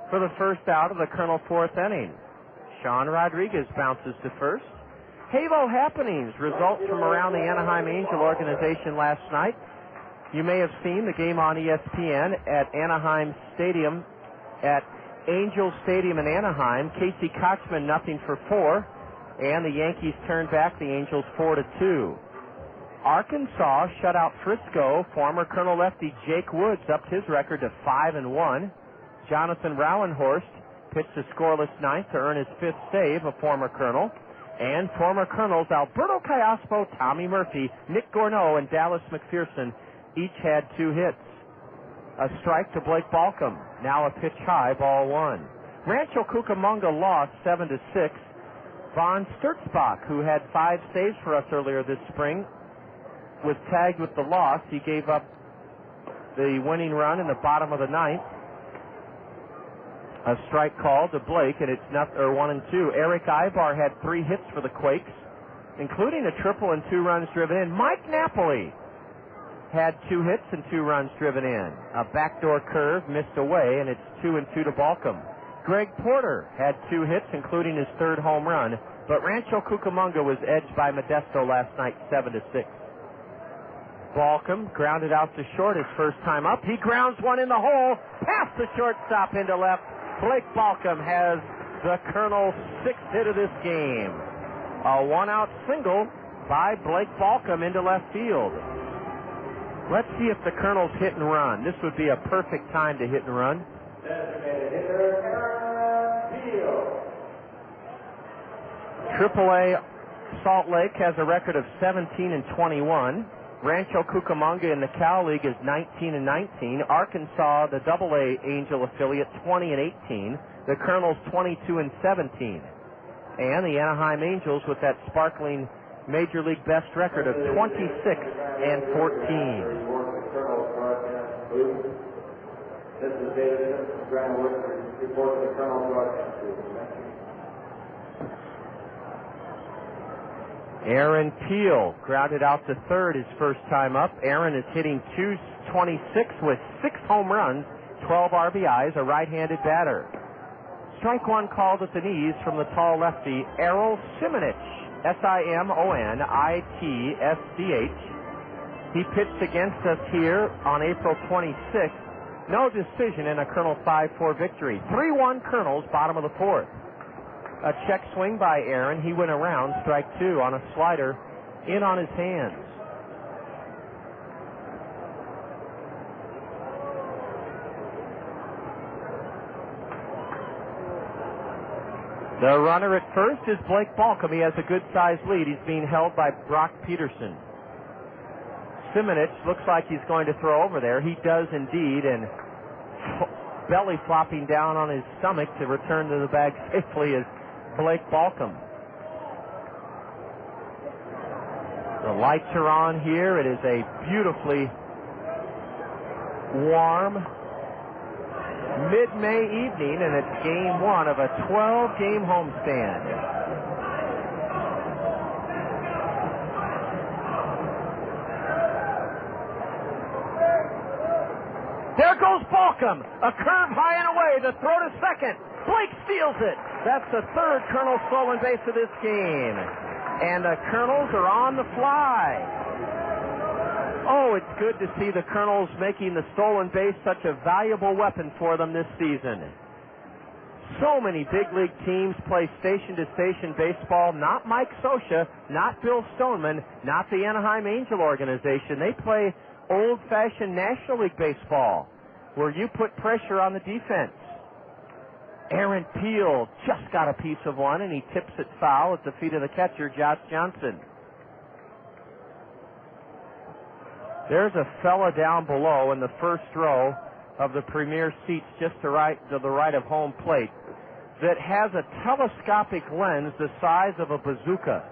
for the first out of the Colonel fourth inning. Sean Rodriguez bounces to first. Halo happenings, results from around the Anaheim Angel organization last night. You may have seen the game on ESPN at Anaheim Stadium. At Angel Stadium in Anaheim, Casey Kochman 0-for-4, and the Yankees turned back the Angels 4-2. Arkansas shut out Frisco. Former Colonel lefty Jake Woods upped his record to 5-1. Jonathan Rauenhorst pitched a scoreless ninth to earn his 5th save, a former Colonel. And former Colonels Alberto Callaspo, Tommy Murphy, Nick Gourneau, and Dallas McPherson each had 2 hits. A strike to Blake Balcom. Now a pitch high, ball 1. Rancho Cucamonga lost 7-6. Von Sturzbach, who had 5 saves for us earlier this spring, was tagged with the loss. He gave up the winning run in the bottom of the ninth. A strike called to Blake, and it's 1-2. Eric Ibar had 3 hits for the Quakes, including a triple and 2 runs driven in. Mike Napoli had 2 hits and 2 runs driven in. A backdoor curve missed away, and it's 2-2 to Balcom. Greg Porter had 2 hits, including his 3rd home run, but Rancho Cucamonga was edged by Modesto last night 7-6. Balcom grounded out to short his first time up. He grounds one in the hole, past the shortstop into left. Blake Balcom has the Colonel's 6th hit of this game. A 1-out single by Blake Balcom into left field. Let's see if the Colonels hit and run. This would be a perfect time to hit and run. AAA Salt Lake has a record of 17-21. Rancho Cucamonga in the Cal League is 19-19. Arkansas, the AA Angel affiliate, 20-18. The Colonels 22-17. And the Anaheim Angels with that sparkling Major League best record of 26-14. This is David from Grand Woods report to the Colonel broadcast booth. Aaron Peel grounded out to third his first time up. Aaron is hitting .226 with 6 home runs, 12 RBIs, a right-handed batter. Strike 1 called at the knees from the tall lefty, Errol Simonich. Simonitsch. He pitched against us here on April 26th. No decision in a Colonel 5-4 victory. 3-1 Colonels, bottom of the 4th. A check swing by Aaron. He went around, strike 2 on a slider in on his hands. The runner at first is Blake Balcom. He has a good-sized lead. He's being held by Brock Peterson. Simonich looks like he's going to throw over there. He does indeed, and belly flopping down on his stomach to return to the bag safely is Blake Balcom. The lights are on here. It is a beautifully warm mid-May evening, and it's game one of a 12-game homestand. There goes Balcom. A curve high and away. The throw to second. Blake steals it. That's the third Kernels stolen base of this game. And the Kernels are on the fly. Oh, it's good to see the Kernels making the stolen base such a valuable weapon for them this season. So many big league teams play station-to-station baseball. Not Mike Scioscia, not Bill Stoneman, not the Anaheim Angel organization. They play old-fashioned National League baseball where you put pressure on the defense. Aaron Peel just got a piece of one, and he tips it foul at the feet of the catcher, Josh Johnson. There's a fella down below in the first row of the premier seats just to the right of home plate that has a telescopic lens the size of a bazooka.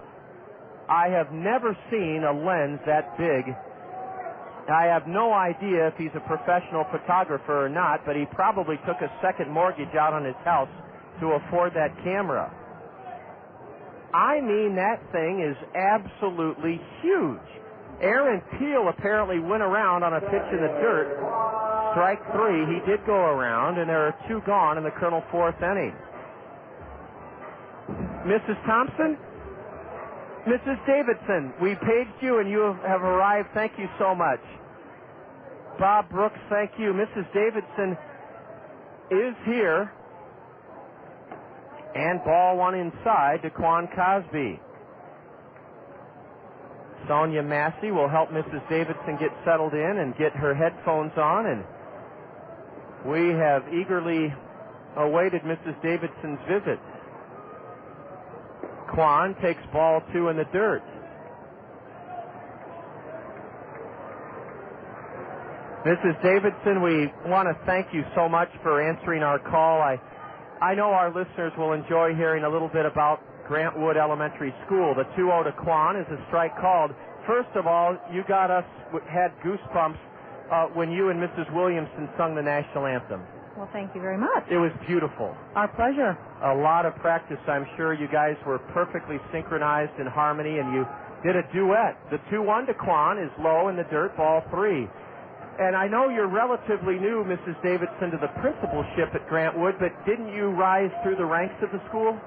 I have never seen a lens that big. I have no idea if he's a professional photographer or not, but he probably took a second mortgage out on his house to afford that camera. I mean, that thing is absolutely huge. Aaron Peel apparently went around on a pitch in the dirt. Strike three. He did go around, and there are two gone in the Kernel fourth inning. Mrs. Thompson? Mrs. Davidson, we paged you, and you have arrived. Thank you so much. Bob Brooks, thank you. Mrs. Davidson is here. And ball one inside to Quan Cosby. Sonia Massey will help Mrs. Davidson get settled in and get her headphones on, and we have eagerly awaited Mrs. Davidson's visit. Quan takes ball two in the dirt. Mrs. Davidson, we want to thank you so much for answering our call. I know our listeners will enjoy hearing a little bit about Grant Wood Elementary School. The 2-0 to Quan is a strike called. First of all, you had goosebumps when you and Mrs. Williamson sung the national anthem. Well, thank you very much. It was beautiful. Our pleasure. A lot of practice, I'm sure. You guys were perfectly synchronized in harmony, and you did a duet. The 2-1 to Quan is low in the dirt, ball three. And I know you're relatively new, Mrs. Davidson, to the principalship at Grant Wood, but didn't you rise through the ranks of the school?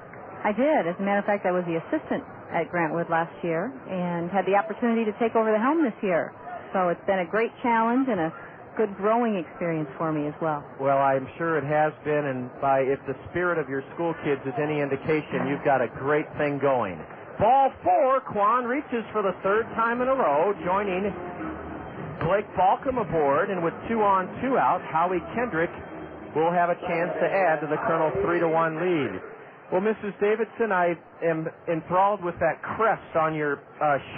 I did. As a matter of fact, I was the assistant at Grant Wood last year and had the opportunity to take over the helm this year. So it's been a great challenge and a good growing experience for me as well. Well, I'm sure it has been, and if the spirit of your school kids is any indication, you've got a great thing going. Ball four, Quan reaches for the third time in a row, joining Blake Balcom aboard, and with 2 on, 2 out, Howie Kendrick will have a chance to add to the Kernel 3-1 lead. Well, Mrs. Davidson, I am enthralled with that crest on your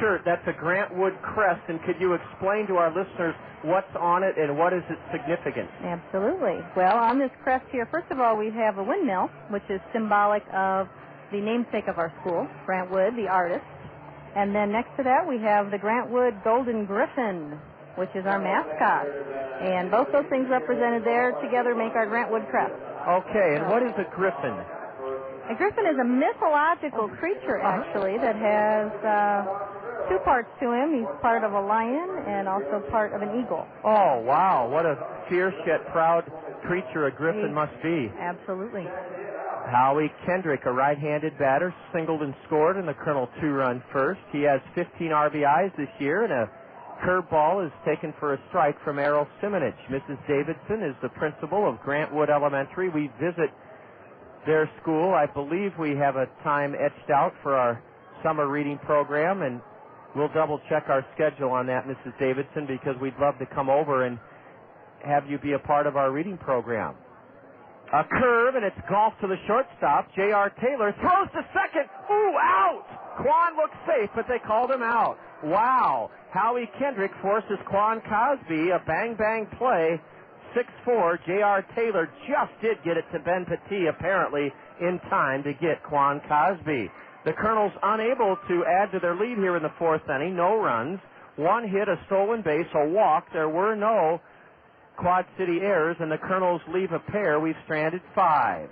shirt. That's a Grant Wood crest, and could you explain to our listeners what's on it and what is its significance? Absolutely. Well, on this crest here, first of all, we have a windmill, which is symbolic of the namesake of our school, Grant Wood, the artist. And then next to that, we have the Grant Wood Golden Griffin, which is our mascot. And both those things represented there together make our Grant Wood crest. Okay, and what is a griffin? A griffin is a mythological creature, actually, that has two parts to him. He's part of a lion and also part of an eagle. Oh, wow. What a fierce yet proud creature a griffin must be. Absolutely. Howie Kendrick, a right-handed batter, singled and scored in the Kernel 2-run first. He has 15 RBIs this year, and a curveball is taken for a strike from Errol Simonich. Mrs. Davidson is the principal of Grant Wood Elementary. We visit their school. I believe we have a time etched out for our summer reading program, and we'll double-check our schedule on that, Mrs. Davidson, because we'd love to come over and have you be a part of our reading program. A curve, and it's golf to the shortstop. J.R. Taylor throws to second. Ooh, out! Quan looked safe, but they called him out. Wow. Howie Kendrick forces Quan Cosby, a bang-bang play. 6-4. J.R. Taylor just did get it to Ben Petit, apparently, in time to get Quan Cosby. The Kernels unable to add to their lead here in the fourth inning. No runs. One hit, a stolen base, a walk. There were no Quad City errors, and the Kernels leave a pair. We've stranded 5.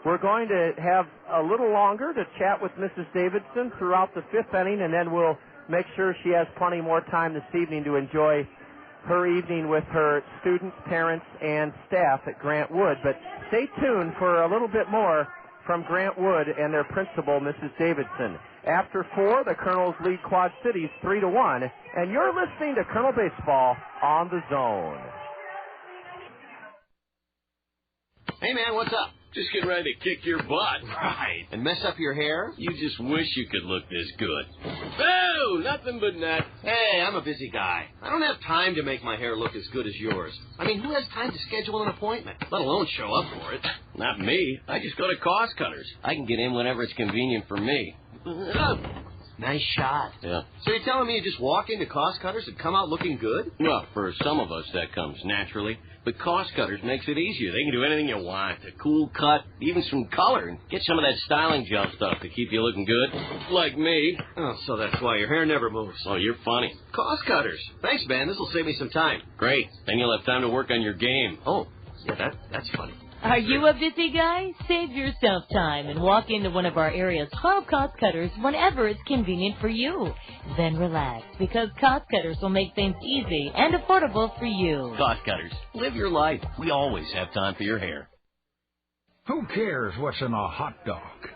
We're going to have a little longer to chat with Mrs. Davidson throughout the fifth inning, and then we'll make sure she has plenty more time this evening to enjoy her evening with her students, parents, and staff at Grant Wood. But stay tuned for a little bit more from Grant Wood and their principal, Mrs. Davidson. After 4, the Kernels lead Quad Cities 3-1, and you're listening to Kernel Baseball on the Zone. Hey, man, what's up? Just getting ready to kick your butt. Right. And mess up your hair? You just wish you could look this good. Boo! Nothing but net. Hey, I'm a busy guy. I don't have time to make my hair look as good as yours. I mean, who has time to schedule an appointment, let alone show up for it? Not me. I just go to Cost Cutters. I can get in whenever it's convenient for me. Nice shot. Yeah. So you're telling me you just walk into Cost Cutters and come out looking good? Well, for some of us, that comes naturally. But Cost Cutters makes it easier. They can do anything you want. A cool cut, even some color, and get some of that styling gel stuff to keep you looking good. Like me. Oh, so that's why your hair never moves. Oh, you're funny. Cost Cutters. Thanks, man. This will save me some time. Great. Then you'll have time to work on your game. Oh, yeah, that's funny. Are you a busy guy? Save yourself time and walk into one of our area's 12 Cost Cutters whenever it's convenient for you. Then relax, because Cost Cutters will make things easy and affordable for you. Cost Cutters. Live your life. We always have time for your hair. Who cares what's in a hot dog?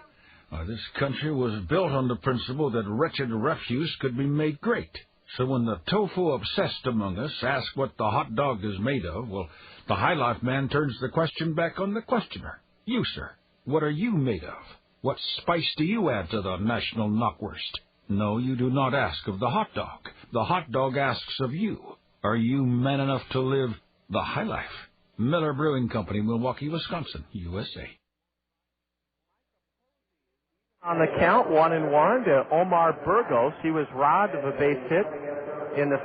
This country was built on the principle that wretched refuse could be made great. So when the tofu-obsessed among us ask what the hot dog is made of, well, the High Life man turns the question back on the questioner. You, sir, what are you made of? What spice do you add to the national knockwurst? No, you do not ask of the hot dog. The hot dog asks of you. Are you man enough to live the High Life? Miller Brewing Company, Milwaukee, Wisconsin, USA. On the count, 1-1 to Omar Burgos. He was robbed of a base hit in the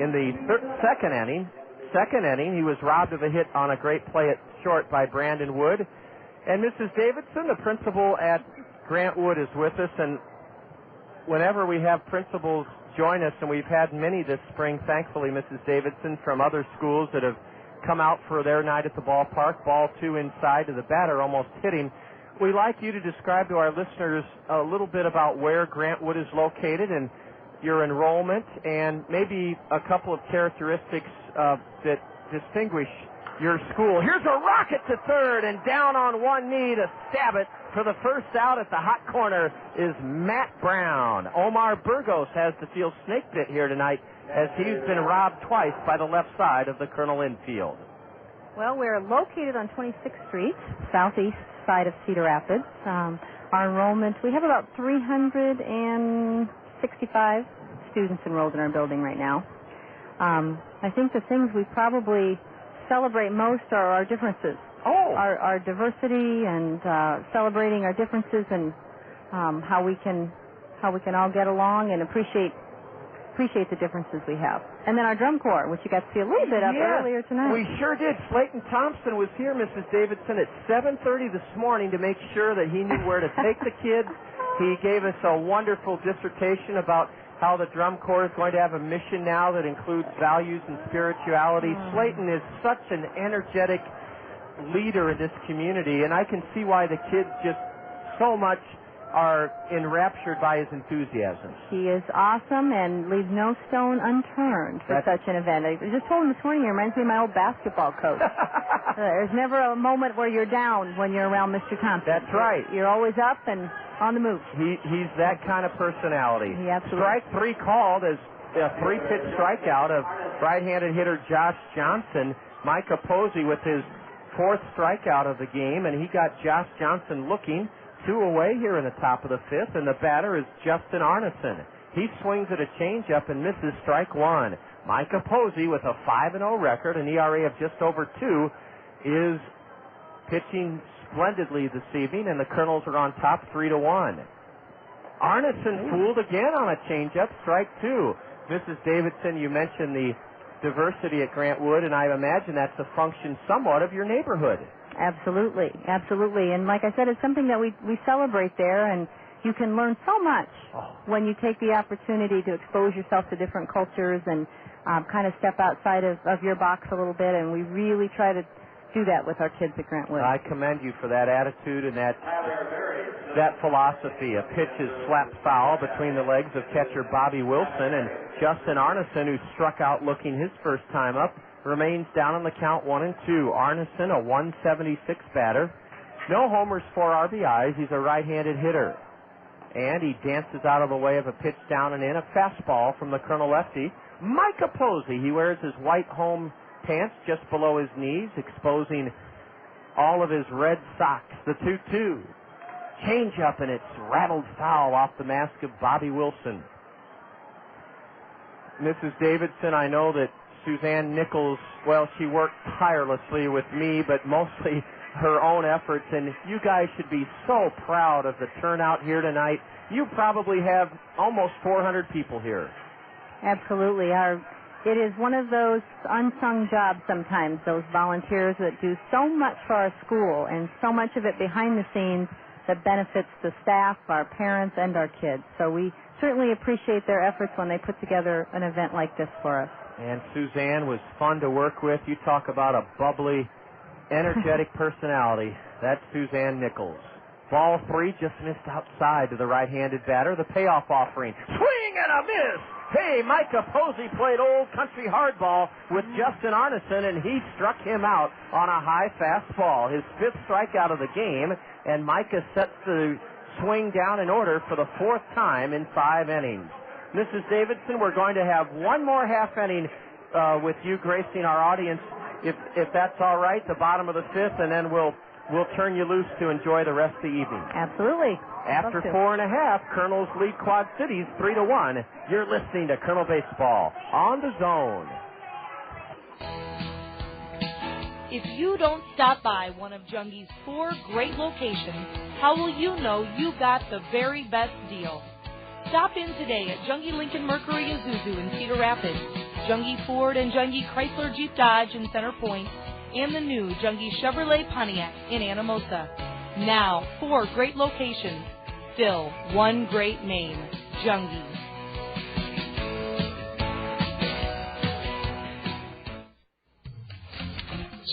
in the second inning. Second inning, he was robbed of a hit on a great play at short by Brandon Wood. And Mrs. Davidson, the principal at Grant Wood, is with us. And whenever we have principals join us, and we've had many this spring, thankfully, Mrs. Davidson, from other schools that have come out for their night at the ballpark, ball 2 inside to the batter, almost hit him. We'd like you to describe to our listeners a little bit about where Grant Wood is located and your enrollment, and maybe a couple of characteristics that distinguish your school. Here's a rocket to third, and down on one knee to stab it for the first out at the hot corner is Matt Brown. Omar Burgos has the field snake bit here tonight as he's been robbed twice by the left side of the Kernel infield. Well, we're located on 26th Street, southeast side of Cedar Rapids. Our enrollment, we have about 365 students enrolled in our building right now. I think the things we probably celebrate most are our differences. Our diversity and celebrating our differences and how we can all get along and appreciate the differences we have. And then our drum corps, which you got to see a little bit of earlier tonight. We sure did. Slayton Thompson was here, Mrs. Davidson, at 7:30 this morning to make sure that he knew where to take the kids. He gave us a wonderful dissertation about how the drum corps is going to have a mission now that includes values and spirituality. Slayton is such an energetic leader in this community, and I can see why the kids just so much are enraptured by his enthusiasm. He is awesome and leaves no stone unturned for such an event. I just told him this morning, he reminds me of my old basketball coach. There's never a moment where you're down when you're around Mr. Thompson. That's right. You're always up and on the move. He's that kind of personality. He absolutely. Strike 3 called as a 3-pitch strikeout of right-handed hitter Josh Johnson. Micah Posey with his 4th strikeout of the game, and he got Josh Johnson looking 2 away here in the top of the 5th, and the batter is Justin Arneson. He swings at a changeup and misses strike 1. Micah Posey with a 5-0 record, an ERA of just over 2, is pitching splendidly this evening, and the Kernels are on top 3-1. Arneson fooled again on a changeup, strike two. Mrs. Davidson, you mentioned the diversity at Grant Wood, and I imagine that's a function somewhat of your neighborhood. Absolutely, absolutely. And like I said, it's something that we celebrate there, and you can learn so much when you take the opportunity to expose yourself to different cultures and kind of step outside of your box a little bit, and we really try to do that with our kids at Grant Wood. I commend you for that attitude and that philosophy. A pitch is slapped foul between the legs of catcher Bobby Wilson, and Justin Arneson, who struck out looking his first time up, remains down on the count 1-2. Arneson, a 176 batter. No homers, 4 RBIs. He's a right-handed hitter. And he dances out of the way of a pitch down and in. A fastball from the Colonel lefty, Micah Posey. He wears his white home pants just below his knees, exposing all of his red socks. The 2-2. Change up, and it's rattled foul off the mask of Bobby Wilson. Mrs. Davidson, I know that Suzanne Nichols, well, she worked tirelessly with me, but mostly her own efforts, and you guys should be so proud of the turnout here tonight. You probably have almost 400 people here. Absolutely. It is one of those unsung jobs sometimes, those volunteers that do so much for our school, and so much of it behind the scenes that benefits the staff, our parents, and our kids. So we certainly appreciate their efforts when they put together an event like this for us. And Suzanne was fun to work with. You talk about a bubbly, energetic personality. That's Suzanne Nichols. Ball 3 just missed outside to the right-handed batter. The payoff offering. Swing and a miss! Hey, Micah Posey played old country hardball with Justin Arneson, and he struck him out on a high fastball. His 5th strikeout of the game, and Micah sets the swing down in order for the 4th time in 5 innings. Mrs. Davidson, we're going to have one more half inning with you gracing our audience, if that's all right, the bottom of the 5th, and then we'll turn you loose to enjoy the rest of the evening. Absolutely. After 4.5, Kernels lead Quad Cities 3-1. You're listening to Kernel Baseball on the Zone. If you don't stop by one of Jungi's 4 great locations, how will you know you got the very best deal? Stop in today at Jungi Lincoln Mercury Isuzu in Cedar Rapids, Jungi Ford and Jungi Chrysler Jeep Dodge in Center Point, and the new Jungi Chevrolet Pontiac in Anamosa. Now, 4 great locations. Still, one great name, Jungi.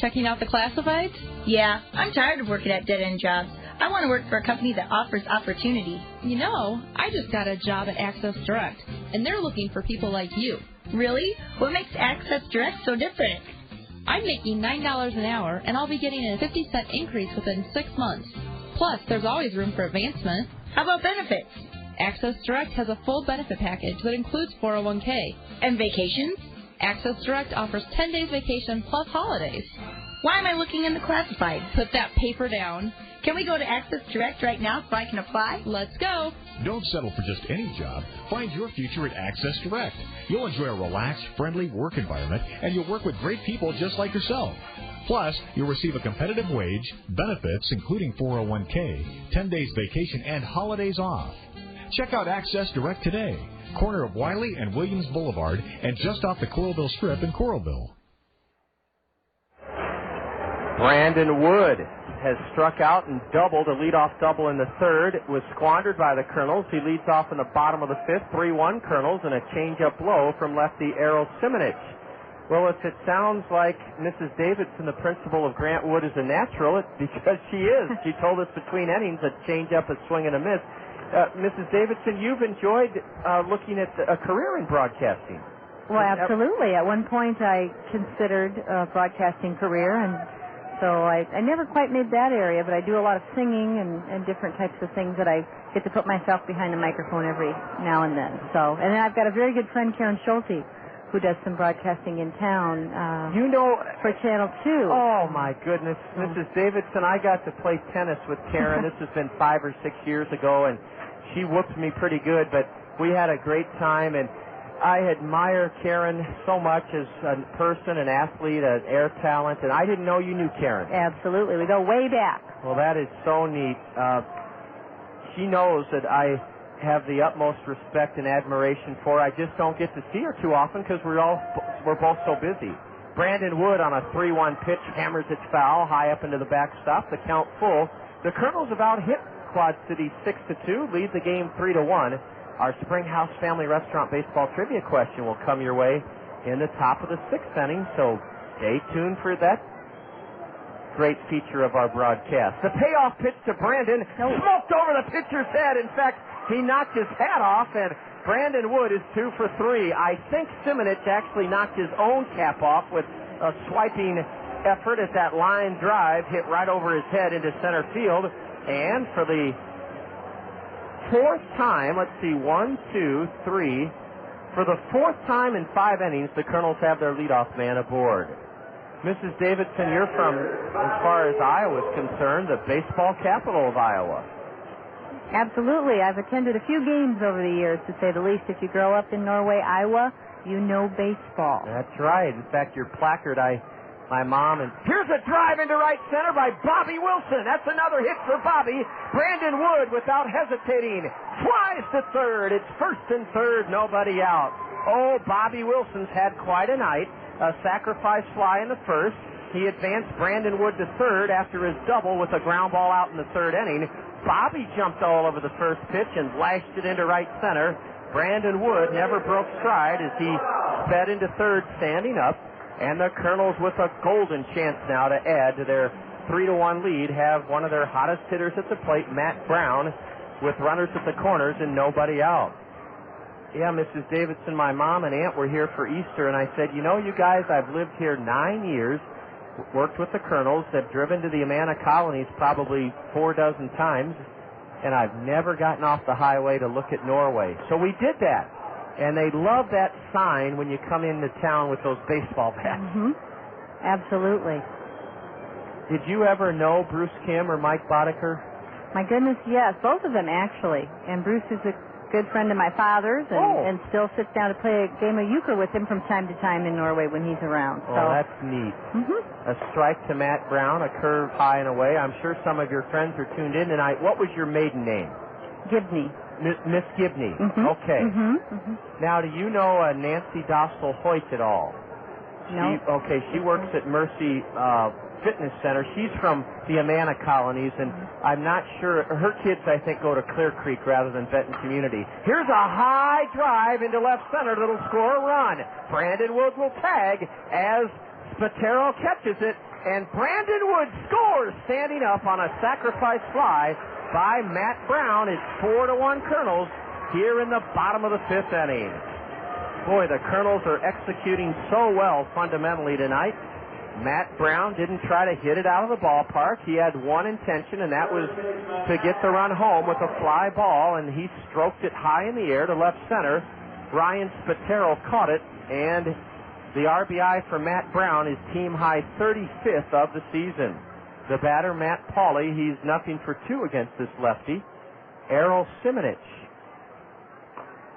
Checking out the classifieds? Yeah, I'm tired of working at dead-end jobs. I want to work for a company that offers opportunity. You know, I just got a job at Access Direct, and they're looking for people like you. Really? What makes Access Direct so different? I'm making $9 an hour, and I'll be getting a 50-cent increase within 6 months. Plus, there's always room for advancement. How about benefits? Access Direct has a full benefit package that includes 401k. And vacations? Access Direct offers 10 days vacation plus holidays. Why am I looking in the classified? Put that paper down. Can we go to Access Direct right now so I can apply? Let's go. Don't settle for just any job. Find your future at Access Direct. You'll enjoy a relaxed, friendly work environment, and you'll work with great people just like yourself. Plus, you'll receive a competitive wage, benefits including 401k, 10 days vacation, and holidays off. Check out Access Direct today, corner of Wiley and Williams Boulevard, and just off the Coralville Strip in Coralville. Brandon Wood has struck out and doubled, a leadoff double in the 3rd. It was squandered by the Kernels. He leads off in the bottom of the 5th, 3-1 Kernels, and a change-up blow from lefty Errol Simonich. Well, if it sounds like Mrs. Davidson, the principal of Grant Wood, is a natural, it's because she is. She told us between innings a change-up, a swing, and a miss. Mrs. Davidson, you've enjoyed looking at a career in broadcasting. Well, absolutely. At one point, I considered a broadcasting career, and so I never quite made that area, but I do a lot of singing and different types of things that I get to put myself behind the microphone every now and then. So, and then I've got a very good friend, Karen Schulte, who does some broadcasting in town. You know, for Channel 2. Oh my goodness, Mrs. Davidson, I got to play tennis with Karen. This has been 5 or 6 years ago, and she whooped me pretty good, but we had a great time. And I admire Karen so much as a person, an athlete, an air talent, and I didn't know you knew Karen. Absolutely. We go way back. Well, that is so neat. She knows that I have the utmost respect and admiration for her. I just don't get to see her too often because we're both so busy. Brandon Wood on a 3-1 pitch hammers it foul high up into the backstop. The count full. The Kernels have out-hit Quad City 6-2, lead the game 3-1. Our Springhouse Family Restaurant baseball trivia question will come your way in the top of the 6th inning, so stay tuned for that great feature of our broadcast. The payoff pitch to Brandon smoked over the pitcher's head. In fact, he knocked his hat off, and Brandon Wood is 2 for 3. I think Simonich actually knocked his own cap off with a swiping effort at that line drive, hit right over his head into center field. And for the 4th time, let's see, 1, 2, 3. For the 4th time in 5 innings, the Kernels have their leadoff man aboard. Mrs. Davidson, you're from, as far as Iowa is concerned, the baseball capital of Iowa. Absolutely. I've attended a few games over the years, to say the least. If you grow up in Norway, Iowa, you know baseball. That's right. In fact, your placard, my mom, and here's a drive into right center by Bobby Wilson. That's another hit for Bobby. Brandon Wood, without hesitating, flies to third. It's 1st and 3rd, nobody out. Oh, Bobby Wilson's had quite a night. A sacrifice fly in the 1st. He advanced Brandon Wood to 3rd after his double with a ground ball out in the 3rd inning. Bobby jumped all over the 1st pitch and lashed it into right center. Brandon Wood never broke stride as he sped into 3rd standing up. And the Kernels, with a golden chance now to add to their 3-1 lead, have one of their hottest hitters at the plate, Matt Brown, with runners at the corners and nobody out. Yeah, Mrs. Davidson, my mom and aunt were here for Easter, and I said, you know, you guys, I've lived here 9 years, worked with the Kernels, have driven to the Amana colonies probably 4 dozen times, and I've never gotten off the highway to look at Norway. So we did that, and they love that sign when you come into town with those baseball bats. Mm-hmm. Absolutely. Did you ever know Bruce Kim or Mike Boddicker? My goodness, yes, both of them actually. And Bruce is a good friend of my father's, and still sits down to play a game of euchre with him from time to time in Norway when he's around. Oh, so that's neat. Mm-hmm. A strike to Matt Brown, a curve high and away. I'm sure some of your friends are tuned in tonight. What was your maiden name? Gibney. Miss Gibney. Mm-hmm. Okay. Mm-hmm. Mm-hmm. Now, do you know Nancy Dostal Hoyt at all? No. She works at Mercy Fitness Center. She's from the Amana colonies, and I'm not sure. Her kids, I think, go to Clear Creek rather than Benton Community. Here's a high drive into left center that'll score a run. Brandon Wood will tag as Spatero catches it, and Brandon Wood scores standing up on a sacrifice fly by Matt Brown. It's 4-1 Kernels here in the bottom of the 5th inning. Boy, the Kernels are executing so well fundamentally tonight. Matt Brown didn't try to hit it out of the ballpark. He had one intention, and that was to get the run home with a fly ball, and he stroked it high in the air to left center. Ryan Spatero caught it, and the RBI for Matt Brown is team-high 35th of the season. The batter, Matt Pauley, he's 0-for-2 against this lefty. Errol Simonich.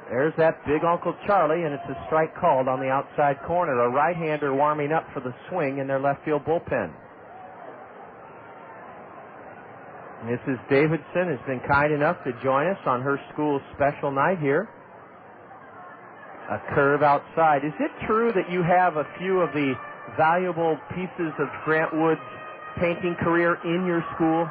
There's that big Uncle Charlie, and it's a strike called on the outside corner. A right-hander warming up for the swing in their left field bullpen. Mrs. Davidson has been kind enough to join us on her school's special night here. A curve outside. Is it true that you have a few of the valuable pieces of Grant Wood's painting career in your school?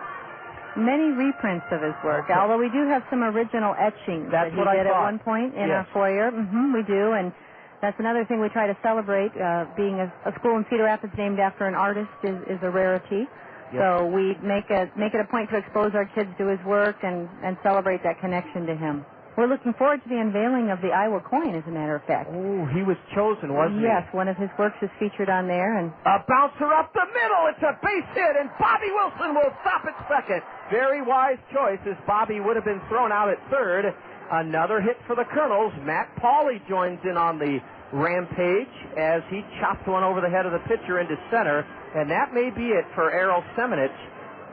Many reprints of his work, although we do have some original etchings that he did at one point in our foyer. We do, and that's another thing we try to celebrate. Being a school in Cedar Rapids named after an artist is a rarity. Yep. So we make it a point to expose our kids to his work and celebrate that connection to him. We're looking forward to the unveiling of the Iowa coin, as a matter of fact. Oh, he was chosen, wasn't he? Yes, one of his works is featured on there. And a bouncer up the middle. It's a base hit, and Bobby Wilson will stop at second. Very wise choice, as Bobby would have been thrown out at third. Another hit for the Kernels. Matt Pauley joins in on the rampage as he chopped one over the head of the pitcher into center, and that may be it for Errol Simonich.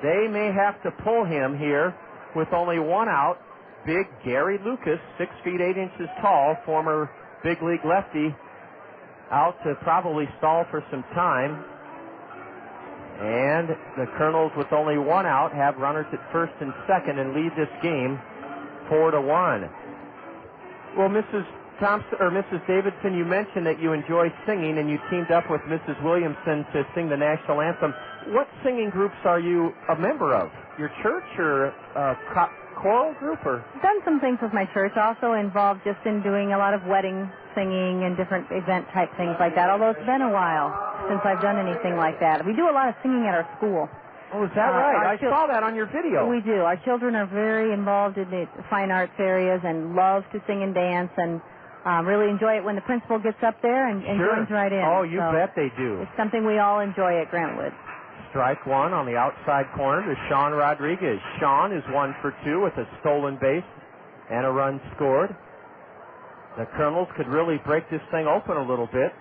They may have to pull him here with only one out. Big Gary Lucas, 6 feet 8 inches tall, former big league lefty out to probably stall for some time. And the Kernels, with only one out, have runners at first and second and lead this game 4-1. Well, Mrs. Thompson or Mrs. Davidson, you mentioned that you enjoy singing and you teamed up with Mrs. Williamson to sing the national anthem. What singing groups are you a member of? Your church or a choral group? Or Done some things with my church. Also involved just in doing a lot of wedding singing and different event type things like that. Although it's been a while since I've done anything like that. We do a lot of singing at our school. Oh, is that right? I saw that on your video. We do. Our children are very involved in the fine arts areas and love to sing and dance and really enjoy it when the principal gets up there and joins right in. Oh, you bet they do. It's something we all enjoy at Grantwood. Strike one on the outside corner to Sean Rodriguez. Sean is 1 for 2 with a stolen base and a run scored. The Kernels could really break this thing open a little bit.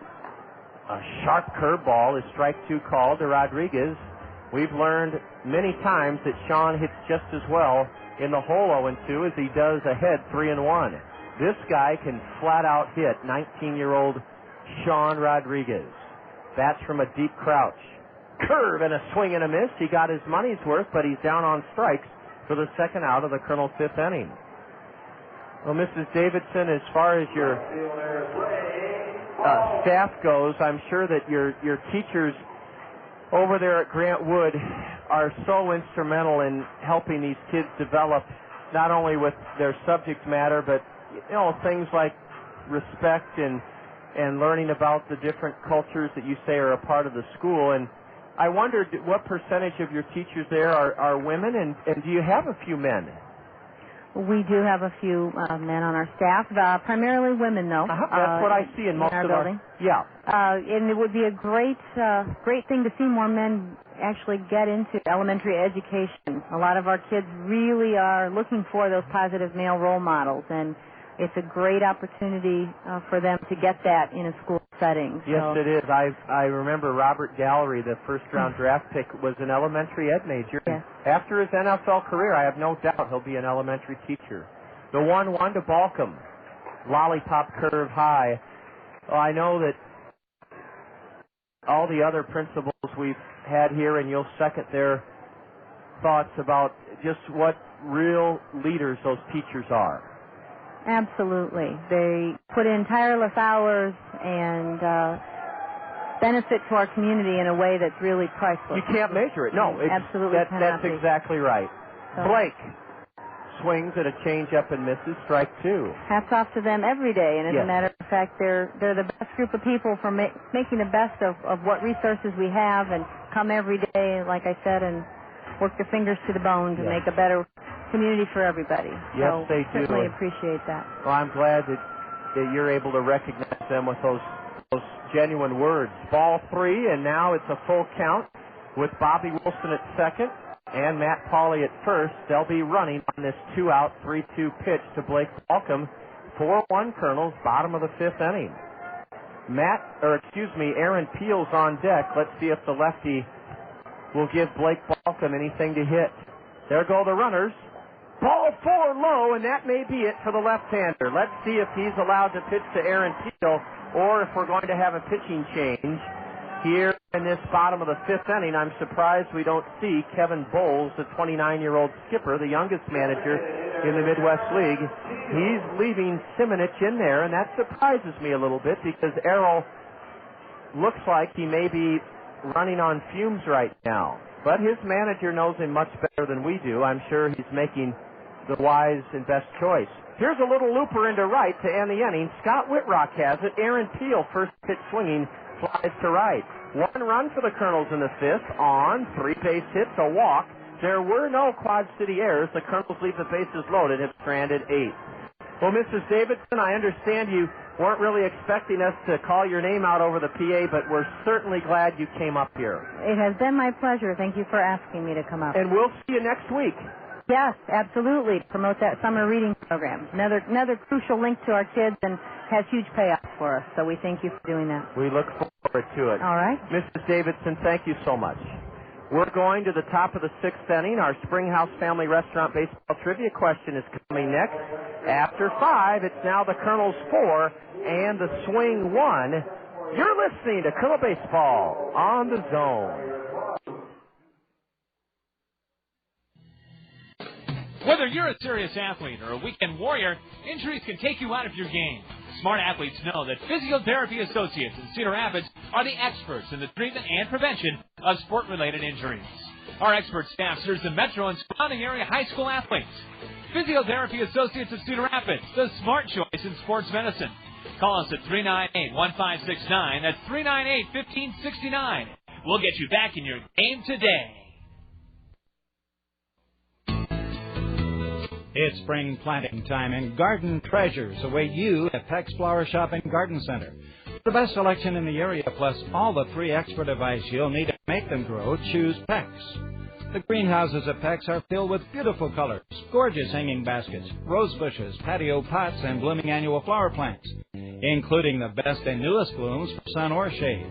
A sharp curveball is strike 2 called to Rodriguez. We've learned many times that Sean hits just as well in the hole 0-2 as he does ahead 3-1. This guy can flat out hit 19-year-old Sean Rodriguez. Bats from a deep crouch. Curve and a swing and a miss. He got his money's worth, but he's down on strikes for the second out of the Colonel 5th inning. Well, Mrs. Davidson, as far as your staff goes, I'm sure that your teachers over there at Grant Wood are so instrumental in helping these kids develop not only with their subject matter, but things like respect and learning about the different cultures that you say are a part of the school. And I wondered what percentage of your teachers there are women, and do you have a few men? We do have a few men on our staff, primarily women, though. That's what I see in most our of building. Yeah. And it would be a great thing to see more men actually get into elementary education. A lot of our kids really are looking for those positive male role models, and it's a great opportunity for them to get that in a school setting. Yes, it is. I remember Robert Gallery, the first-round draft pick, was an elementary ed major. Yes. After his NFL career, I have no doubt he'll be an elementary teacher. The 1-1 to Balcom. Lollipop curve high. Well, I know that all the other principals we've had here, and you'll second their thoughts about just what real leaders those teachers are. Absolutely. They put in tireless hours and benefit to our community in a way that's really priceless. You can't measure it. No, absolutely. That's exactly right. So, Blake swings at a changeup and misses. Strike 2. Hats off to them every day. And as Yes. a matter of fact, they're the best group of people for making the best of what resources we have and come every day, like I said, and work their fingers to the bone to make a better community for everybody. Yes, so they do. certainly appreciate that. Well, I'm glad that you're able to recognize them with those genuine words. Ball 3, and now it's a full count with Bobby Wilson at second and Matt Pauley at first. They'll be running on this 2-out, 3-2 pitch to Blake Balcom. 4-1 Kernels, bottom of the 5th inning. Aaron Peel's on deck. Let's see if the lefty will give Blake Balcom anything to hit. There go the runners. Ball 4 low, and that may be it for the left-hander. Let's see if he's allowed to pitch to Aaron Peel, or if we're going to have a pitching change here in this bottom of the 5th inning. I'm surprised we don't see Kevin Bowles, the 29-year-old skipper, the youngest manager in the Midwest League. He's leaving Simonich in there, and that surprises me a little bit because Errol looks like he may be running on fumes right now. But his manager knows him much better than we do. I'm sure he's making the wise and best choice. Here's a little looper into right to end the inning. Scott Whitrock has it. Aaron Peel, first pitch swinging, flies to right. 1 run for the Kernels in the 5th on 3 base hits, a walk. There were no Quad City errors. The Kernels leave the bases loaded, have stranded 8. Well, Mrs. Davidson, I understand you weren't really expecting us to call your name out over the PA, but we're certainly glad you came up here. It has been my pleasure. Thank you for asking me to come up. And we'll see you next week. Yes, absolutely. Promote that summer reading program. Another crucial link to our kids and has huge payoff for us. So we thank you for doing that. We look forward to it. All right. Mrs. Davidson, thank you so much. We're going to the top of the 6th inning. Our Springhouse Family Restaurant baseball trivia question is coming next. After 5, it's now the Kernels 4 and the swing 1. You're listening to Colonel Baseball on the Zone. Whether you're a serious athlete or a weekend warrior, injuries can take you out of your game. Smart athletes know that Physiotherapy Associates in Cedar Rapids are the experts in the treatment and prevention of sport-related injuries. Our expert staff serves the metro and surrounding area high school athletes. Physiotherapy Associates of Cedar Rapids, the smart choice in sports medicine. Call us at 398-1569. That's 398-1569. We'll get you back in your game today. It's spring planting time, and garden treasures await you at Peck's Flower Shop and Garden Center. The best selection in the area, plus all the free expert advice you'll need to make them grow, choose Peck's. The greenhouses at Peck's are filled with beautiful colors, gorgeous hanging baskets, rose bushes, patio pots, and blooming annual flower plants, including the best and newest blooms for sun or shade.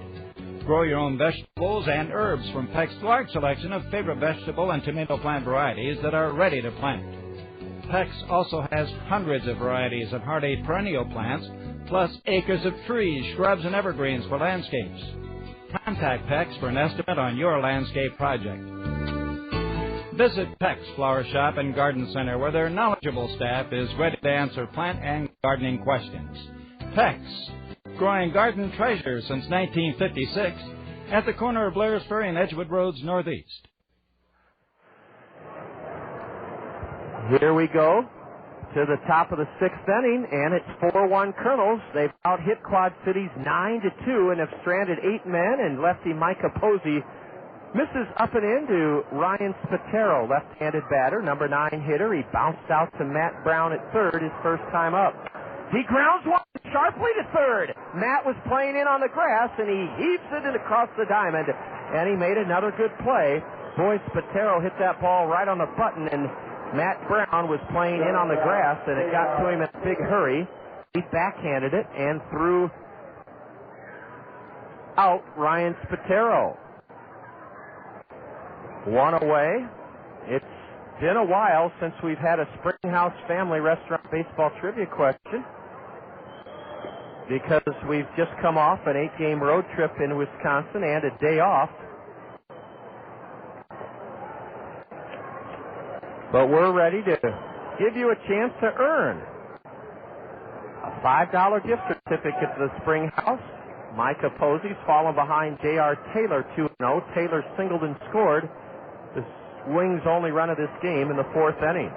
Grow your own vegetables and herbs from Peck's large selection of favorite vegetable and tomato plant varieties that are ready to plant. Peck's also has hundreds of varieties of hardy perennial plants, plus acres of trees, shrubs, and evergreens for landscapes. Contact Peck's for an estimate on your landscape project. Visit Peck's Flower Shop and Garden Center, where their knowledgeable staff is ready to answer plant and gardening questions. Peck's, growing garden treasures since 1956, at the corner of Blair's Ferry and Edgewood Roads Northeast. Here we go to the top of the 6th inning, and it's 4-1 Kernels. They've out-hit Quad Cities 9-2 and have stranded 8 men, and lefty Micah Posey misses up and into Ryan Spatero, left-handed batter, number 9 hitter. He bounced out to Matt Brown at third, his first time up. He grounds one sharply to third. Matt was playing in on the grass, and he heaves it across the diamond, and he made another good play. Boy, Spatero hit that ball right on the button, and Matt Brown was playing in on the grass, and it got to him in a big hurry. He backhanded it and threw out Ryan Spatero. 1 away. It's been a while since we've had a Springhouse Family Restaurant baseball trivia question, because we've just come off an 8-game road trip in Wisconsin and a day off. But we're ready to give you a chance to earn a $5 gift certificate to the Springhouse. Micah Posey's fallen behind J.R. Taylor 2-0. Taylor singled and scored the Wings' only run of this game in the 4th inning.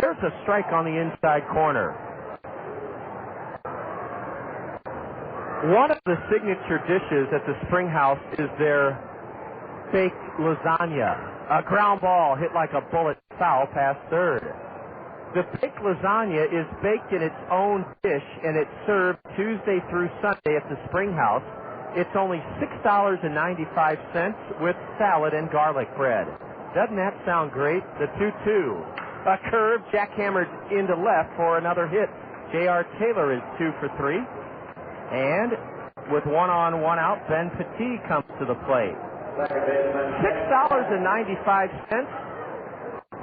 There's a strike on the inside corner. One of the signature dishes at the Springhouse is their baked lasagna. A ground ball hit like a bullet foul past third. The baked lasagna is baked in its own dish, and it's served Tuesday through Sunday at the Springhouse. It's only $6.95 with salad and garlic bread. Doesn't that sound great? The 2-2. A curve jackhammered into left for another hit. J.R. Taylor is 2 for 3. And with 1 on, 1 out, Ben Petit comes to the plate. $6.95.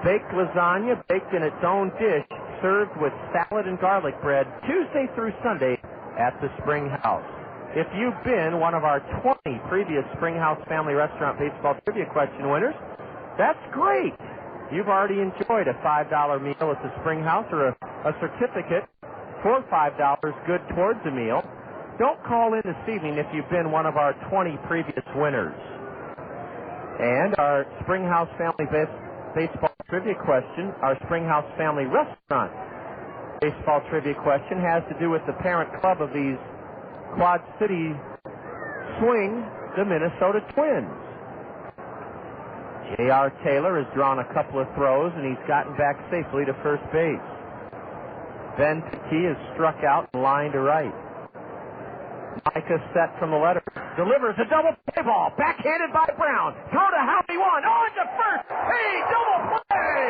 Baked lasagna, baked in its own dish, served with salad and garlic bread, Tuesday through Sunday at the Springhouse. If you've been one of our 20 previous Springhouse Family Restaurant baseball trivia question winners, that's great. You've already enjoyed a $5 meal at the Springhouse, or a certificate for $5 good towards a meal. Don't call in this evening if you've been one of our 20 previous winners. And our Springhouse Family baseball trivia question, our Springhouse Family Restaurant baseball trivia question, has to do with the parent club of these Quad City Swing, the Minnesota Twins. J.R. Taylor has drawn a couple of throws, and he's gotten back safely to first base. Ben Petit has struck out and lined to right. Micah set from the letter. Delivers a double play ball. Backhanded by Brown. Throw to Howie one. On to first. Hey, double play!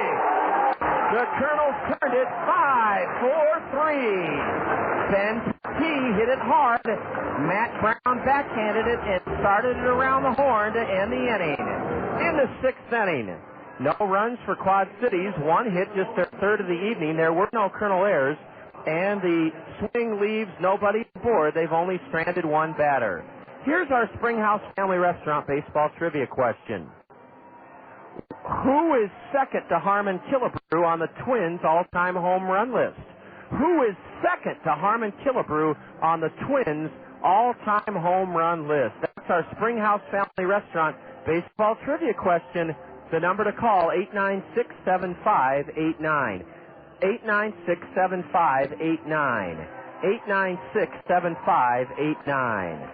The Kernels turned it 5-4-3. Ben P hit it hard. Matt Brown backhanded it and started it around the horn to end the inning. In the 6th inning, no runs for Quad Cities. 1 hit, just their 3rd of the evening. There were no Kernel errors. and the swing leaves nobody aboard. They've only stranded one batter. Here's our Springhouse Family Restaurant baseball trivia question. Who is second to Harmon Killebrew on the Twins' all-time home run list? Who is second to Harmon Killebrew on the Twins' all-time home run list? That's our Springhouse Family Restaurant baseball trivia question. The number to call, 896-7589. 896-7589. 896-7589.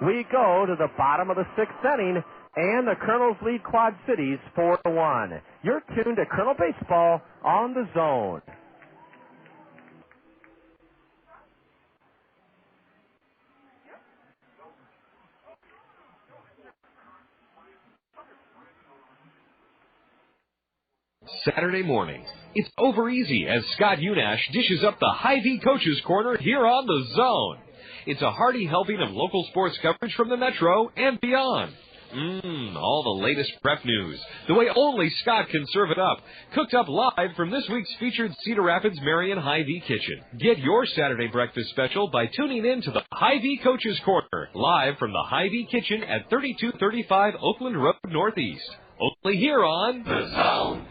We go to the bottom of the sixth inning, and the Kernels lead Quad Cities 4-1. You're tuned to Kernel Baseball on the Zone. Saturday morning. It's over easy as Scott Unash dishes up the Hy-Vee Coaches Corner here on the Zone. It's a hearty helping of local sports coverage from the Metro and beyond. All the latest prep news, the way only Scott can serve it up. Cooked up live from this week's featured Cedar Rapids Marion Hy-Vee Kitchen. Get your Saturday breakfast special by tuning in to the Hy-Vee Coaches Corner, live from the Hy-Vee Kitchen at 3235 Oakland Road Northeast. Only here on The Zone.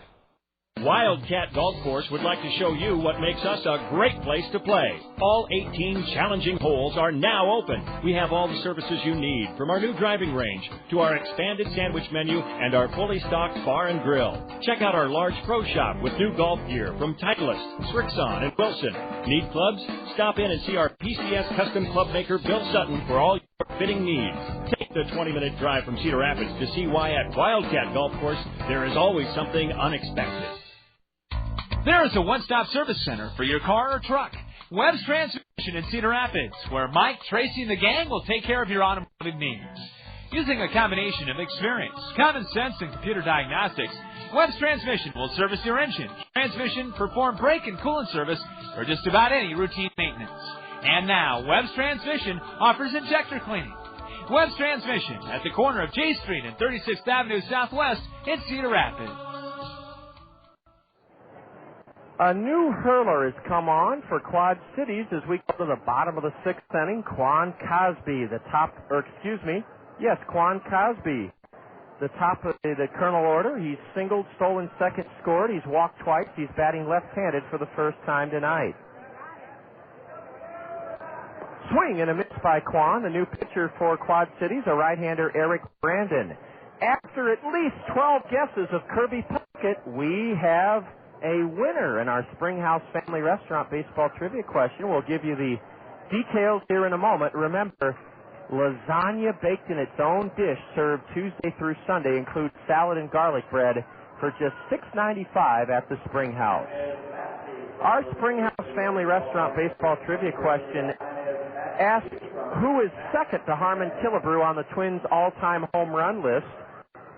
Wildcat Golf Course would like to show you what makes us a great place to play. All 18 challenging holes are now open. We have all the services you need, from our new driving range to our expanded sandwich menu and our fully stocked bar and grill. Check out our large pro shop with new golf gear from Titleist, Srixon, and Wilson. Need clubs? Stop in and see our PCS custom club maker Bill Sutton for all your fitting needs. Take the 20-minute drive from Cedar Rapids to see why at Wildcat Golf Course there is always something unexpected. There is a one-stop service center for your car or truck. Webb's Transmission in Cedar Rapids, where Mike, Tracy, and the gang will take care of your automotive needs. Using a combination of experience, common sense, and computer diagnostics, Webb's Transmission will service your engine, transmission, perform brake and coolant service, or just about any routine maintenance. And now, Webb's Transmission offers injector cleaning. Webb's Transmission at the corner of J Street and 36th Avenue Southwest in Cedar Rapids. A new hurler has come on for Quad Cities as we go to the bottom of the sixth inning. Quan Cosby, Quan Cosby, the top of the Kernel order. He's singled, stolen second, scored. He's walked twice. He's batting left-handed for the first time tonight. Swing and a miss by Quan. The new pitcher for Quad Cities, a right-hander, Eric Brandon. After at least 12 guesses of Kirby Puckett, we have a winner in our Springhouse Family Restaurant baseball trivia question. We'll give you the details here in a moment. Remember, lasagna baked in its own dish, served Tuesday through Sunday, includes salad and garlic bread for just $6.95 at the Springhouse. Our Springhouse Family Restaurant baseball trivia question asks, who is second to Harmon Killebrew on the Twins' all-time home run list?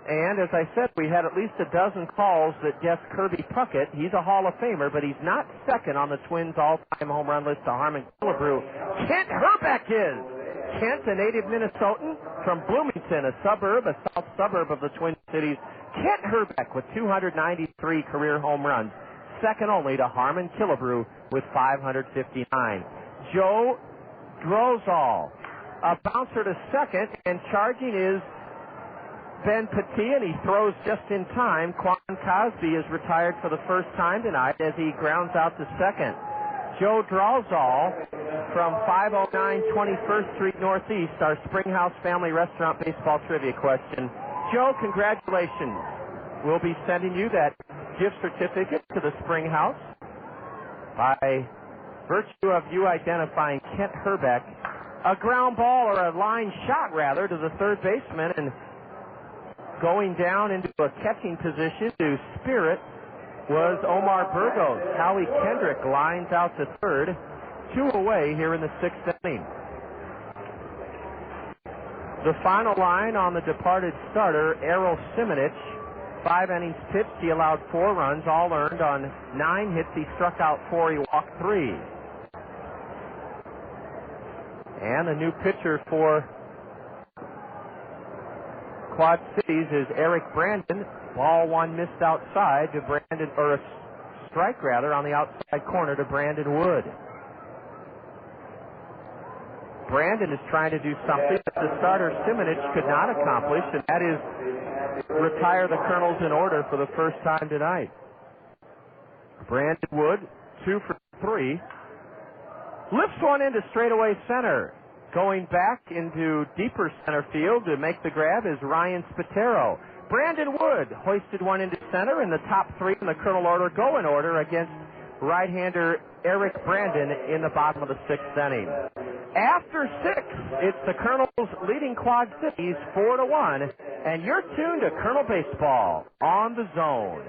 And as I said, we had at least a dozen calls that guessed Kirby Puckett. He's a Hall of Famer, but he's not second on the Twins' all-time home run list to Harmon Killebrew. Kent Herbeck is. Kent, a native Minnesotan from Bloomington, a south suburb of the Twin Cities. Kent Herbeck with 293 career home runs, second only to Harmon Killebrew with 559. Joe Drozal, a bouncer to second, and charging is Ben Petit, and he throws just in time. Quan Cosby is retired for the first time tonight as he grounds out to second. Joe Drozal from 509 21st Street Northeast, our Springhouse Family Restaurant baseball trivia question. Joe, congratulations. We'll be sending you that gift certificate to the Springhouse by virtue of you identifying Kent Herbeck. A ground ball, or a line shot rather, to the third baseman, and going down into a catching position to Spirit was Omar Burgos. Howie Kendrick lines out to third. 2 away here in the sixth inning. The final line on the departed starter, Errol Simonich. 5 innings pitched. He allowed 4 runs, all earned on 9 hits. He struck out 4. He walked 3. And the new pitcher for Quad Cities is Eric Brandon. Ball 1 missed outside to Brandon, or a strike rather, on the outside corner to Brandon Wood. Brandon is trying to do something that the starter Simonich could not accomplish, and that is retire the Kernels in order for the first time tonight. Brandon Wood, 2 for 3. Lifts one into straightaway center. Going back into deeper center field to make the grab is Ryan Spatero. Brandon Wood hoisted one into center, and the top 3 in the Kernel order go in order against right-hander Eric Brandon in the bottom of the 6th inning. After 6, it's the Kernels leading Quad Cities 4-1, and you're tuned to Kernel Baseball on the Zone.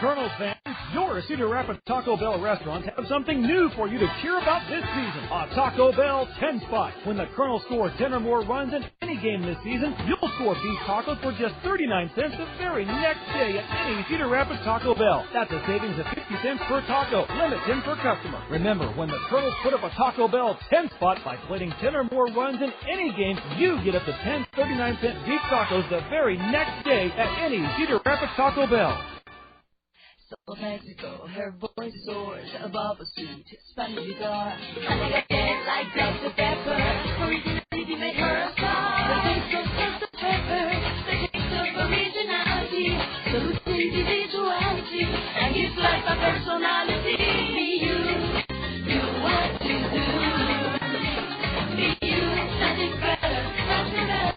Kernels fans, your Cedar Rapids Taco Bell restaurants have something new for you to cheer about this season. A Taco Bell 10 spot. When the Kernels score 10 or more runs in any game this season, you'll score beef tacos for just 39 cents the very next day at any Cedar Rapids Taco Bell. That's a savings of 50 cents per taco, limit 10 per customer. Remember, when the Kernels put up a Taco Bell 10 spot by plating 10 or more runs in any game, you get up to 10 39-cent beef tacos the very next day at any Cedar Rapids Taco Bell. So Mexico, her voice soars above a sweet Spanish guitar. And I got it like Dr. Pepper. Originality made her a star. The taste of Dr. Pepper, the taste of originality, the root individuality, and gives life a personality. Be you, do what you do. Be you, nothing better, nothing better.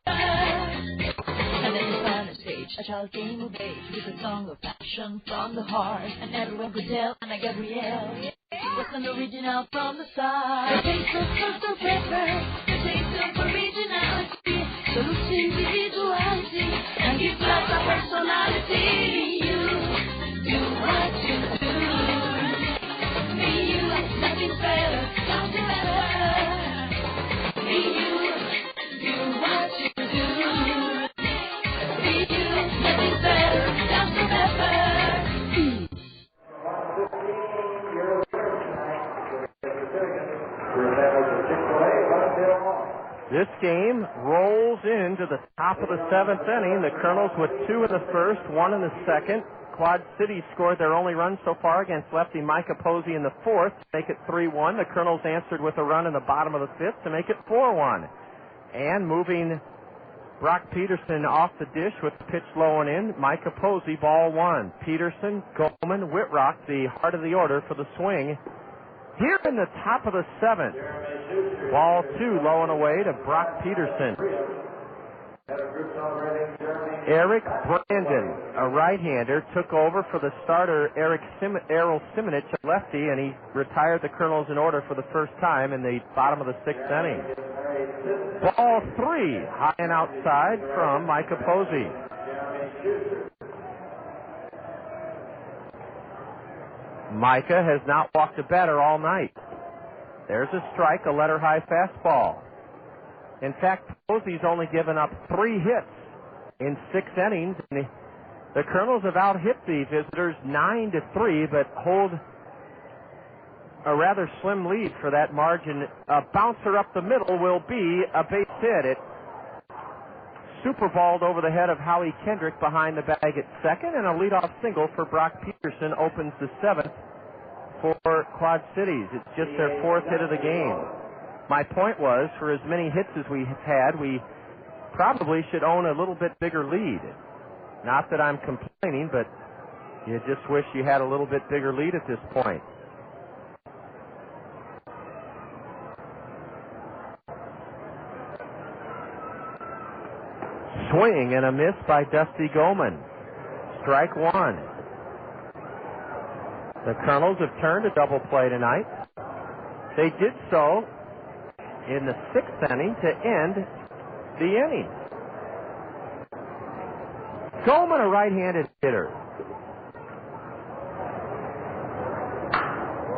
And then you found a stage, a child came of age with a song of passion from the heart, and everyone could tell Ana Gabrielle was an original from the start. The taste of Dr. Pepper, the taste of originality, the roots individuality, and gives life a personality. You do what you do. Be you, nothing better, nothing better. Be you, do what you do. Be you, nothing better, Dr. Pepper. This game rolls into the top of the 7th inning. The Kernels with 2 in the first, 1 in the second. Quad City scored their only run so far against lefty Micah Posey in the 4th to make it 3-1. The Kernels answered with a run in the bottom of the 5th to make it 4-1. And moving Brock Peterson off the dish with the pitch low and in, Micah Posey, ball 1. Peterson, Goldman, Whitrock, the heart of the order for the swing. Here in the top of the 7th, ball 2 low and away to Brock Peterson. Eric Brandon, a right-hander, took over for the starter Errol Simonich, a lefty, and he retired the Kernels in order for the first time in the bottom of the 6th inning. Ball 3, high and outside from Micah Posey. Micah has not walked a batter all night. There's a strike, a letter-high fastball. In fact, Posey's only given up 3 hits in 6 innings. And the Kernels have out-hit the visitors 9-3, but hold a rather slim lead for that margin. A bouncer up the middle will be a base hit. It super-balled over the head of Howie Kendrick behind the bag at second, and a leadoff single for Brock Peterson opens the 7th for Quad Cities. It's just their 4th hit of the game. My point was, for as many hits as we have had, we probably should own a little bit bigger lead. Not that I'm complaining, but you just wish you had a little bit bigger lead at this point. Swing and a miss by Dusty Goldman. Strike 1. The Kernels have turned a double play tonight. They did so in the 6th inning to end the inning. Goldman, a right-handed hitter.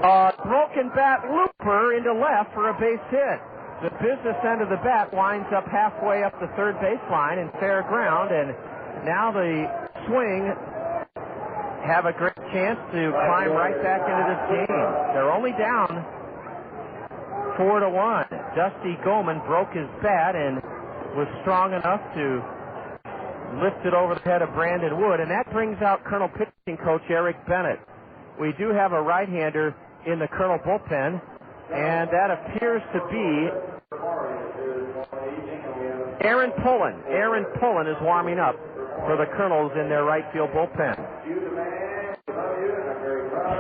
A broken bat looper into left for a base hit. The business end of the bat winds up halfway up the third baseline in fair ground, and now the swing have a great chance to climb right back into this game. They're only down 4-1. Dusty Goldman broke his bat and was strong enough to lift it over the head of Brandon Wood, and that brings out Kernel pitching coach Eric Bennett. We do have a right-hander in the Kernel bullpen. And that appears to be Aaron Pullen. Aaron Pullen is warming up for the Kernels in their right field bullpen.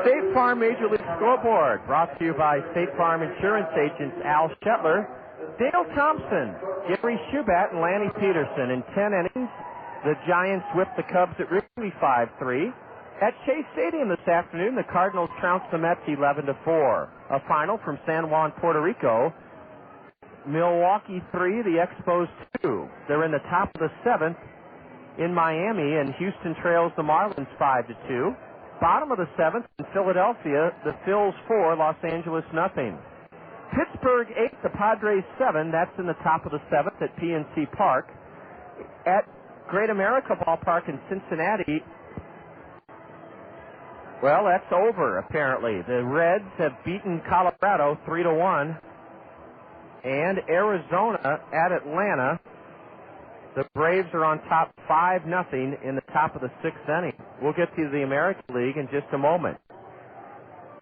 State Farm Major League Scoreboard, brought to you by State Farm Insurance Agents Al Shetler, Dale Thompson, Gary Shubat, and Lanny Peterson. In 10 innings, the Giants whipped the Cubs at Wrigley 5-3. At Chase Stadium this afternoon, the Cardinals trounced the Mets 11-4. A final from San Juan, Puerto Rico. Milwaukee 3, the Expos 2. They're in the top of the 7th in Miami, and Houston trails the Marlins 5-2. Bottom of the 7th in Philadelphia, the Phils 4, Los Angeles nothing. Pittsburgh 8, the Padres 7. That's in the top of the 7th at PNC Park. At Great America Ballpark in Cincinnati, well, that's over, apparently. The Reds have beaten Colorado 3-1. And Arizona at Atlanta, the Braves are on top 5-0 in the top of the 6th inning. We'll get to the American League in just a moment.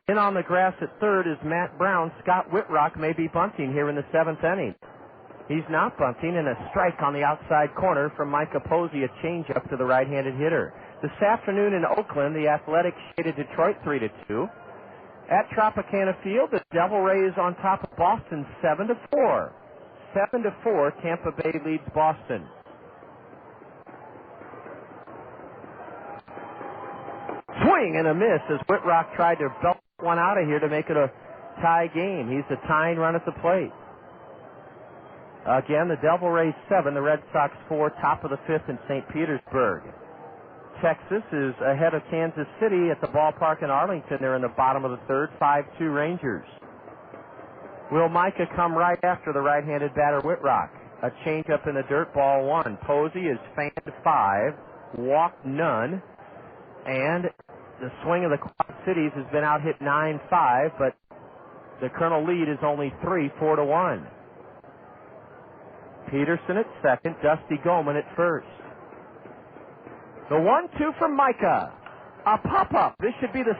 In on the grass at third is Matt Brown. Scott Whitrock may be bunting here in the 7th inning. He's not bunting, and a strike on the outside corner from Micah Posey, a changeup to the right-handed hitter. This afternoon in Oakland, the Athletics shaded Detroit 3-2. At Tropicana Field, the Devil Rays on top of Boston 7-4. 7-4, Tampa Bay leads Boston. Swing and a miss as Whitrock tried to belt one out of here to make it a tie game. He's the tying run at the plate. Again, the Devil Rays 7, the Red Sox 4, top of the 5th in St. Petersburg. Texas is ahead of Kansas City at the ballpark in Arlington. They're in the bottom of the 3rd, 5-2 Rangers. Will Micah come right after the right-handed batter Whitrock? A changeup in the dirt, ball 1. Posey is fanned 5, walked none, and the swing of the Quad Cities has been out hit 9-5, but the Colonel lead is only 3, 4-1. Peterson at second, Dusty Goldman at first. The 1-2 from Micah. A pop-up. This should be the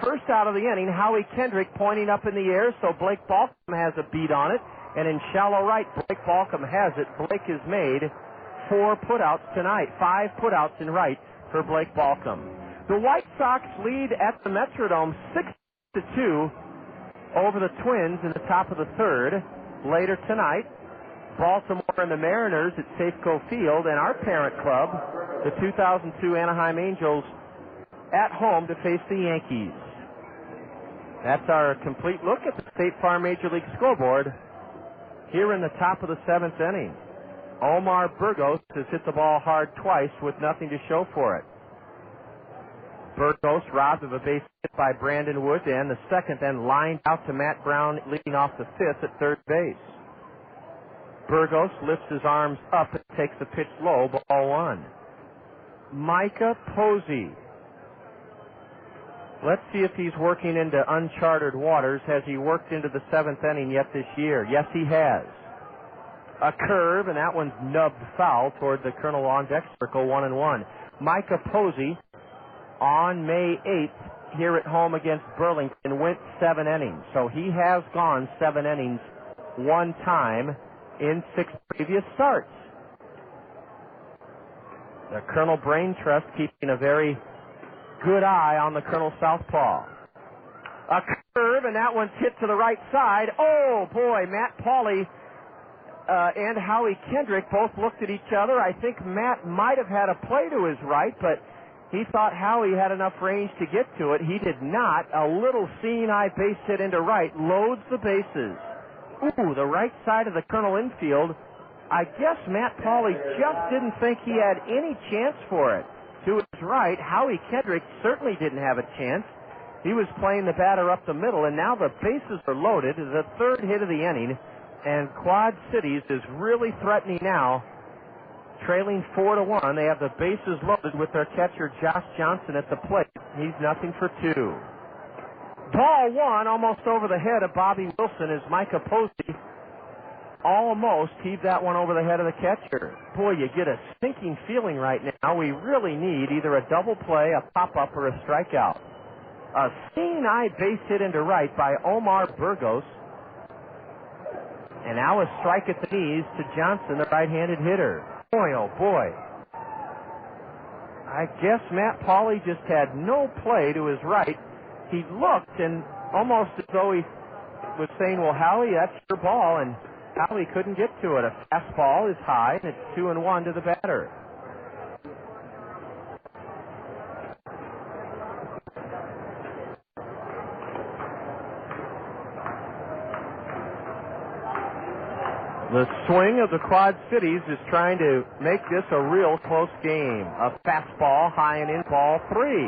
first out of the inning. Howie Kendrick pointing up in the air, so Blake Balcom has a beat on it. And in shallow right, Blake Balcom has it. Blake has made 4 putouts tonight. 5 putouts in right for Blake Balcom. The White Sox lead at the Metrodome 6-2 over the Twins in the top of the 3rd. Later tonight, Baltimore and the Mariners at Safeco Field, and our parent club, the 2002 Anaheim Angels, at home to face the Yankees. That's our complete look at the State Farm Major League Scoreboard here in the top of the 7th inning. Omar Burgos has hit the ball hard twice with nothing to show for it. Burgos robbed of a base hit by Brandon Wood, and the second then lined out to Matt Brown leading off the 5th at third base. Burgos lifts his arms up and takes the pitch low, ball 1. Micah Posey. Let's see if he's working into uncharted waters. Has he worked into the 7th inning yet this year? Yes, he has. A curve, and that one's nubbed foul toward the Colonel on deck circle, 1-1. Micah Posey on May 8th here at home against Burlington went 7 innings. So he has gone 7 innings one time in 6 previous starts. The Colonel Brain Trust keeping a very good eye on the Colonel Southpaw. A curve, and that one's hit to the right side. Oh, boy, Matt Pauley and Howie Kendrick both looked at each other. I think Matt might have had a play to his right, but he thought Howie had enough range to get to it. He did not. A little seeing-eye base hit into right, loads the bases. Ooh, the right side of the Colonel infield. I guess Matt Pauley just didn't think he had any chance for it. To his right, Howie Kendrick certainly didn't have a chance. He was playing the batter up the middle, and now the bases are loaded. The 3rd hit of the inning, and Quad Cities is really threatening now. Trailing 4-1, they have the bases loaded with their catcher Josh Johnson at the plate. He's 0-2. Ball 1, almost over the head of Bobby Wilson, as Micah Posey almost heaved that one over the head of the catcher. Boy, you get a sinking feeling right now. We really need either a double play, a pop-up, or a strikeout. A seeing-eye base hit into right by Omar Burgos And now a strike at the knees to Johnson, the right-handed hitter. Boy, oh boy. I guess Matt Pauley just had no play to his right. He looked and almost as though he was saying, well, Howie, that's your ball, and Howie couldn't get to it. A fastball is high, and it's 2-1 to the batter. The swing of the Quad Cities is trying to make this a real close game. A fastball, high and in, ball 3.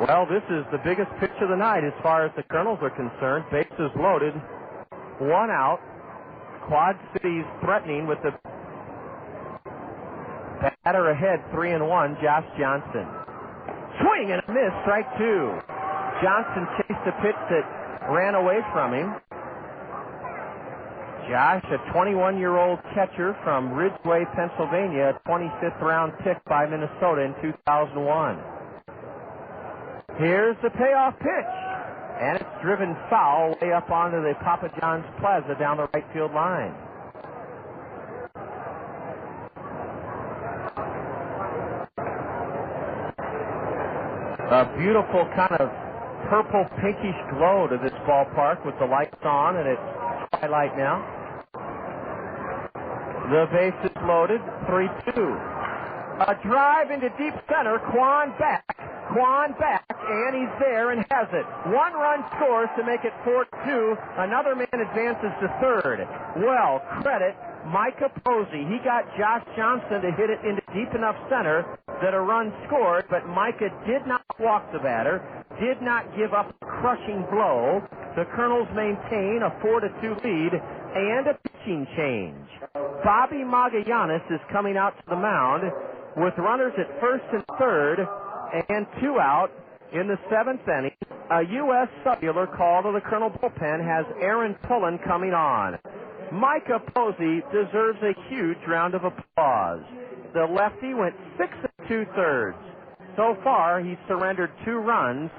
Well, this is the biggest pitch of the night as far as the Kernels are concerned. Bases loaded, 1 out. Quad Cities threatening with the batter ahead, 3-1, Josh Johnson. Swing and a miss, strike 2. Johnson chased a pitch that ran away from him. Josh, a 21-year-old catcher from Ridgeway, Pennsylvania, a 25th round pick by Minnesota in 2001. Here's the payoff pitch, and it's driven foul way up onto the Papa John's Plaza down the right field line. A beautiful kind of purple pinkish glow to this ballpark with the lights on, and it's twilight now. The base is loaded, 3-2. A drive into deep center, Quan back, and he's there and has it. 1 run scores to make it 4-2. Another man advances to third. Well, credit Micah Posey. He got Josh Johnson to hit it into deep enough center that a run scored, but Micah did not walk the batter, did not give up a crushing blow. The Kernels maintain a 4-2 lead and a pitching change. Bobby Magallanes is coming out to the mound with runners at first and third and 2 out in the 7th inning. A U.S. Cellular call to the Kernel bullpen has Aaron Pullen coming on. Micah Posey deserves a huge round of applause. The lefty went 6 2/3. So far, he's surrendered 2 runs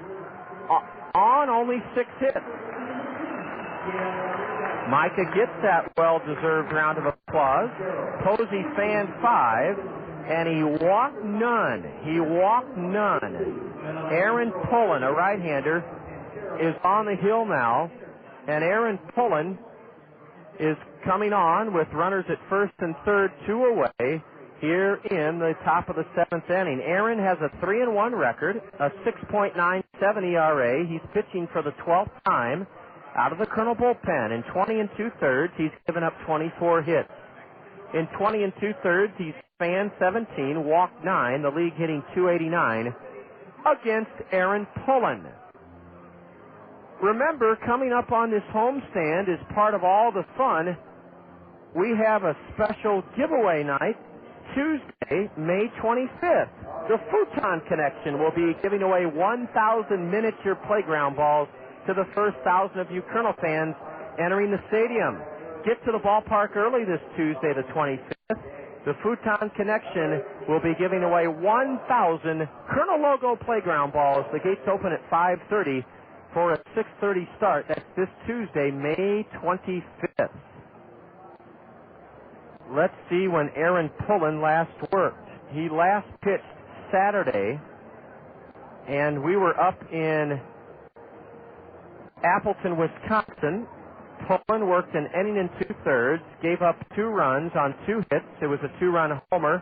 on only 6 hits. Micah gets that well-deserved round of applause. Posey fanned 5, and he walked none. Aaron Pullen, a right-hander, is on the hill now, and Aaron Pullen is coming on with runners at first and third, 2 away, here in the top of the 7th inning. Aaron has a 3-1 record, a 6.97 ERA. He's pitching for the 12th time out of the Kernel bullpen. In 20 2/3, he's given up 24 hits. In 20 2/3, he's fanned 17, walked 9, the league hitting .289 against Aaron Pullen. Remember, coming up on this homestand as part of all the fun, we have a special giveaway night, Tuesday, May 25th. The Futon Connection will be giving away 1,000 miniature playground balls to the first 1,000 of you Kernel fans entering the stadium. Get to the ballpark early this Tuesday, the 25th. The Futon Connection will be giving away 1,000 Kernel logo playground balls. The gates open at 5:30 for a 6:30 start. That's this Tuesday, May 25th. Let's see when Aaron Pullen last worked. He last pitched Saturday, and we were up in Appleton, Wisconsin. Pullen worked an inning and 2/3, gave up 2 runs on 2 hits. It was a 2-run homer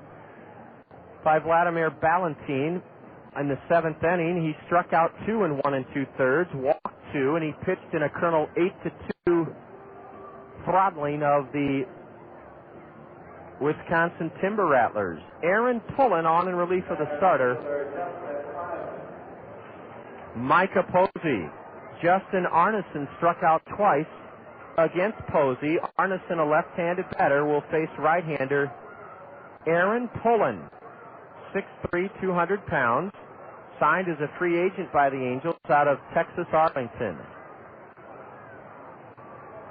by Vladimir Ballantyne. In the 7th inning, he struck out 2 in 1 2/3, walked 2, and he pitched in a Kernel 8-2 throttling of the Wisconsin Timber Rattlers. Aaron Pullen on in relief of the starter. Micah Posey. Justin Arneson struck out twice against Posey. Arneson, a left-handed batter, will face right-hander Aaron Pullen, 6'3", 200 pounds, signed as a free agent by the Angels out of Texas Arlington.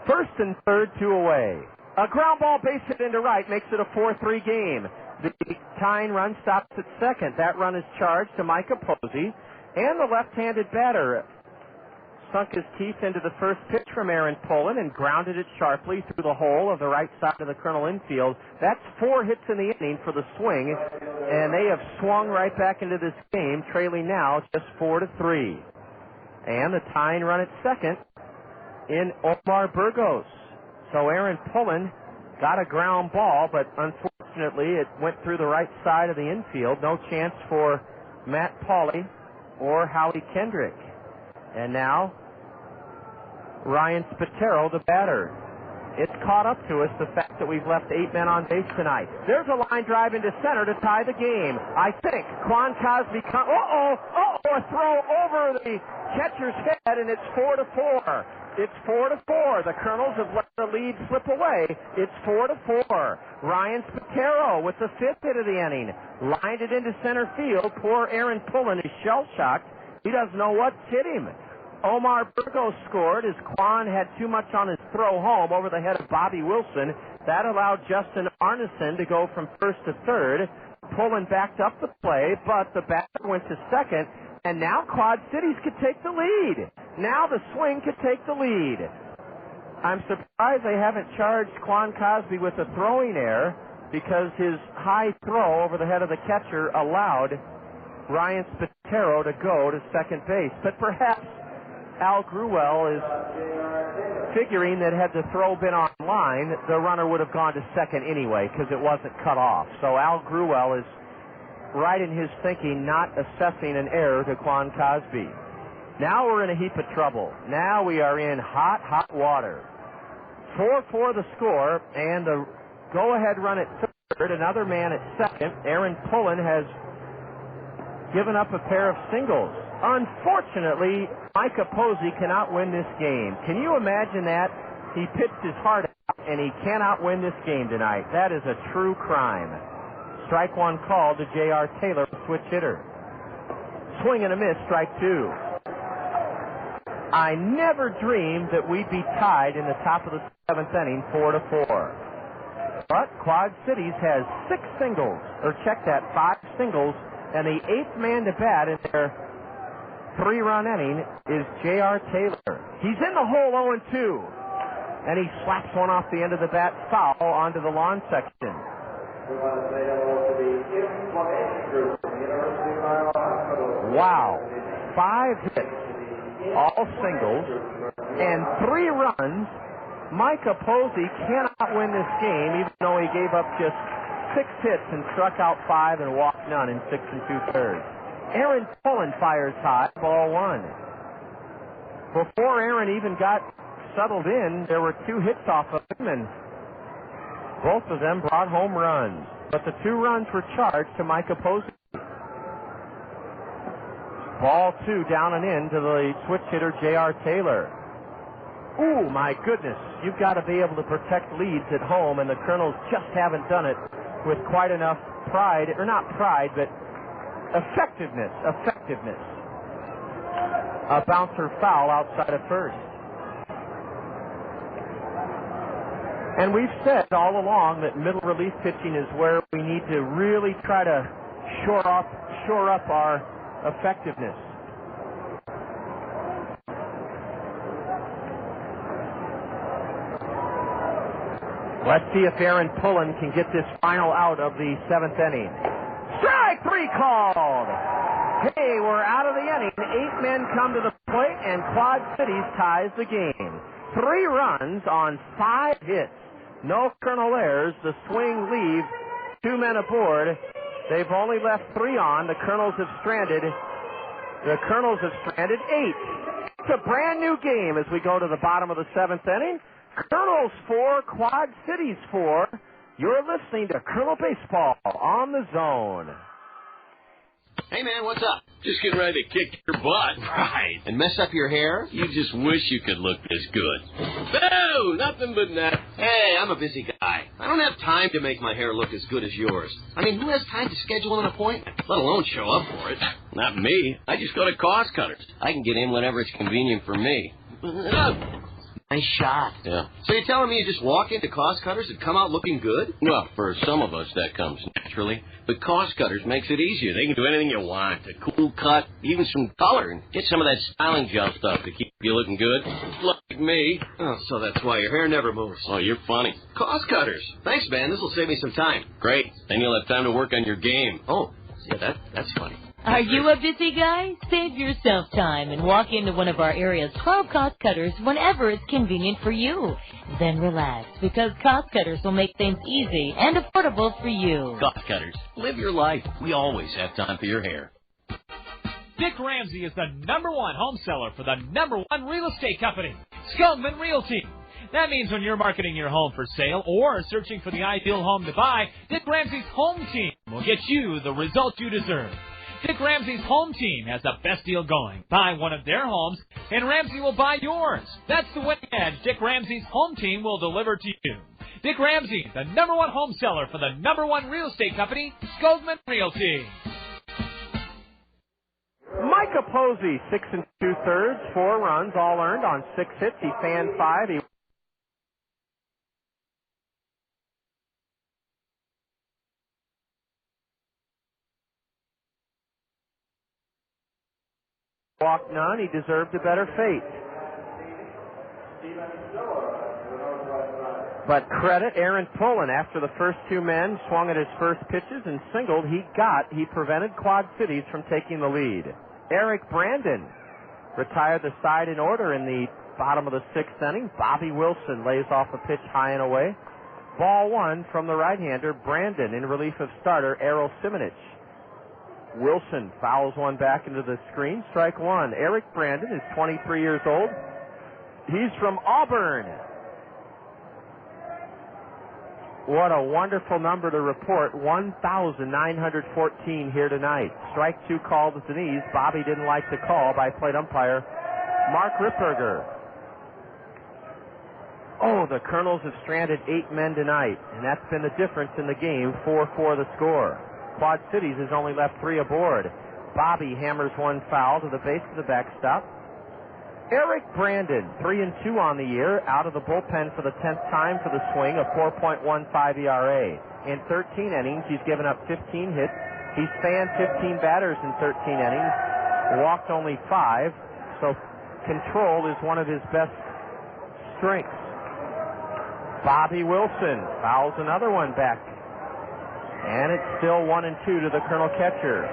First and third, 2 away. A ground ball base hit into right makes it a 4-3 game. The tying run stops at second. That run is charged to Micah Posey, and the left-handed batter sunk his teeth into the first pitch from Aaron Pullen and grounded it sharply through the hole of the right side of the Kernel infield. That's 4 hits in the inning for the Swing, and they have swung right back into this game, trailing now just 4-3. And the tying run at second in Omar Burgos. So Aaron Pullen got a ground ball, but unfortunately it went through the right side of the infield. No chance for Matt Pauley or Howie Kendrick. And now Ryan Spatero, the batter. It's caught up to us, the fact that we've left 8 men on base tonight. There's a line drive into center to tie the game. I think Quan Cosby a throw over the catcher's head, and it's 4-4. It's 4-4. The Kernels have let the lead slip away. It's 4-4. Ryan Spatero with the 5th hit of the inning. Lined it into center field. Poor Aaron Pullen is shell-shocked. He doesn't know what's hit him. Omar Burgos scored as Quan had too much on his throw home over the head of Bobby Wilson. That allowed Justin Arneson to go from first to third. Pullen backed up the play, but the batter went to second, and now Quad Cities could take the lead. Now the Swing could take the lead. I'm surprised they haven't charged Quan Cosby with a throwing error, because his high throw over the head of the catcher allowed Ryan Spatero to go to second base. But perhaps Al Gruel is figuring that had the throw been on line, the runner would have gone to second anyway because it wasn't cut off. So Al Gruel is right in his thinking, not assessing an error to Quan Cosby. Now we're in a heap of trouble. Now we are in hot, hot water. 4-4 the score, and the go-ahead run at third, another man at second. Aaron Pullen has given up a pair of singles. Unfortunately, Micah Posey cannot win this game. Can you imagine that? He pitched his heart out, and he cannot win this game tonight. That is a true crime. Strike one called to J.R. Taylor, switch hitter. Swing and a miss, strike 2. I never dreamed that we'd be tied in the top of the 7th inning, 4-4. But Quad Cities has 6 singles, or check that, 5 singles, and the 8th man to bat in their 3-run inning is J.R. Taylor. He's in the hole 0-2, and he slaps one off the end of the bat foul onto the lawn section. Wow. 5 hits, all singles, and 3 runs. Micah Posey cannot win this game, even though he gave up just 6 hits and struck out 5 and walked none in 6 2/3. Aaron Pullen fires high, ball 1. Before Aaron even got settled in, there were 2 hits off of him, and both of them brought home runs. But the 2 runs were charged to Micah Posey. Ball 2 down and in to the switch hitter J.R. Taylor. Ooh, my goodness. You've got to be able to protect leads at home, and the Kernels just haven't done it with quite enough pride, or not pride, but effectiveness. A bouncer foul outside of first. And we've said all along that middle relief pitching is where we need to really try to shore up our effectiveness. Let's see if Aaron Pullen can get this final out of the 7th inning. Strike 3 called. Hey, we're out of the inning. 8 men come to the plate, and Quad Cities ties the game. 3 runs on 5 hits. No Kernel errors. The Swing leave 2 men aboard. They've only left 3 on. The Kernels have stranded 8. It's a brand new game as we go to the bottom of the 7th inning. Kernels 4, Quad Cities 4. You're listening to Kernel Baseball on the Zone. Hey, man, what's up? Just getting ready to kick your butt. Right. And mess up your hair? You just wish you could look this good. No, nothing but that. Hey, I'm a busy guy. I don't have time to make my hair look as good as yours. I mean, who has time to schedule an appointment, let alone show up for it? Not me. I just go to Cost Cutters. I can get in whenever it's convenient for me. Nice shot. Yeah. So you're telling me you just walk into Cost Cutters and come out looking good? Well, for some of us, that comes naturally. But Cost Cutters makes it easier. They can do anything you want. A cool cut, even some color, and get some of that styling gel stuff to keep you looking good. Like me. Oh, so that's why your hair never moves. Oh, you're funny. Cost Cutters. Thanks, man. This will save me some time. Great. Then you'll have time to work on your game. Oh, yeah, that's funny. Are you a busy guy? Save yourself time and walk into one of our area's 12 Cost Cutters whenever it's convenient for you. Then relax, because Cost Cutters will make things easy and affordable for you. Cost Cutters. Live your life. We always have time for your hair. Dick Ramsey is the #1 home seller for the #1 real estate company, Skelman Realty. That means when you're marketing your home for sale or searching for the ideal home to buy, Dick Ramsey's Home Team will get you the result you deserve. Dick Ramsey's Home Team has the best deal going. Buy one of their homes, and Ramsey will buy yours. That's the winning edge Dick Ramsey's Home Team will deliver to you. Dick Ramsey, the #1 home seller for the #1 real estate company, Skelman Realty. Micah Posey, 6 2/3, 4 runs, all earned on 6 hits. He fanned 5. He walked none. He deserved a better fate. But credit Aaron Pullen. After the first 2 men swung at his first pitches and singled, he prevented Quad Cities from taking the lead. Eric Brandon retired the side in order in the bottom of the 6th inning. Bobby Wilson lays off a pitch high and away. Ball 1 from the right-hander, Brandon, in relief of starter Errol Simonich. Wilson fouls one back into the screen. Strike 1. Eric Brandon is 23 years old. He's from Auburn. What a wonderful number to report. 1,914 here tonight. Strike 2 called at the knees. Bobby didn't like the call by plate umpire Mark Ripperger. Oh, the Kernels have stranded 8 men tonight, and that's been the difference in the game. 4-4 the score. Quad Cities has only left 3 aboard. Bobby hammers one foul to the base of the backstop. Eric Brandon, 3-2 on the year, out of the bullpen for the 10th time for the swing, a 4.15 ERA. In 13 innings, he's given up 15 hits. He's fanned 15 batters in 13 innings, walked only 5, so control is one of his best strengths. Bobby Wilson fouls another one back, and it's still 1-2 to the Colonel catcher.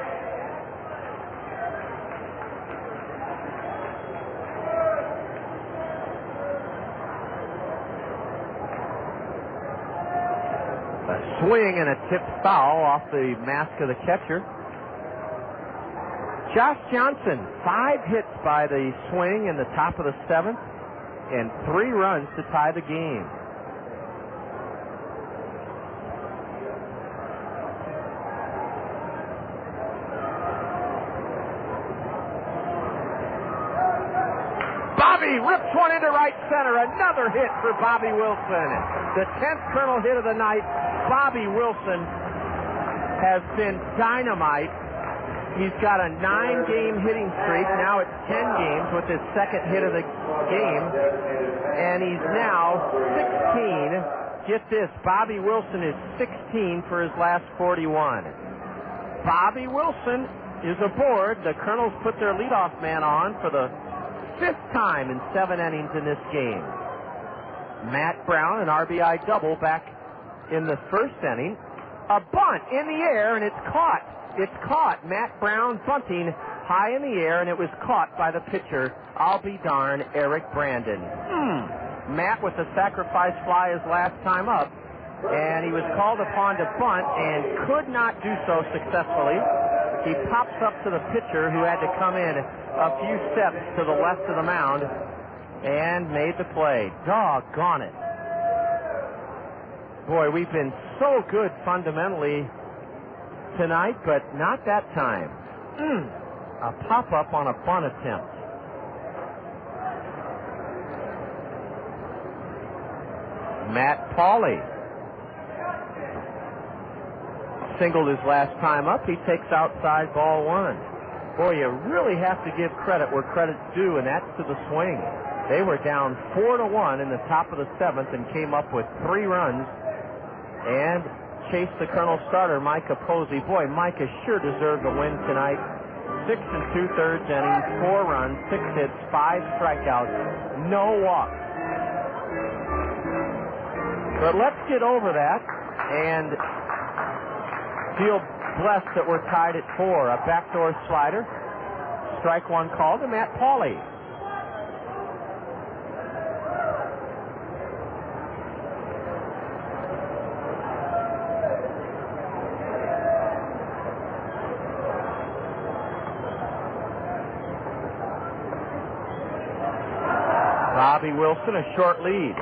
Swing and a tipped foul off the mask of the catcher. Josh Johnson, 5 hits by the swing in the top of the 7th, and 3 runs to tie the game. Bobby rips one into right center. Another hit for Bobby Wilson. The 10th Colonel hit of the night. Bobby Wilson has been dynamite. He's got a 9-game hitting streak. Now it's 10 games with his second hit of the game. And he's now 16. Get this, Bobby Wilson is 16 for his last 41. Bobby Wilson is aboard. The Colonels put their leadoff man on for the 5th time in 7 innings in this game. Matt Brown, an RBI double back in the 1st inning. A bunt in the air, and it's caught. It's caught. Matt Brown bunting high in the air, and it was caught by the pitcher. I'll be darned, Eric Brandon. Matt with the sacrifice fly his last time up, and he was called upon to bunt and could not do so successfully. He pops up to the pitcher, who had to come in a few steps to the left of the mound, and made the play. Doggone it. Boy, we've been so good fundamentally tonight, but not that time. A pop-up on a bunt attempt. Matt Pauley singled his last time up. He takes outside ball 1. Boy, you really have to give credit where credit's due, and that's to the swing. They were down 4-1 in the top of the 7th and came up with 3 runs and chased the Colonel starter, Micah Posey. Boy, Micah sure deserved a win tonight. 6 2/3 innings, 4 runs, 6 hits, 5 strikeouts, no walks. But let's get over that and feel blessed that we're tied at 4. A backdoor slider. Strike 1 called to Matt Pauley. Bobby Wilson, a short lead.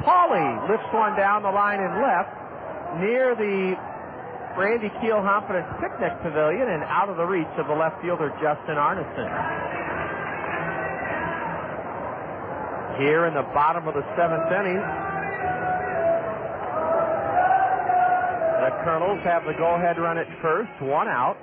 Pauley lifts one down the line and left near the Randy Keel Confidence Picnic Pavilion and out of the reach of the left fielder Justin Arneson. Here in the bottom of the 7th inning, the Colonels have the go-ahead run at first, 1 out.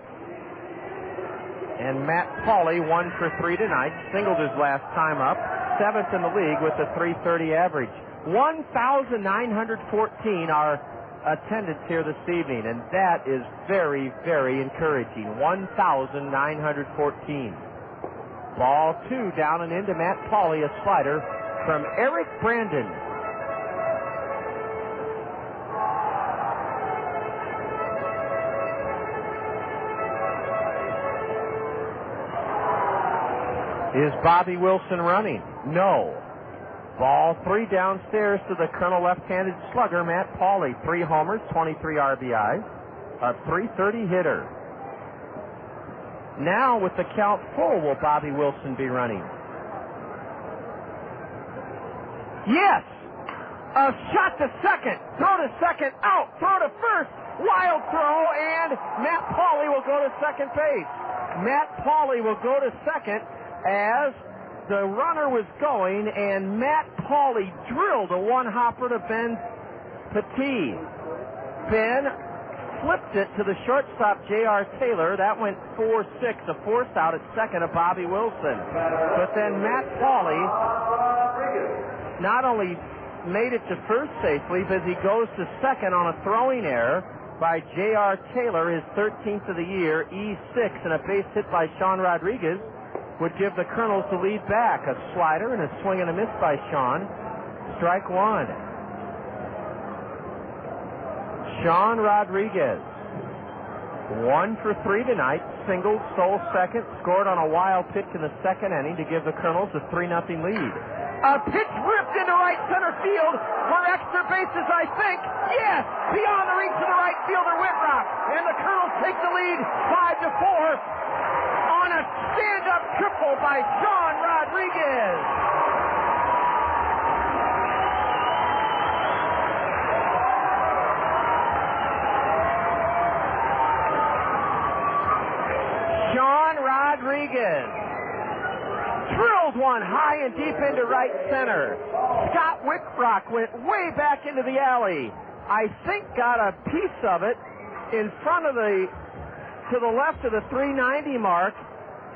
And Matt Pauley, 1 for 3 tonight, singled his last time up, 7th in the league with a .330 average. 1,914 are attendance here this evening, and that is very, very encouraging. 1,914. Ball 2 down and into Matt Pauley, a slider from Eric Brandon. Is Bobby Wilson running? No. Ball 3 downstairs to the Colonel left-handed slugger, Matt Pauley. 3 homers, 23 RBIs, a .330 hitter. Now with the count full, will Bobby Wilson be running? Yes! A shot to second, throw to second, out, throw to first, wild throw, and Matt Pauley will go to second base. Matt Pauley will go to second as the runner was going, and Matt Pauley drilled a one-hopper to Ben Petit. Ben flipped it to the shortstop, J.R. Taylor. That went 4-6, a force out at second of Bobby Wilson. But then Matt Pauley not only made it to first safely, but he goes to second on a throwing error by J.R. Taylor, his 13th of the year, E6, and a base hit by Sean Rodriguez would give the Colonels the lead back. A slider and a swing and a miss by Sean. Strike 1. Sean Rodriguez, 1 for 3 tonight. Singled, stole second, scored on a wild pitch in the second inning to give the Colonels a 3-0 lead. A pitch ripped into right center field for extra bases, I think. Yes, beyond the reach of the right fielder, Whitrock. And the Colonels take the lead 5-4. On a stand-up triple by Sean Rodriguez. Sean Rodriguez drilled one high and deep into right center. Scott Whitrock went way back into the alley. I think got a piece of it in front of to the left of the 390 mark,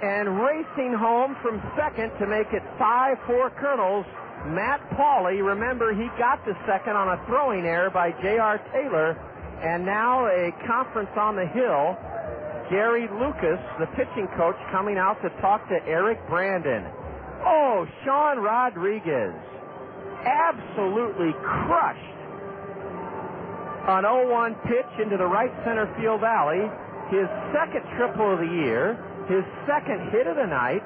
and racing home from second to make it 5-4 Colonels, Matt Pauley. Remember, he got to second on a throwing error by J.R. Taylor. And now a conference on the hill. Gary Lucas, the pitching coach, coming out to talk to Eric Brandon. Oh, Sean Rodriguez absolutely crushed an 0-1 pitch into the right center field alley. His second triple of the year, his second hit of the night.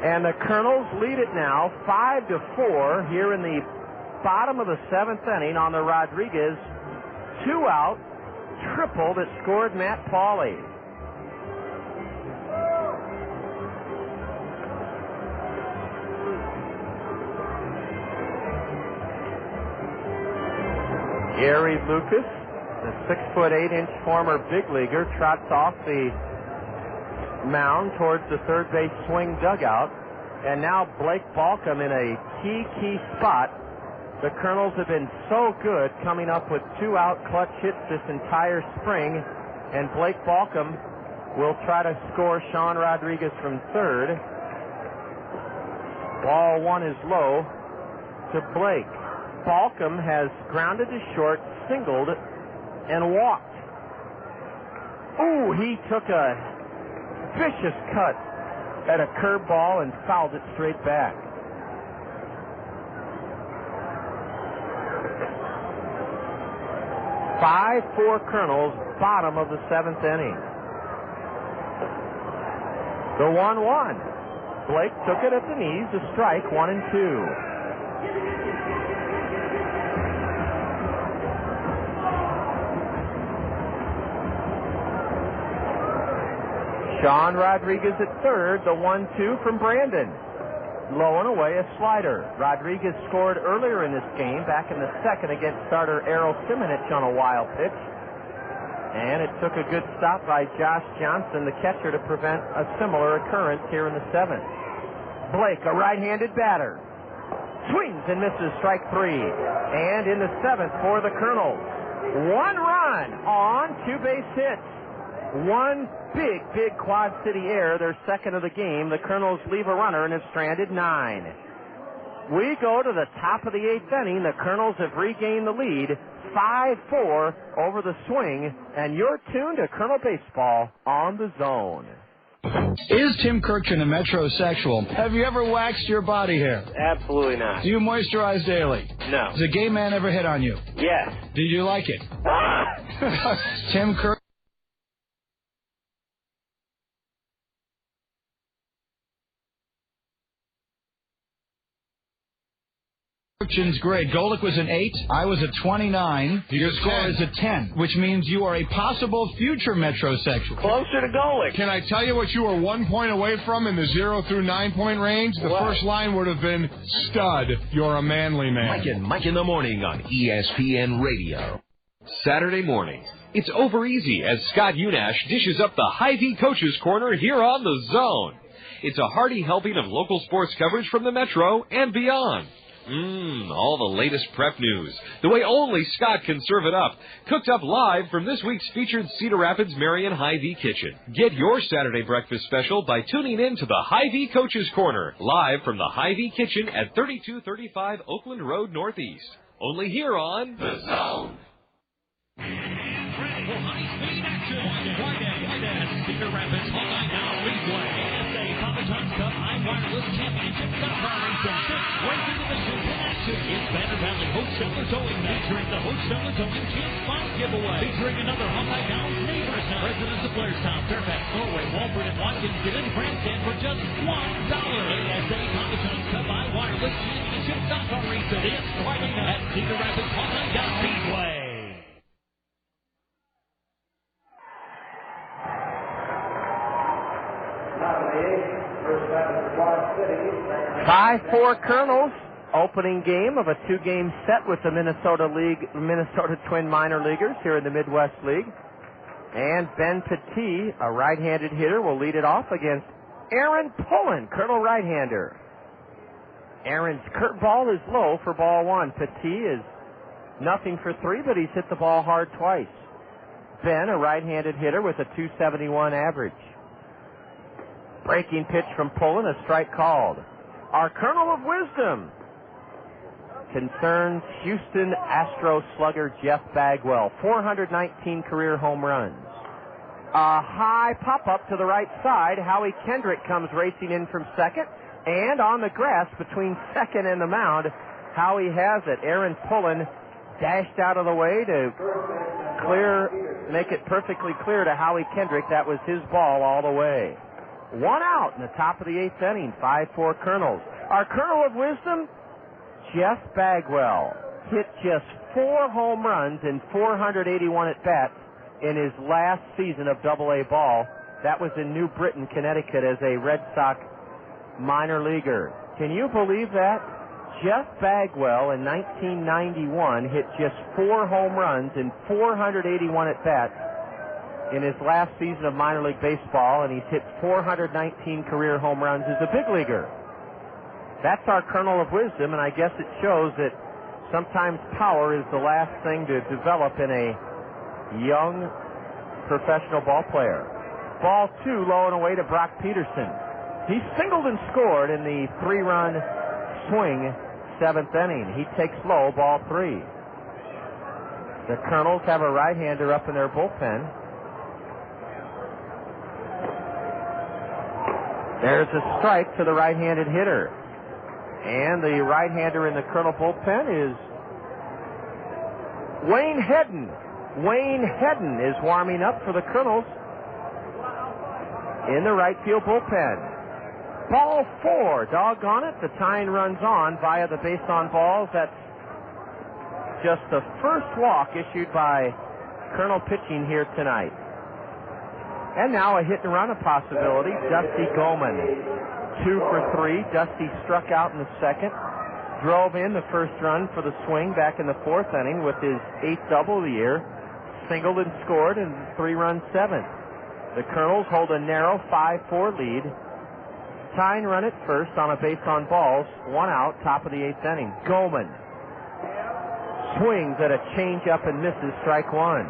And the Colonels lead it now 5-4 here in the bottom of the 7th inning on the Rodriguez 2-out triple that scored Matt Pauley. Gary Lucas, the 6'8" former big leaguer, trots off the mound towards the third base swing dugout. And now Blake Balcom in a key spot. The Colonels have been so good coming up with 2-out clutch hits this entire spring. And Blake Balcom will try to score Sean Rodriguez from third. Ball one is low to Blake. Balcom has grounded to short, singled, and walked. Ooh, he took a vicious cut at a curveball and fouled it straight back. Five, 4 Kernels, bottom of the 7th inning. The 1-1. Blake took it at the knees, a strike, 1-2. Sean Rodriguez at third, the 1-2 from Brandon. Low and away, a slider. Rodriguez scored earlier in this game, back in the second against starter Errol Simonich on a wild pitch. And it took a good stop by Josh Johnson, the catcher, to prevent a similar occurrence here in the 7th. Blake, a right-handed batter. Swings and misses, strike 3. And in the 7th for the Kernels, 1 run on 2 base hits. One big Quad City error, their second of the game. The Kernels leave a runner and have stranded 9. We go to the top of the 8th inning. The Kernels have regained the lead, 5-4 over the Swing, and you're tuned to Kernel Baseball on the Zone. Is Tim Kirkton a metrosexual? Have you ever waxed your body hair? Absolutely not. Do you moisturize daily? No. Has a gay man ever hit on you? Yes. Did you like it? Tim Kirkton. Kirkton's grade. Golick was an 8. I was a 29. Your score is a 10, which means you are a possible future metrosexual. Closer to Golick. Can I tell you what you were 1 point away from in the 0 through 9 point range? The first line would have been stud. You're a manly man. Mike in the morning on ESPN Radio. Saturday morning. It's over easy as Scott Unash dishes up the Hy-Vee Coaches Corner here on the Zone. It's a hearty helping of local sports coverage from the Metro and beyond. All the latest prep news, the way only Scott can serve it up, cooked up live from this week's featured Cedar Rapids Marion Hy-Vee Kitchen. Get your Saturday breakfast special by tuning in to the Hy-Vee Coaches Corner, live from the Hy-Vee Kitchen at 3235 Oakland Road Northeast. Only here on The Zone. Ready for high-speed action. Friday at Cedar Rapids Hawkeye Now Speedway. ASA Papa John's Cup High Wireless Championship Stock Racing. Racing Division in action. It's Banner Valley Wholesaler Towing, featuring the Wholesaler Towing Chance 5 giveaway. Featuring another Hawkeye Downs Neighbors Night. Residents of Blairstown, Fairfax, Norway, Walford, and Watkins get in grandstand for just $1. ASA Papa John's Cup High Wireless Championship Stock Racing. It's Friday night at Cedar Rapids Hawkeye Down Speedway. 5-4 Kernels, opening game of a 2-game set with the Minnesota Twin minor leaguers here in the Midwest League. And Ben Petit, a right-handed hitter, will lead it off against Aaron Pullen, Kernel right-hander. Aaron's curveball is low for ball 1. Petit is nothing for 3, but he's hit the ball hard twice. Ben, a right-handed hitter with a .271 average. Breaking pitch from Pullen, a strike called. Our Kernel of Wisdom concerns Houston Astro slugger Jeff Bagwell. 419 career home runs. A high pop-up to the right side. Howie Kendrick comes racing in from second. And on the grass between second and the mound, Howie has it. Aaron Pullen dashed out of the way to make it perfectly clear to Howie Kendrick that was his ball all the way. 1 out in the top of the 8th inning, 5-4 Kernels. Our Kernel of Wisdom, Jeff Bagwell, hit just 4 home runs in 481 at-bats in his last season of AA ball. That was in New Britain, Connecticut, as a Red Sox minor leaguer. Can you believe that? Jeff Bagwell in 1991 hit just 4 home runs in 481 at-bats in his last season of minor league baseball, and he's hit 419 career home runs as a big leaguer. That's our Kernel of Wisdom, and I guess it shows that sometimes power is the last thing to develop in a young professional ball player. Ball 2, low and away to Brock Peterson. He singled and scored in the 3-run swing 7th inning. He takes low, ball 3. The Kernels have a right-hander up in their bullpen. There's a strike to the right-handed hitter. And the right-hander in the Kernel bullpen is Wayne Hedden. Wayne Hedden is warming up for the Kernels in the right field bullpen. Ball 4. Doggone it. The tying runs on via the base on balls. That's just the first walk issued by Kernel pitching here tonight. And now a hit and run a possibility. Dusty Goman, 2 for 3. Dusty struck out in the second. Drove in the first run for the swing back in the 4th inning with his 8th double of the year. Singled and scored in the 3-run 7th. The Kernels hold a narrow 5-4 lead. Tying run at first on a base on balls. 1 out, top of the 8th inning. Goman swings at a changeup and misses, strike 1.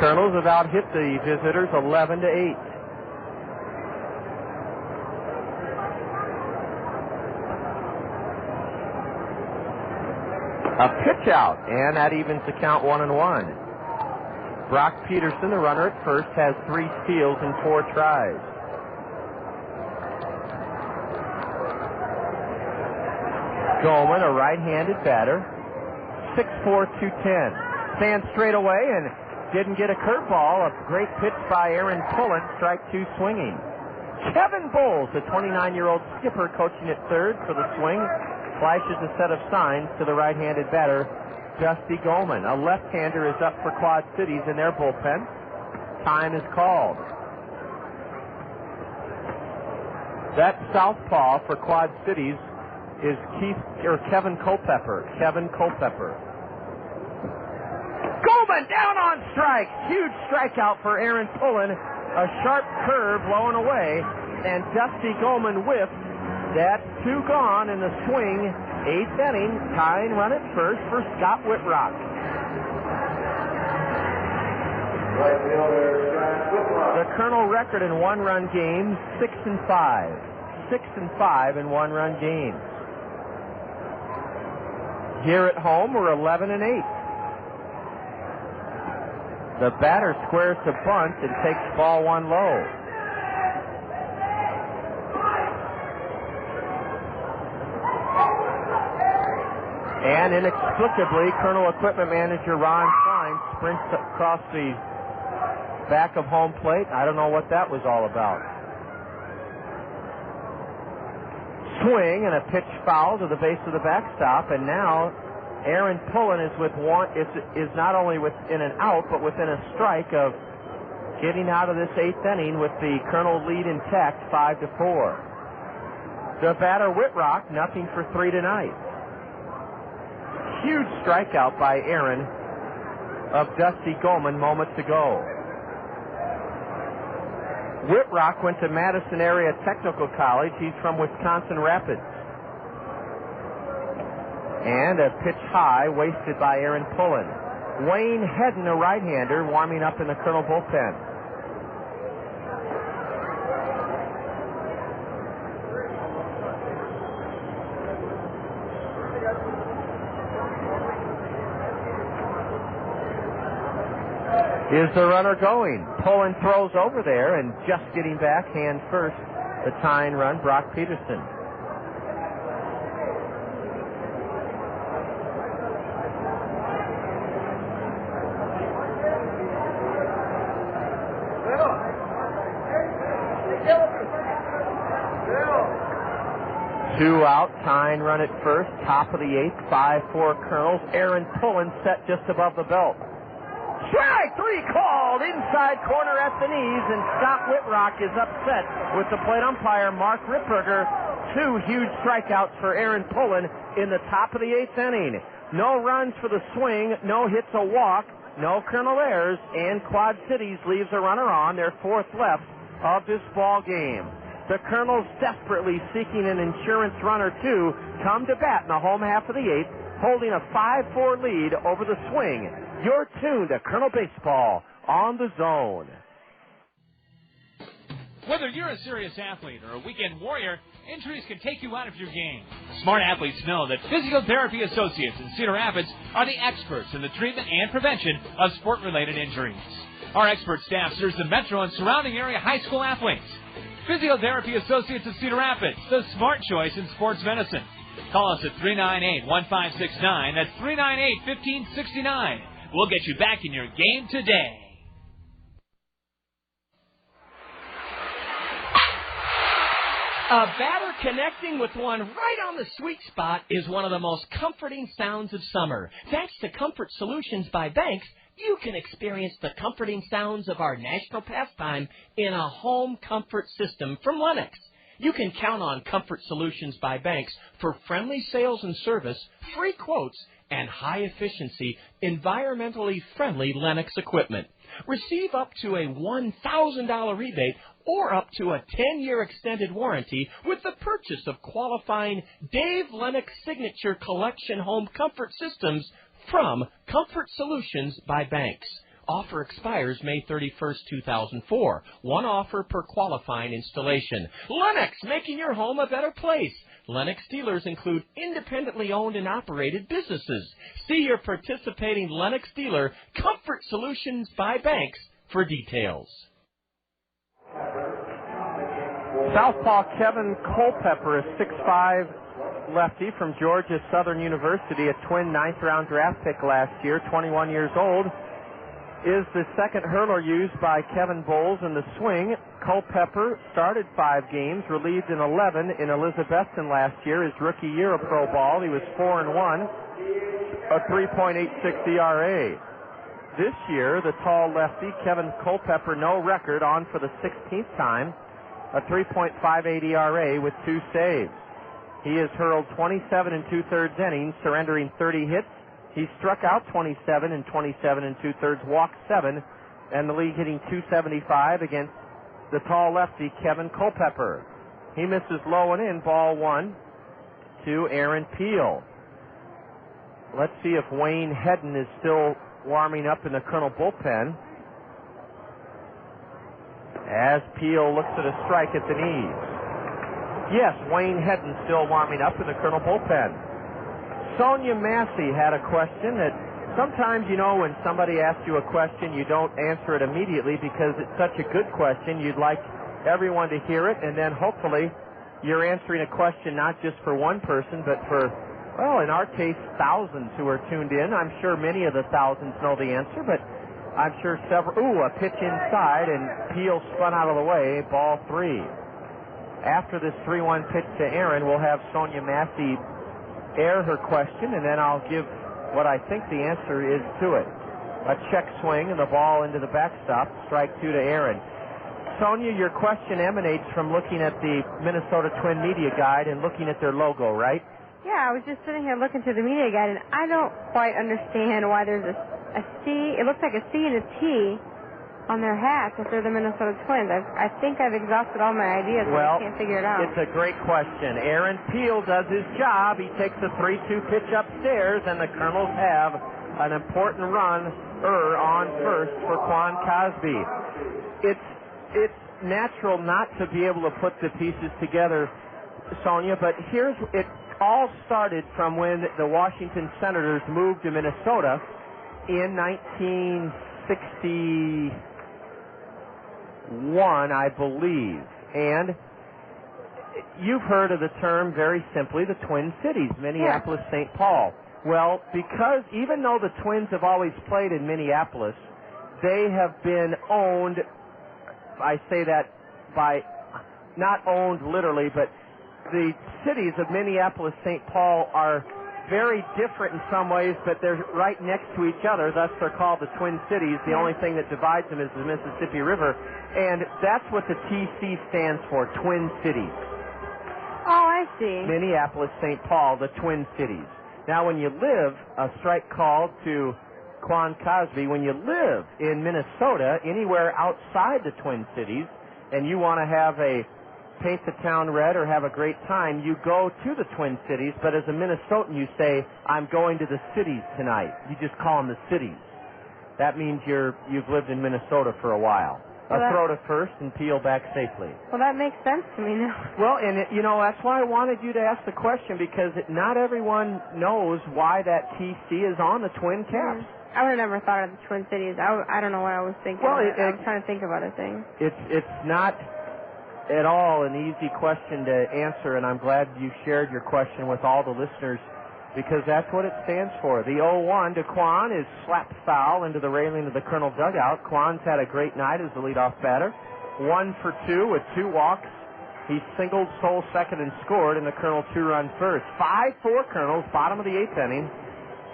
Kernels have out-hit the visitors 11-8. A pitch out, and that evens the count 1-1. Brock Peterson, the runner at first, has 3 steals and 4 tries. Goman, a right-handed batter, 6'4", 210. Stands straight away and didn't get a curveball. A great pitch by Aaron Pullen, strike 2 swinging. Kevin Bowles, the 29-year-old skipper coaching at third for the swing, flashes a set of signs to the right-handed batter, Dusty Goman. A left-hander is up for Quad Cities in their bullpen. Time is called. That southpaw for Quad Cities is Kevin Culpepper. Kevin Culpepper. Goman down on strike. Huge strikeout for Aaron Pullen. A sharp curve blowing away, and Dusty Goman whiffed. That's 2 gone in the swing. 8th inning. Tying run at first for Scott Whitrock. The Kernel record in 1-run games, 6-5. 6-5 in 1-run games. Here at home, we're 11-8. The batter squares to bunt and takes ball 1 low. And inexplicably, Kernel equipment manager Ron Klein sprints across the back of home plate. I don't know what that was all about. Swing and a pitch foul to the base of the backstop, and now Aaron Pullen is is not only within an out, but within a strike of getting out of this 8th inning with the Kernel lead intact, 5-4. The batter Whitrock, nothing for 3 tonight. Huge strikeout by Aaron of Dusty Goman moments ago. Whitrock went to Madison Area Technical College. He's from Wisconsin Rapids. And a pitch high wasted by Aaron Pullen. Wayne Hedden, a right-hander, warming up in the Kernel bullpen. Is the runner going? Pullen throws over there, and just getting back, hand first, the tying run, Brock Peterson. Two out, tying run at first, top of the 8th, 5-4 Kernels. Aaron Pullen set just above the belt. Strike 3 called inside corner at the knees, and Scott Whitrock is upset with the plate umpire, Mark Ripperger. 2 huge strikeouts for Aaron Pullen in the top of the 8th inning. No runs for the swing, no hits, a walk, no Kernel errors, and Quad Cities leaves a runner on, their 4th left of this ball game. The Kernels, desperately seeking an insurance runner to come to bat in the home half of the 8th, holding a 5-4 lead over the swing. You're tuned to Colonel Baseball on the Zone. Whether you're a serious athlete or a weekend warrior, injuries can take you out of your game. Smart athletes know that Physical Therapy Associates in Cedar Rapids are the experts in the treatment and prevention of sport-related injuries. Our expert staff serves the metro and surrounding area high school athletes. Physical Therapy Associates in Cedar Rapids, the smart choice in sports medicine. Call us at 398-1569. That's 398-1569. We'll get you back in your game today. A batter connecting with one right on the sweet spot is one of the most comforting sounds of summer. Thanks to Comfort Solutions by Banks, you can experience the comforting sounds of our national pastime in a home comfort system from Lennox. You can count on Comfort Solutions by Banks for friendly sales and service, free quotes, and high-efficiency, environmentally friendly Lennox equipment. Receive up to a $1,000 rebate or up to a 10-year extended warranty with the purchase of qualifying Dave Lennox Signature Collection Home Comfort Systems from Comfort Solutions by Banks. Offer expires May 31st, 2004. One offer per qualifying installation. Lennox, making your home a better place. Lennox dealers include independently owned and operated businesses. See your participating Lennox dealer, Comfort Solutions by Banks, for details. Southpaw Kevin Culpepper, a 6'5" lefty from Georgia Southern University, a twin ninth-round draft pick last year, 21 years old, is the second hurler used by Kevin Bowles in the swing. Culpepper started 5 games, relieved in 11 in Elizabethton last year, his rookie year of pro ball. He was 4-1, a 3.86 ERA. This year, the tall lefty, Kevin Culpepper, no record, on for the 16th time, a 3.58 ERA with 2 saves. He has hurled 27 2/3 innings, surrendering 30 hits. He struck out 27 in 27 2/3, walked 7, and the league hitting .275 against the tall lefty, Kevin Culpepper. He misses low and in, ball 1 to Aaron Peel. Let's see if Wayne Hedden is still warming up in the Colonel bullpen, as Peel looks at a strike at the knees. Yes, Wayne Hedden still warming up in the Colonel bullpen. Sonia Massey had a question that sometimes, you know, when somebody asks you a question, you don't answer it immediately because it's such a good question. You'd like everyone to hear it, and then hopefully you're answering a question not just for one person, but for, well, in our case, thousands who are tuned in. I'm sure many of the thousands know the answer, but I'm sure several. Ooh, a pitch inside, and Peel spun out of the way, ball 3. After this 3-1 pitch to Aaron, we'll have Sonia Massey air her question, and then I'll give what I think the answer is to it. A check swing and the ball into the backstop, strike 2 to Aaron. Sonia, your question emanates from looking at the Minnesota Twin Media Guide and looking at their logo, right? Yeah, I was just sitting here looking through the media guide, and I don't quite understand why there's a C. It looks like a C and a T on their hats if they're the Minnesota Twins. I think I've exhausted all my ideas, but I can't figure it out. It's a great question. Aaron Peel does his job. He takes a 3-2 pitch upstairs, and the Kernels have an important run on first for Quan Cosby. It's natural not to be able to put the pieces together, Sonia, but here's it. All started from when the Washington Senators moved to Minnesota in 1961, I believe. And you've heard of the term, very simply, the Twin Cities, Minneapolis, St. Paul. Well, because even though the Twins have always played in Minneapolis, they have been owned, I say that by, not owned literally, but the cities of Minneapolis, St. Paul are very different in some ways, but they're right next to each other. Thus, they're called the Twin Cities. The only thing that divides them is the Mississippi River, and that's what the TC stands for, Twin Cities. Oh, I see. Minneapolis, St. Paul, the Twin Cities. Now, when you live, a strike called to Quan Cosby, when you live in Minnesota, anywhere outside the Twin Cities, and you want to have a paint the town red or have a great time, you go to the Twin Cities, but as a Minnesotan you say, I'm going to the cities tonight. You just call them the cities. that means you've lived in Minnesota for a while. Well, Throw to first and peel back safely. Well, that makes sense to me now. Well, and that's why I wanted you to ask the question, because not everyone knows why that TC is on the Twin Caps. I would have never thought of the Twin Cities. I don't know what I was thinking. Well, I was trying to think about a thing. It's not at all an easy question to answer, and I'm glad you shared your question with all the listeners, because that's what it stands for. The 0-1 to Quan is slapped foul into the railing of the Colonel dugout. Quan's had a great night as the leadoff batter. 1 for 2 with 2 walks. He singled, stole second, and scored in the Colonel 2-run first. 5-4 Colonels, bottom of the 8th inning.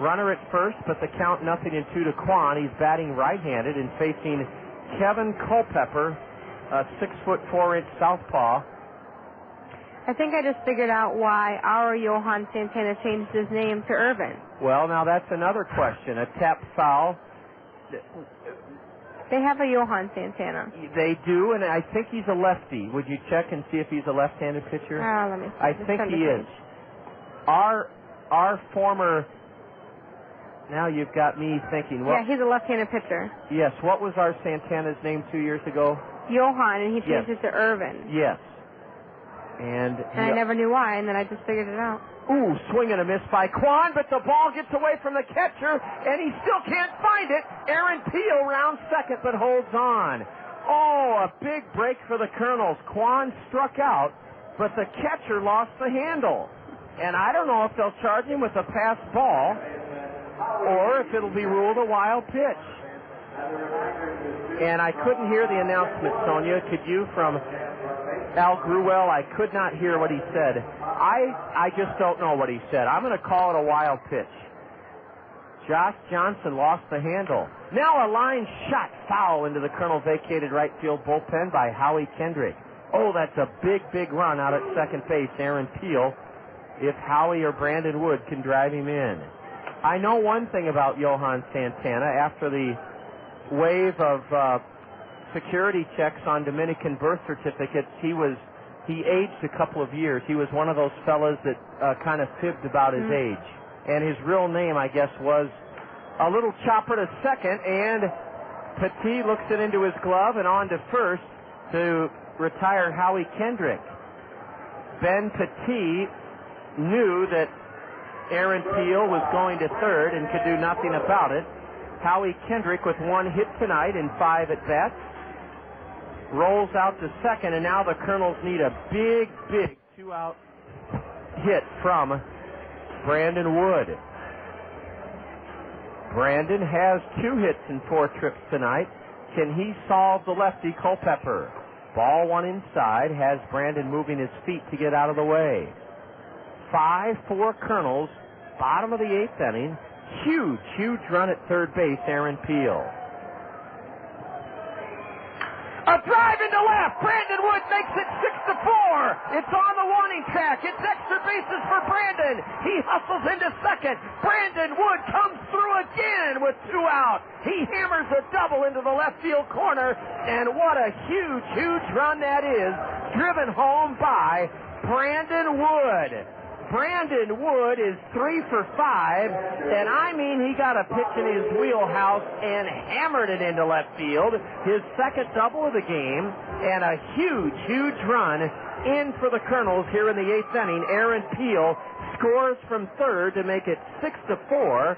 Runner at first, but the count 0-2 to Quan. He's batting right-handed and facing Kevin Culpepper, a 6'4" southpaw. I think I just figured out why our Johan Santana changed his name to Irvin. Well, now that's another question. A tap foul. They have a Johan Santana. They do, and I think he's a lefty. Would you check and see if he's a left-handed pitcher? Let me see. I think he is. Our former... Now you've got me thinking. Yeah, he's a left-handed pitcher. Yes. What was our Santana's name 2 years ago? Johan, and he changed it to Irvin. Yes. And I never knew why, and then I just figured it out. Ooh, swing and a miss by Quan, but the ball gets away from the catcher, and he still can't find it. Aaron Peel rounds second, but holds on. Oh, a big break for the Colonels. Quan struck out, but the catcher lost the handle. And I don't know if they'll charge him with a pass ball or if it'll be ruled a wild pitch. And I couldn't hear the announcement, Sonia. Could you, from Al Gruwell? I could not hear what he said. I just don't know what he said. I'm going to call it a wild pitch. Josh Johnson lost the handle. Now a line shot foul into the Colonel vacated right field bullpen by Howie Kendrick. Oh, that's a big, big run out at second base. Aaron Peel, if Howie or Brandon Wood can drive him in. I know one thing about Johan Santana. After the wave of security checks on Dominican birth certificates, he aged a couple of years. He was one of those fellas that kind of fibbed about his age. And his real name, I guess, was a little chopper to second, and Petit looks it into his glove and on to first to retire Howie Kendrick. Ben Petit knew that Aaron Peel was going to third and could do nothing about it. Howie Kendrick with 1 hit tonight in 5 at-bats rolls out to second, and now the Colonels need a big, big 2-out hit from Brandon Wood. Brandon has 2 hits in 4 trips tonight. Can he solve the lefty Culpepper? Ball 1 inside, has Brandon moving his feet to get out of the way. 5-4 Colonels, bottom of the 8th inning. Huge, huge run at third base, Aaron Peel. A drive into left. Brandon Wood makes it 6-4. It's on the warning track. It's extra bases for Brandon. He hustles into second. Brandon Wood comes through again with 2 out. He hammers a double into the left field corner, and what a huge, huge run that is, driven home by Brandon Wood. Brandon Wood is 3 for 5, and I mean he got a pitch in his wheelhouse and hammered it into left field. His second double of the game, and a huge, huge run in for the Colonels here in the 8th inning. Aaron Peel scores from third to make it 6-4,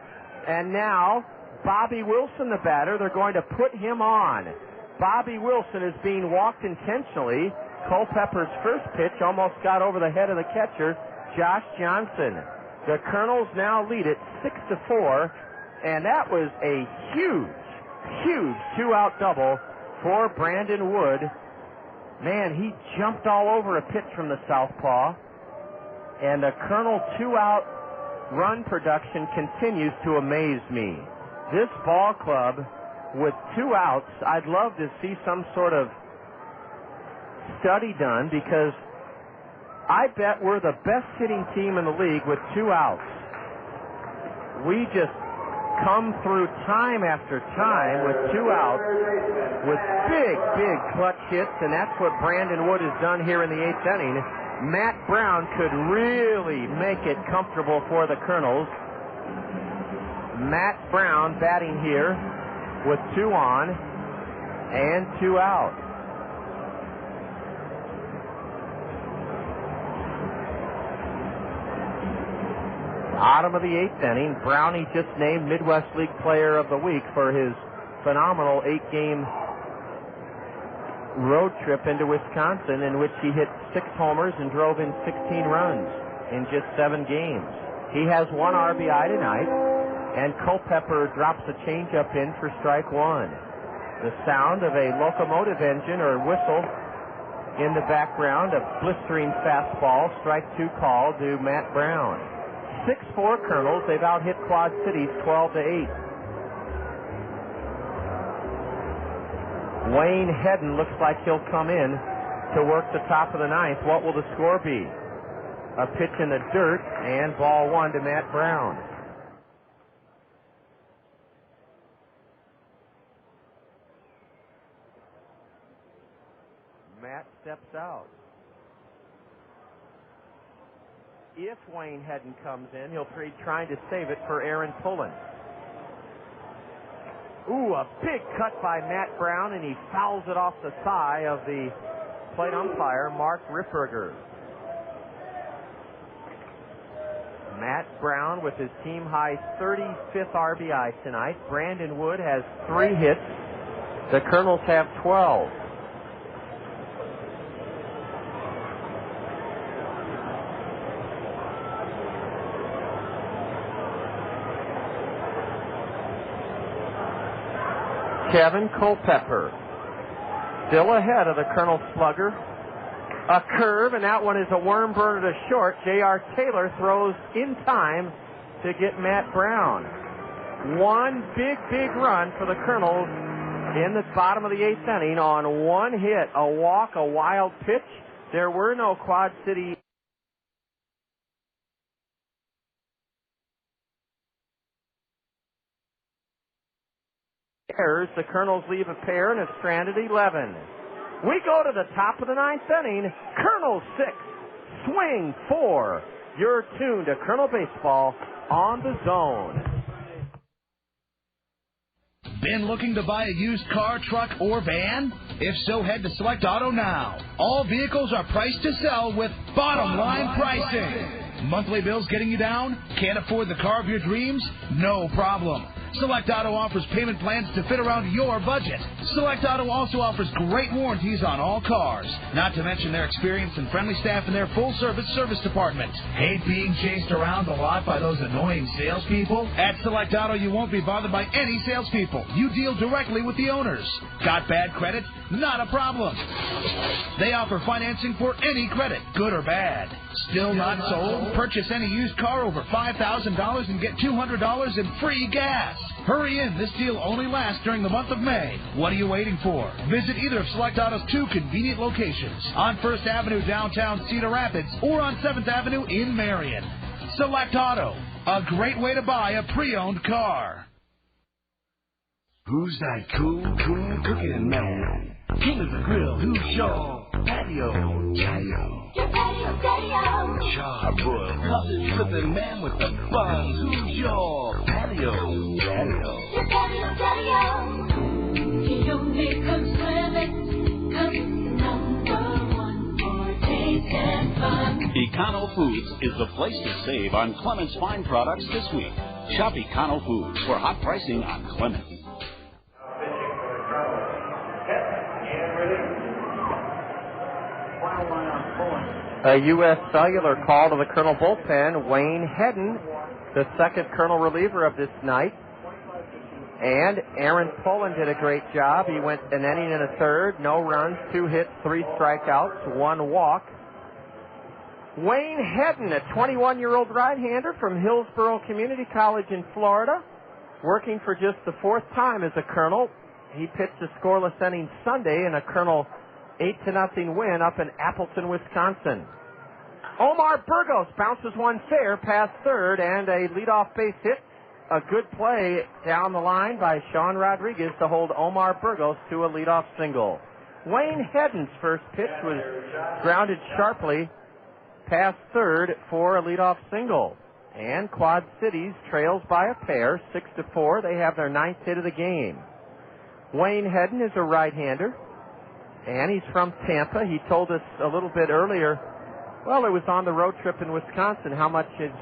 and now Bobby Wilson, the batter, they're going to put him on. Bobby Wilson is being walked intentionally. Culpepper's first pitch almost got over the head of the catcher, Josh Johnson. The Colonels now lead it 6-4, and that was a huge, huge 2-out double for Brandon Wood. Man, he jumped all over a pitch from the southpaw, and the Colonel 2-out run production continues to amaze me. This ball club with 2 outs, I'd love to see some sort of study done, because I bet we're the best hitting team in the league with 2 outs. We just come through time after time with 2 outs with big, big clutch hits, and that's what Brandon Wood has done here in the 8th inning. Matt Brown could really make it comfortable for the Colonels. Matt Brown batting here with 2 on and 2 out. Bottom of the 8th inning, Brownie just named Midwest League Player of the Week for his phenomenal 8-game road trip into Wisconsin in which he hit 6 homers and drove in 16 runs in just 7 games. He has 1 RBI tonight, and Culpepper drops a changeup in for strike 1. The sound of a locomotive engine or whistle in the background, a blistering fastball, strike 2 call to Matt Brown. 6-4 Kernels. They've out-hit Quad Cities 12-8. Wayne Hedden looks like he'll come in to work the top of the 9th. What will the score be? A pitch in the dirt and ball 1 to Matt Brown. Matt steps out. If Wayne Hedden comes in, he'll be trying to save it for Aaron Pullen. Ooh, a big cut by Matt Brown, and he fouls it off the thigh of the plate umpire, Mark Ripperger. Matt Brown with his team-high 35th RBI tonight. Brandon Wood has 3 hits. The Kernels have 12. Kevin Culpepper still ahead of the Colonel slugger. A curve, and that one is a worm burner to short. J.R. Taylor throws in time to get Matt Brown. 1 big run for the Colonels in the bottom of the 8th inning on 1 hit, a walk, a wild pitch. There were no Quad City errors. The Kernels leave a pair and have stranded 11. We go to the top of the 9th inning. Kernels 6, Swing 4. You're tuned to Kernel Baseball on the Zone. Been looking to buy a used car, truck, or van? If so, head to Select Auto now. All vehicles are priced to sell with bottom line pricing. Monthly bills getting you down? Can't afford the car of your dreams? No problem. Select Auto offers payment plans to fit around your budget. Select Auto also offers great warranties on all cars, not to mention their experienced and friendly staff in their full-service service department. Hate being chased around a lot by those annoying salespeople? At Select Auto, you won't be bothered by any salespeople. You deal directly with the owners. Got bad credit? Not a problem. They offer financing for any credit, good or bad. Still not sold? Purchase any used car over $5,000 and get $200 in free gas. Hurry in. This deal only lasts during the month of May. What are you waiting for? Visit either of Select Auto's 2 convenient locations on 1st Avenue downtown Cedar Rapids or on 7th Avenue in Marion. Select Auto, a great way to buy a pre-owned car. Who's that cool cooking man? King of the grill, who's your patio? Your patio. Charbroiled, sausage flipping man with the buns. Who's your patio? Your patio. You only comes swimming, comes #1 for taste and fun. Econo Foods is the place to save on Clement's fine products this week. Shop Econo Foods for hot pricing on Clement. A U.S. Cellular call to the Colonel bullpen. Wayne Hedden, the second Colonel reliever of this night. And Aaron Pullen did a great job. He went an inning and a third, no runs, 2 hits, 3 strikeouts, 1 walk. Wayne Hedden, a 21-year-old right-hander from Hillsborough Community College in Florida, working for just the 4th time as a Colonel. He pitched a scoreless inning Sunday in a Colonel 8-0 win up in Appleton, Wisconsin. Omar Burgos bounces one fair past third and a leadoff base hit. A good play down the line by Sean Rodriguez to hold Omar Burgos to a leadoff single. Wayne Hedden's first pitch was grounded sharply past third for a leadoff single. And Quad Cities trails by a pair, 6-4. They have their 9th hit of the game. Wayne Hedden is a right-hander, and he's from Tampa. He told us a little bit earlier, well, it was on the road trip in Wisconsin, how much his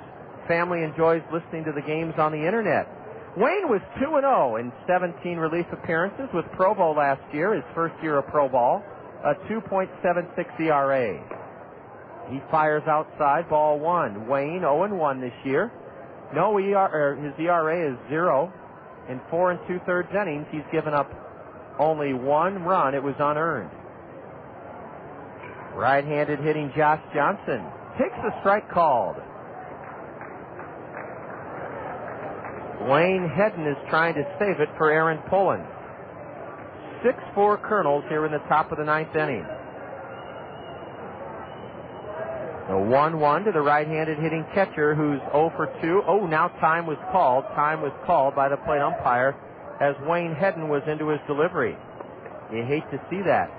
family enjoys listening to the games on the Internet. Wayne was 2-0 in 17 relief appearances with Provo last year, his first year of pro ball, a 2.76 ERA. He fires outside, ball one. Wayne 0-1 this year. His ERA is 0. In 4 2/3 innings, he's given up only one run. It was unearned. Right-handed hitting Josh Johnson takes the strike called. Wayne Hedden is trying to save it for Aaron Pullen. 6-4 Kernels here in the top of the 9th inning. The 1-1 to the right-handed hitting catcher who's 0 for 2. Oh, now time was called. Time was called by the plate umpire as Wayne Hedden was into his delivery. You hate to see that.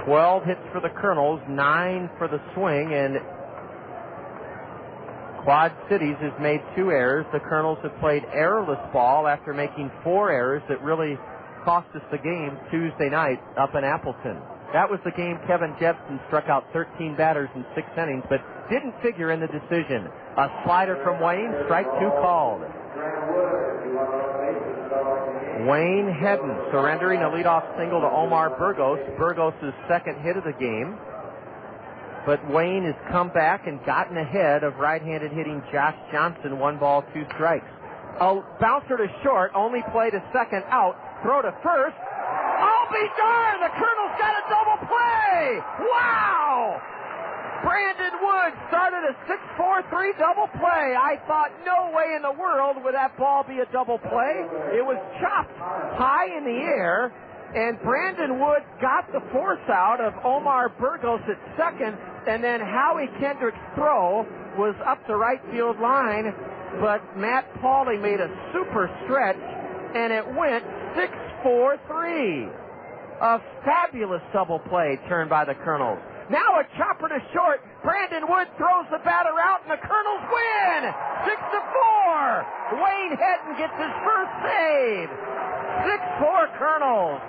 12 hits for the Kernels, 9 for the Swing, and Quad Cities has made 2 errors. The Kernels have played errorless ball after making 4 errors that really cost us the game Tuesday night up in Appleton. That was the game Kevin Jepson struck out 13 batters in 6 innings, but didn't figure in the decision. A slider from Wayne, strike 2 called. Wayne Hedden surrendering a leadoff single to Omar Burgos. Burgos' second hit of the game. But Wayne has come back and gotten ahead of right-handed hitting Josh Johnson. 1 ball, 2 strikes. A bouncer to short, only play to second, out. Throw to first. I'll be darned! The Colonel's got a double play! Wow! Brandon Wood started a 6-4-3 double play. I thought no way in the world would that ball be a double play. It was chopped high in the air, and Brandon Wood got the force out of Omar Burgos at second, and then Howie Kendrick's throw was up the right field line, but Matt Pauley made a super stretch, and it went 6-4-3. A fabulous double play turned by the Kernels. Now a chopper to short. Brandon Wood throws the batter out, and the Kernels win! 6-4! Wayne Hedden gets his first save. 6-4 Kernels.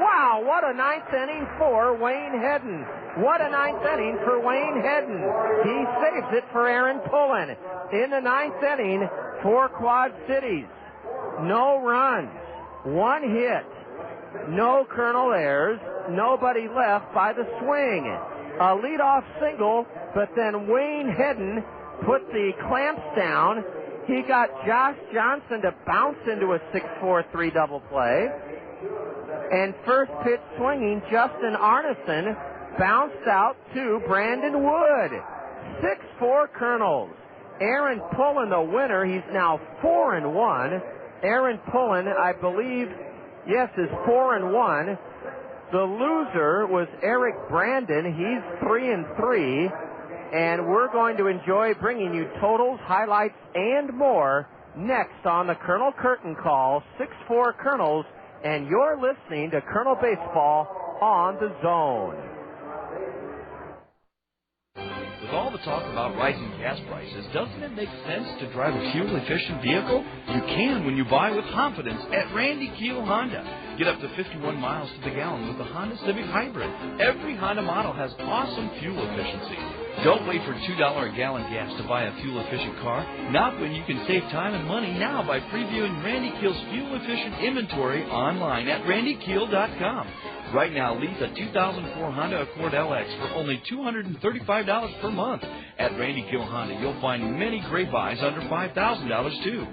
Wow, what a 9th inning for Wayne Hedden. What a 9th inning for Wayne Hedden. He saves it for Aaron Pullen. In the 9th inning for Quad Cities. No runs. 1 hit. No Kernel errors. Nobody left by the Swing. A leadoff single, but then Wayne Hedden put the clamps down. He got Josh Johnson to bounce into a 6-4-3 double play. And first pitch swinging, Justin Arneson bounced out to Brandon Wood. 6-4 Kernels. Aaron Pullen, the winner. He's now 4-1. Aaron Pullen, I believe, yes, is 4-1. The loser was Eric Brandon. He's 3-3. And we're going to enjoy bringing you totals, highlights, and more next on the Colonel Curtain Call. 6-4 Kernels. And you're listening to Colonel Baseball on the Zone. With all the talk about rising gas prices, doesn't it make sense to drive a fuel-efficient vehicle? You can when you buy with confidence at Randy Keel Honda. Get up to 51 miles to the gallon with the Honda Civic Hybrid. Every Honda model has awesome fuel efficiency. Don't wait for $2 a gallon gas to buy a fuel-efficient car. Not when you can save time and money now by previewing Randy Keel's fuel-efficient inventory online at randykeel.com. Right now, lease a 2004 Honda Accord LX for only $235 per month. At Randy Keel Honda, you'll find many great buys under $5,000 too.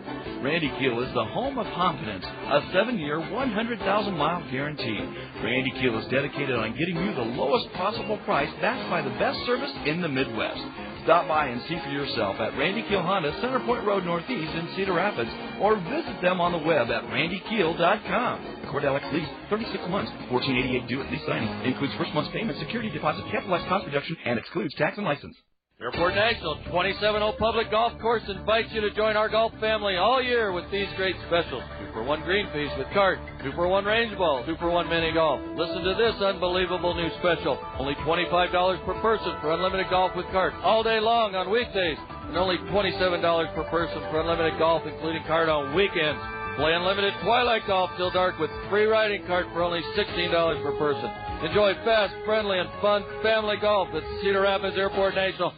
Randy Keel is the home of confidence, a 7-year, 100,000-mile guarantee. Randy Keel is dedicated on getting you the lowest possible price backed by the best service in the Midwest. Stop by and see for yourself at Randy Keel Honda, Center Point Road Northeast in Cedar Rapids, or visit them on the web at randykeel.com. Accord LX lease, 36 months, $14.88 due at lease signing. Includes first month's payment, security deposit, capitalized cost reduction, and excludes tax and license. Airport National 27-hole Public Golf Course invites you to join our golf family all year with these great specials. 2-for-1 green fees with cart, 2-for-1 range ball, 2-for-1 mini golf. Listen to this unbelievable new special. Only $25 per person for unlimited golf with cart all day long on weekdays, and only $27 per person for unlimited golf including cart on weekends. Play unlimited twilight golf till dark with free riding cart for only $16 per person. Enjoy fast, friendly, and fun family golf at Cedar Rapids Airport National.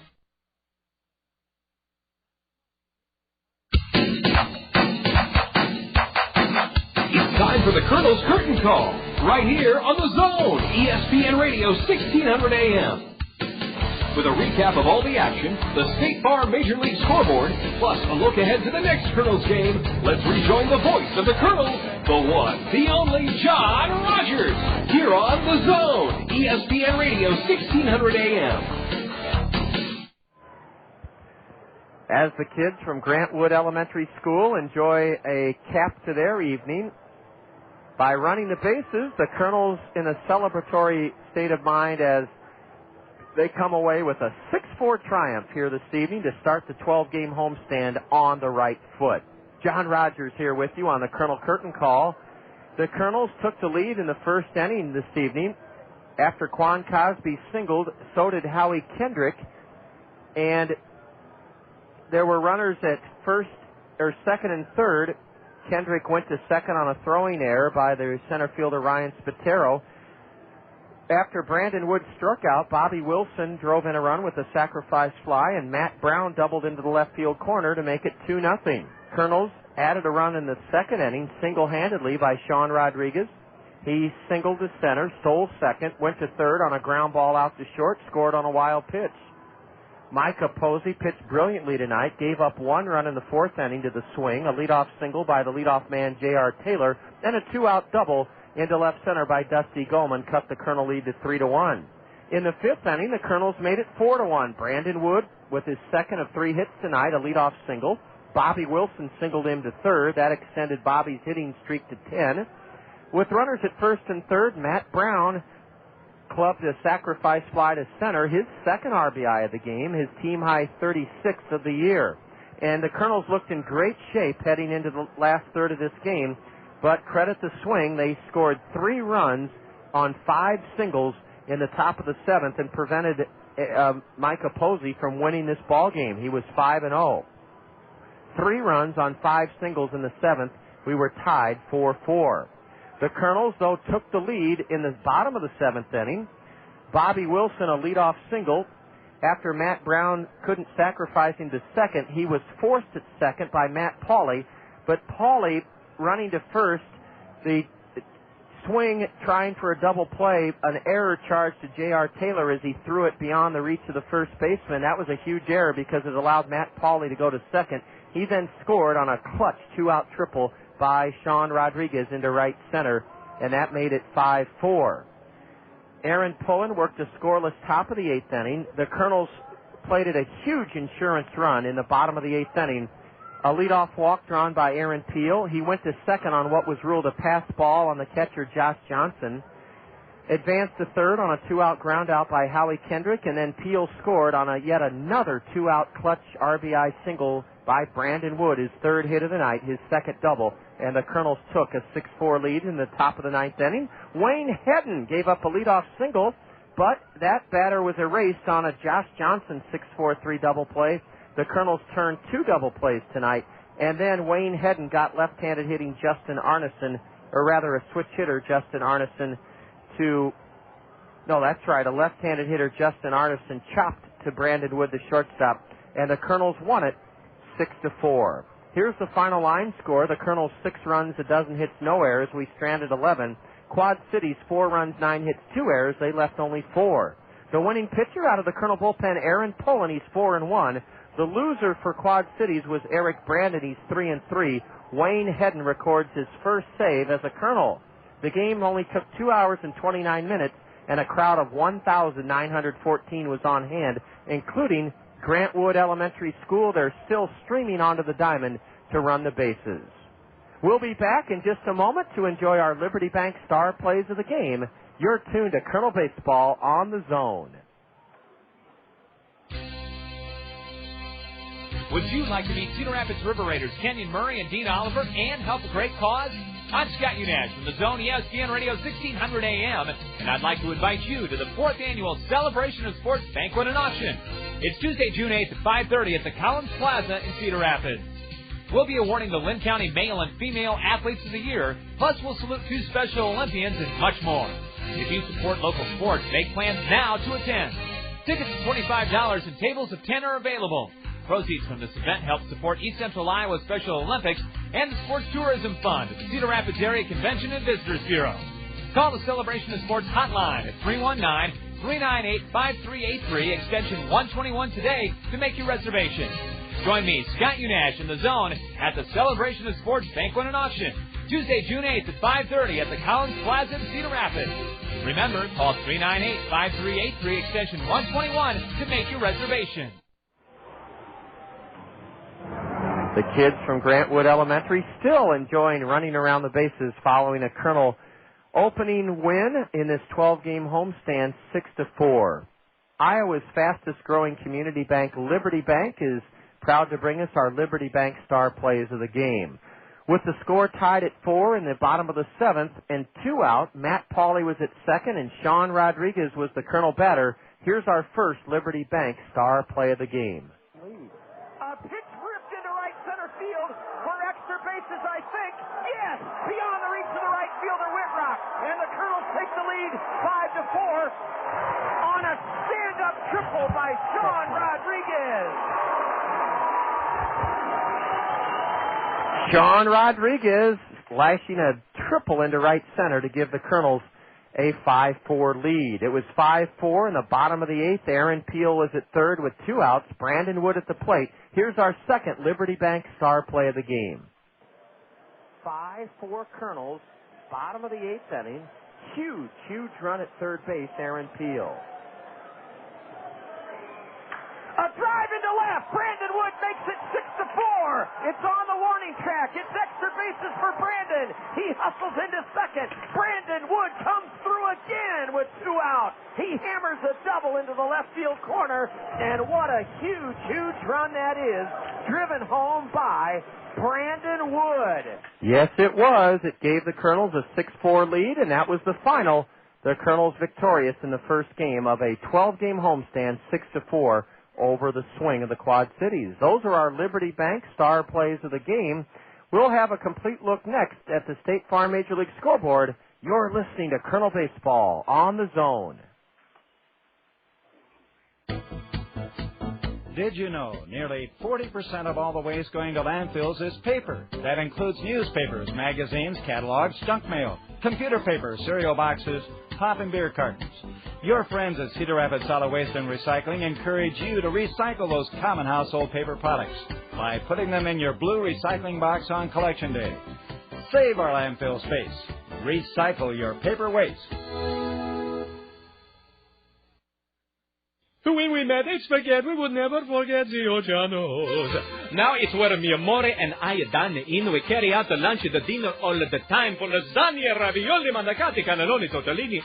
It's time for the Kernels Curtain Call, right here on the Zone, ESPN Radio 1600 AM. With a recap of all the action, the State Farm Major League scoreboard, plus a look ahead to the next Kernels game, let's rejoin the voice of the Kernels, the one, the only John Rogers, here on the Zone, ESPN Radio 1600 AM. As the kids from Grantwood Elementary School enjoy a cap to their evening by running the bases, the Kernels in a celebratory state of mind as they come away with a 6-4 triumph here this evening to start the 12-game homestand on the right foot. John Rogers here with you on the Kernel Curtain Call. The Kernels took the lead in the first inning this evening. After Quan Cosby singled, so did Howie Kendrick. And there were runners at second and third. Kendrick went to second on a throwing error by the center fielder Ryan Spatero. After Brandon Wood struck out, Bobby Wilson drove in a run with a sacrifice fly, and Matt Brown doubled into the left field corner to make it 2-0. Kernels added a run in the second inning single-handedly by Sean Rodriguez. He singled to center, stole second, went to third on a ground ball out to short, scored on a wild pitch. Micah Posey pitched brilliantly tonight, gave up one run in the fourth inning to the swing, a leadoff single by the leadoff man J.R. Taylor, and a two-out double into left center by Dusty Goldman cut the Kernel lead to 3-1. In the fifth inning, the Kernels made it 4-1. Brandon Wood, with his second of 3 hits tonight, a leadoff single. Bobby Wilson singled him to third. That extended Bobby's hitting streak to 10. With runners at first and third, Matt Brown clubbed a sacrifice fly to center, his second RBI of the game, his team-high 36th of the year. And the Kernels looked in great shape heading into the last third of this game. But credit the swing, they scored 3 runs on 5 singles in the top of the 7th and prevented Micah Posey from winning this ball game. He was 5-0. 3 runs on 5 singles in the 7th. We were tied 4-4. The Kernels, though, took the lead in the bottom of the 7th inning. Bobby Wilson, a leadoff single. After Matt Brown couldn't sacrifice him to second, he was forced at second by Matt Pauley. But Pauley, running to first, the swing trying for a double play, an error charged to J.R. Taylor as he threw it beyond the reach of the first baseman. That was a huge error because it allowed Matt Pauley to go to second. He then scored on a clutch 2-out triple by Sean Rodriguez into right center, and that made it 5-4. Aaron Pullen worked a scoreless top of the 8th inning. The Kernels plated a huge insurance run in the bottom of the 8th inning. A leadoff walk drawn by Aaron Peel. He went to second on what was ruled a pass ball on the catcher Josh Johnson. Advanced to third on a 2-out ground out by Howie Kendrick, and then Peel scored on yet another 2-out clutch RBI single by Brandon Wood, his third hit of the night, his second double, and the Kernels took a 6-4 lead in the top of the 9th inning. Wayne Hedden gave up a leadoff single, but that batter was erased on a Josh Johnson 6-4-3 double play. The Kernels turned 2 double plays tonight, and then Wayne Hedden got left-handed hitting Justin Arneson, or rather a switch hitter, Justin Arneson, a left-handed hitter, Justin Arneson, chopped to Brandon Wood, the shortstop, and the Kernels won it 6-4. Here's the final line score. The Kernels 6 runs, a dozen hits, no errors. We stranded 11. Quad Cities 4 runs, 9 hits, 2 errors. They left only 4. The winning pitcher out of the Kernel bullpen, Aaron Pullen, he's 4-1. The loser for Quad Cities was Eric Brandon. He's 3-3. Wayne Hedden records his first save as a Kernel. The game only took 2 hours and 29 minutes, and a crowd of 1,914 was on hand, including Grantwood Elementary School. They're still streaming onto the diamond to run the bases. We'll be back in just a moment to enjoy our Liberty Bank star plays of the game. You're tuned to Kernel Baseball on the Zone. Would you like to meet Cedar Rapids River Raiders Kenyon Murray and Dean Oliver and help a great cause? I'm Scott Unash from the Zone, ESPN Radio 1600 AM, and I'd like to invite you to the 4th Annual Celebration of Sports Banquet and Auction. It's Tuesday, June 8th at 5:30 at the Collins Plaza in Cedar Rapids. We'll be awarding the Lynn County Male and Female Athletes of the Year, plus we'll salute 2 Special Olympians and much more. If you support local sports, make plans now to attend. Tickets are $25 and tables of 10 are available. Proceeds from this event help support East Central Iowa Special Olympics and the Sports Tourism Fund at the Cedar Rapids Area Convention and Visitors Bureau. Call the Celebration of Sports hotline at 319-398-5383, extension 121 today to make your reservation. Join me, Scott Unash, in the Zone at the Celebration of Sports Banquet and Auction, Tuesday, June 8th at 5:30 at the Collins Plaza in Cedar Rapids. Remember, call 398-5383, extension 121 to make your reservation. The kids from Grantwood Elementary still enjoying running around the bases following a Kernel opening win in this 12-game homestand, 6-4. Iowa's fastest-growing community bank, Liberty Bank, is proud to bring us our Liberty Bank star plays of the game. With the score tied at 4 in the bottom of the 7th and 2 out, Matt Pauley was at second and Sean Rodriguez was the Kernel batter. Here's our first Liberty Bank star play of the game. A pitch ripped into right center field for extra bases, I think. Yes, beyond the reach of the right fielder, Whitrock. And the Kernels take the lead 5-4 on a stand-up triple by Sean Rodriguez. Sean Rodriguez lashing a triple into right center to give the Kernels a 5-4 lead. It was 5-4 in the bottom of the 8th. Aaron Peel was at third with 2 outs. Brandon Wood at the plate. Here's our second Liberty Bank star play of the game. 5-4 Kernels, bottom of the 8th inning. Huge run at third base, Aaron Peel. A drive into left. Brandon Wood makes it 6-4. It's on the warning track. It's extra bases for Brandon. He hustles into second. Brandon Wood comes through again with 2 out. He hammers a double into the left field corner. And what a huge run that is. Driven home by Brandon Wood. Yes, it was. It gave the Kernels a 6-4 lead, and that was the final. The Kernels victorious in the first game of a 12-game homestand, 6-4. Over the swing of the Quad Cities. Those are our Liberty Bank star plays of the game. We'll have a complete look next at the State Farm Major League scoreboard. You're listening to Kernel Baseball on the Zone. Did you know nearly 40% of all the waste going to landfills is paper? That includes newspapers, magazines, catalogs, junk mail, computer paper, cereal boxes, pop and beer cartons. Your friends at Cedar Rapids Solid Waste and Recycling encourage you to recycle those common household paper products by putting them in your blue recycling box on Collection Day. Save our landfill space. Recycle your paper waste. When we met at Spaghetti, we would never forget Zio Giano's. Now it's where mi amore and I dine in. We carry out the lunch and the dinner all the time for lasagna, ravioli, mandacati, cannelloni, tortellini.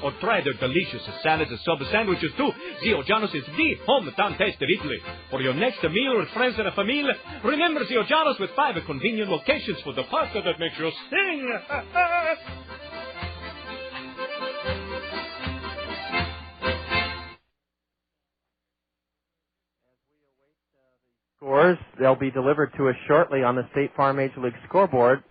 Or try their delicious salads and sub sandwiches too. Zio Giano's is the hometown taste of Italy. For your next meal with friends and a family, remember Zio Giano's with 5 convenient locations for the pasta that makes you sing. Scores, they'll be delivered to us shortly on the State Farm Major League scoreboard.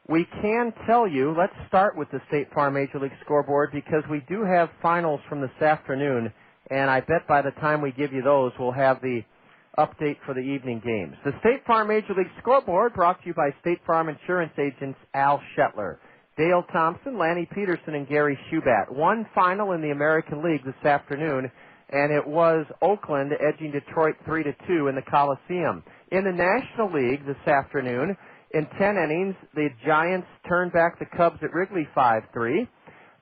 We can tell you, let's start with the State Farm Major League scoreboard because we do have finals from this afternoon, and I bet by the time we give you those, we'll have the update for the evening games. The State Farm Major League scoreboard brought to you by State Farm Insurance agents Al Shetler, Dale Thompson, Lanny Peterson, and Gary Schubat. One final in the American League this afternoon, and it was Oakland edging Detroit 3-2 in the Coliseum. In the National League this afternoon, in 10 innings, the Giants turned back the Cubs at Wrigley 5-3.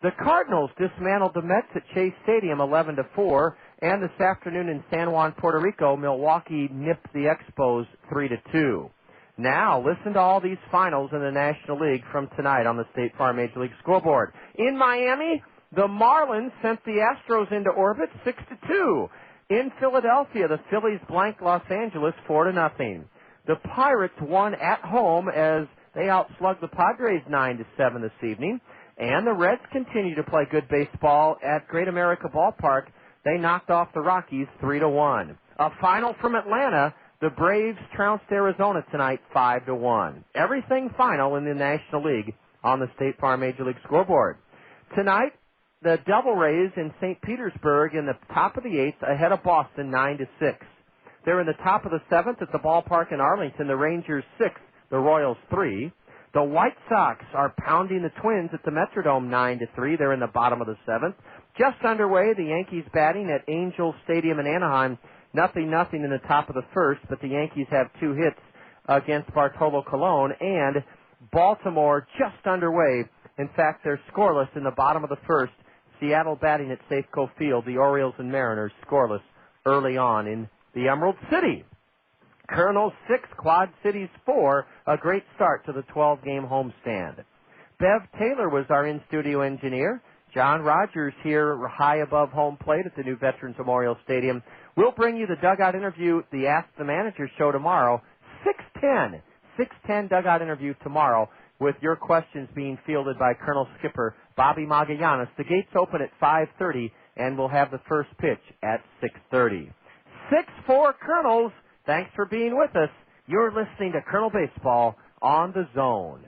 The Cardinals dismantled the Mets at Chase Stadium 11-4, and this afternoon in San Juan, Puerto Rico, Milwaukee nipped the Expos 3-2. Now, listen to all these finals in the National League from tonight on the State Farm Major League scoreboard. In Miami, the Marlins sent the Astros into orbit 6-2. In Philadelphia, the Phillies blanked Los Angeles 4-0. The Pirates won at home as they outslugged the Padres 9-7 this evening. And the Reds continue to play good baseball at Great America Ballpark. They knocked off the Rockies 3-1. A final from Atlanta. The Braves trounced Arizona tonight 5-1. Everything final in the National League on the State Farm Major League scoreboard. Tonight, the Devil Rays in St. Petersburg in the top of the 8th ahead of Boston 9-6. They're in the top of the 7th at the ballpark in Arlington. The Rangers 6, the Royals 3. The White Sox are pounding the Twins at the Metrodome 9-3. They're in the bottom of the 7th. Just underway, the Yankees batting at Angel Stadium in Anaheim. 0-0 in the top of the 1st, but the Yankees have 2 hits against Bartolo Colon. And Baltimore just underway. In fact, they're scoreless in the bottom of the 1st. Seattle batting at Safeco Field. The Orioles and Mariners scoreless early on in the Emerald City. Kernels 6, Quad Cities 4. A great start to the 12-game homestand. Bev Taylor was our in-studio engineer. John Rogers here high above home plate at the new Veterans Memorial Stadium. We'll bring you the dugout interview, the Ask the Manager show tomorrow, 6:10 dugout interview tomorrow with your questions being fielded by Colonel Skipper Bobby Magallanes. The gates open at 5:30, and we'll have the first pitch at 6:30. 6-4 Kernels. Thanks for being with us. You're listening to Colonel Baseball on the Zone.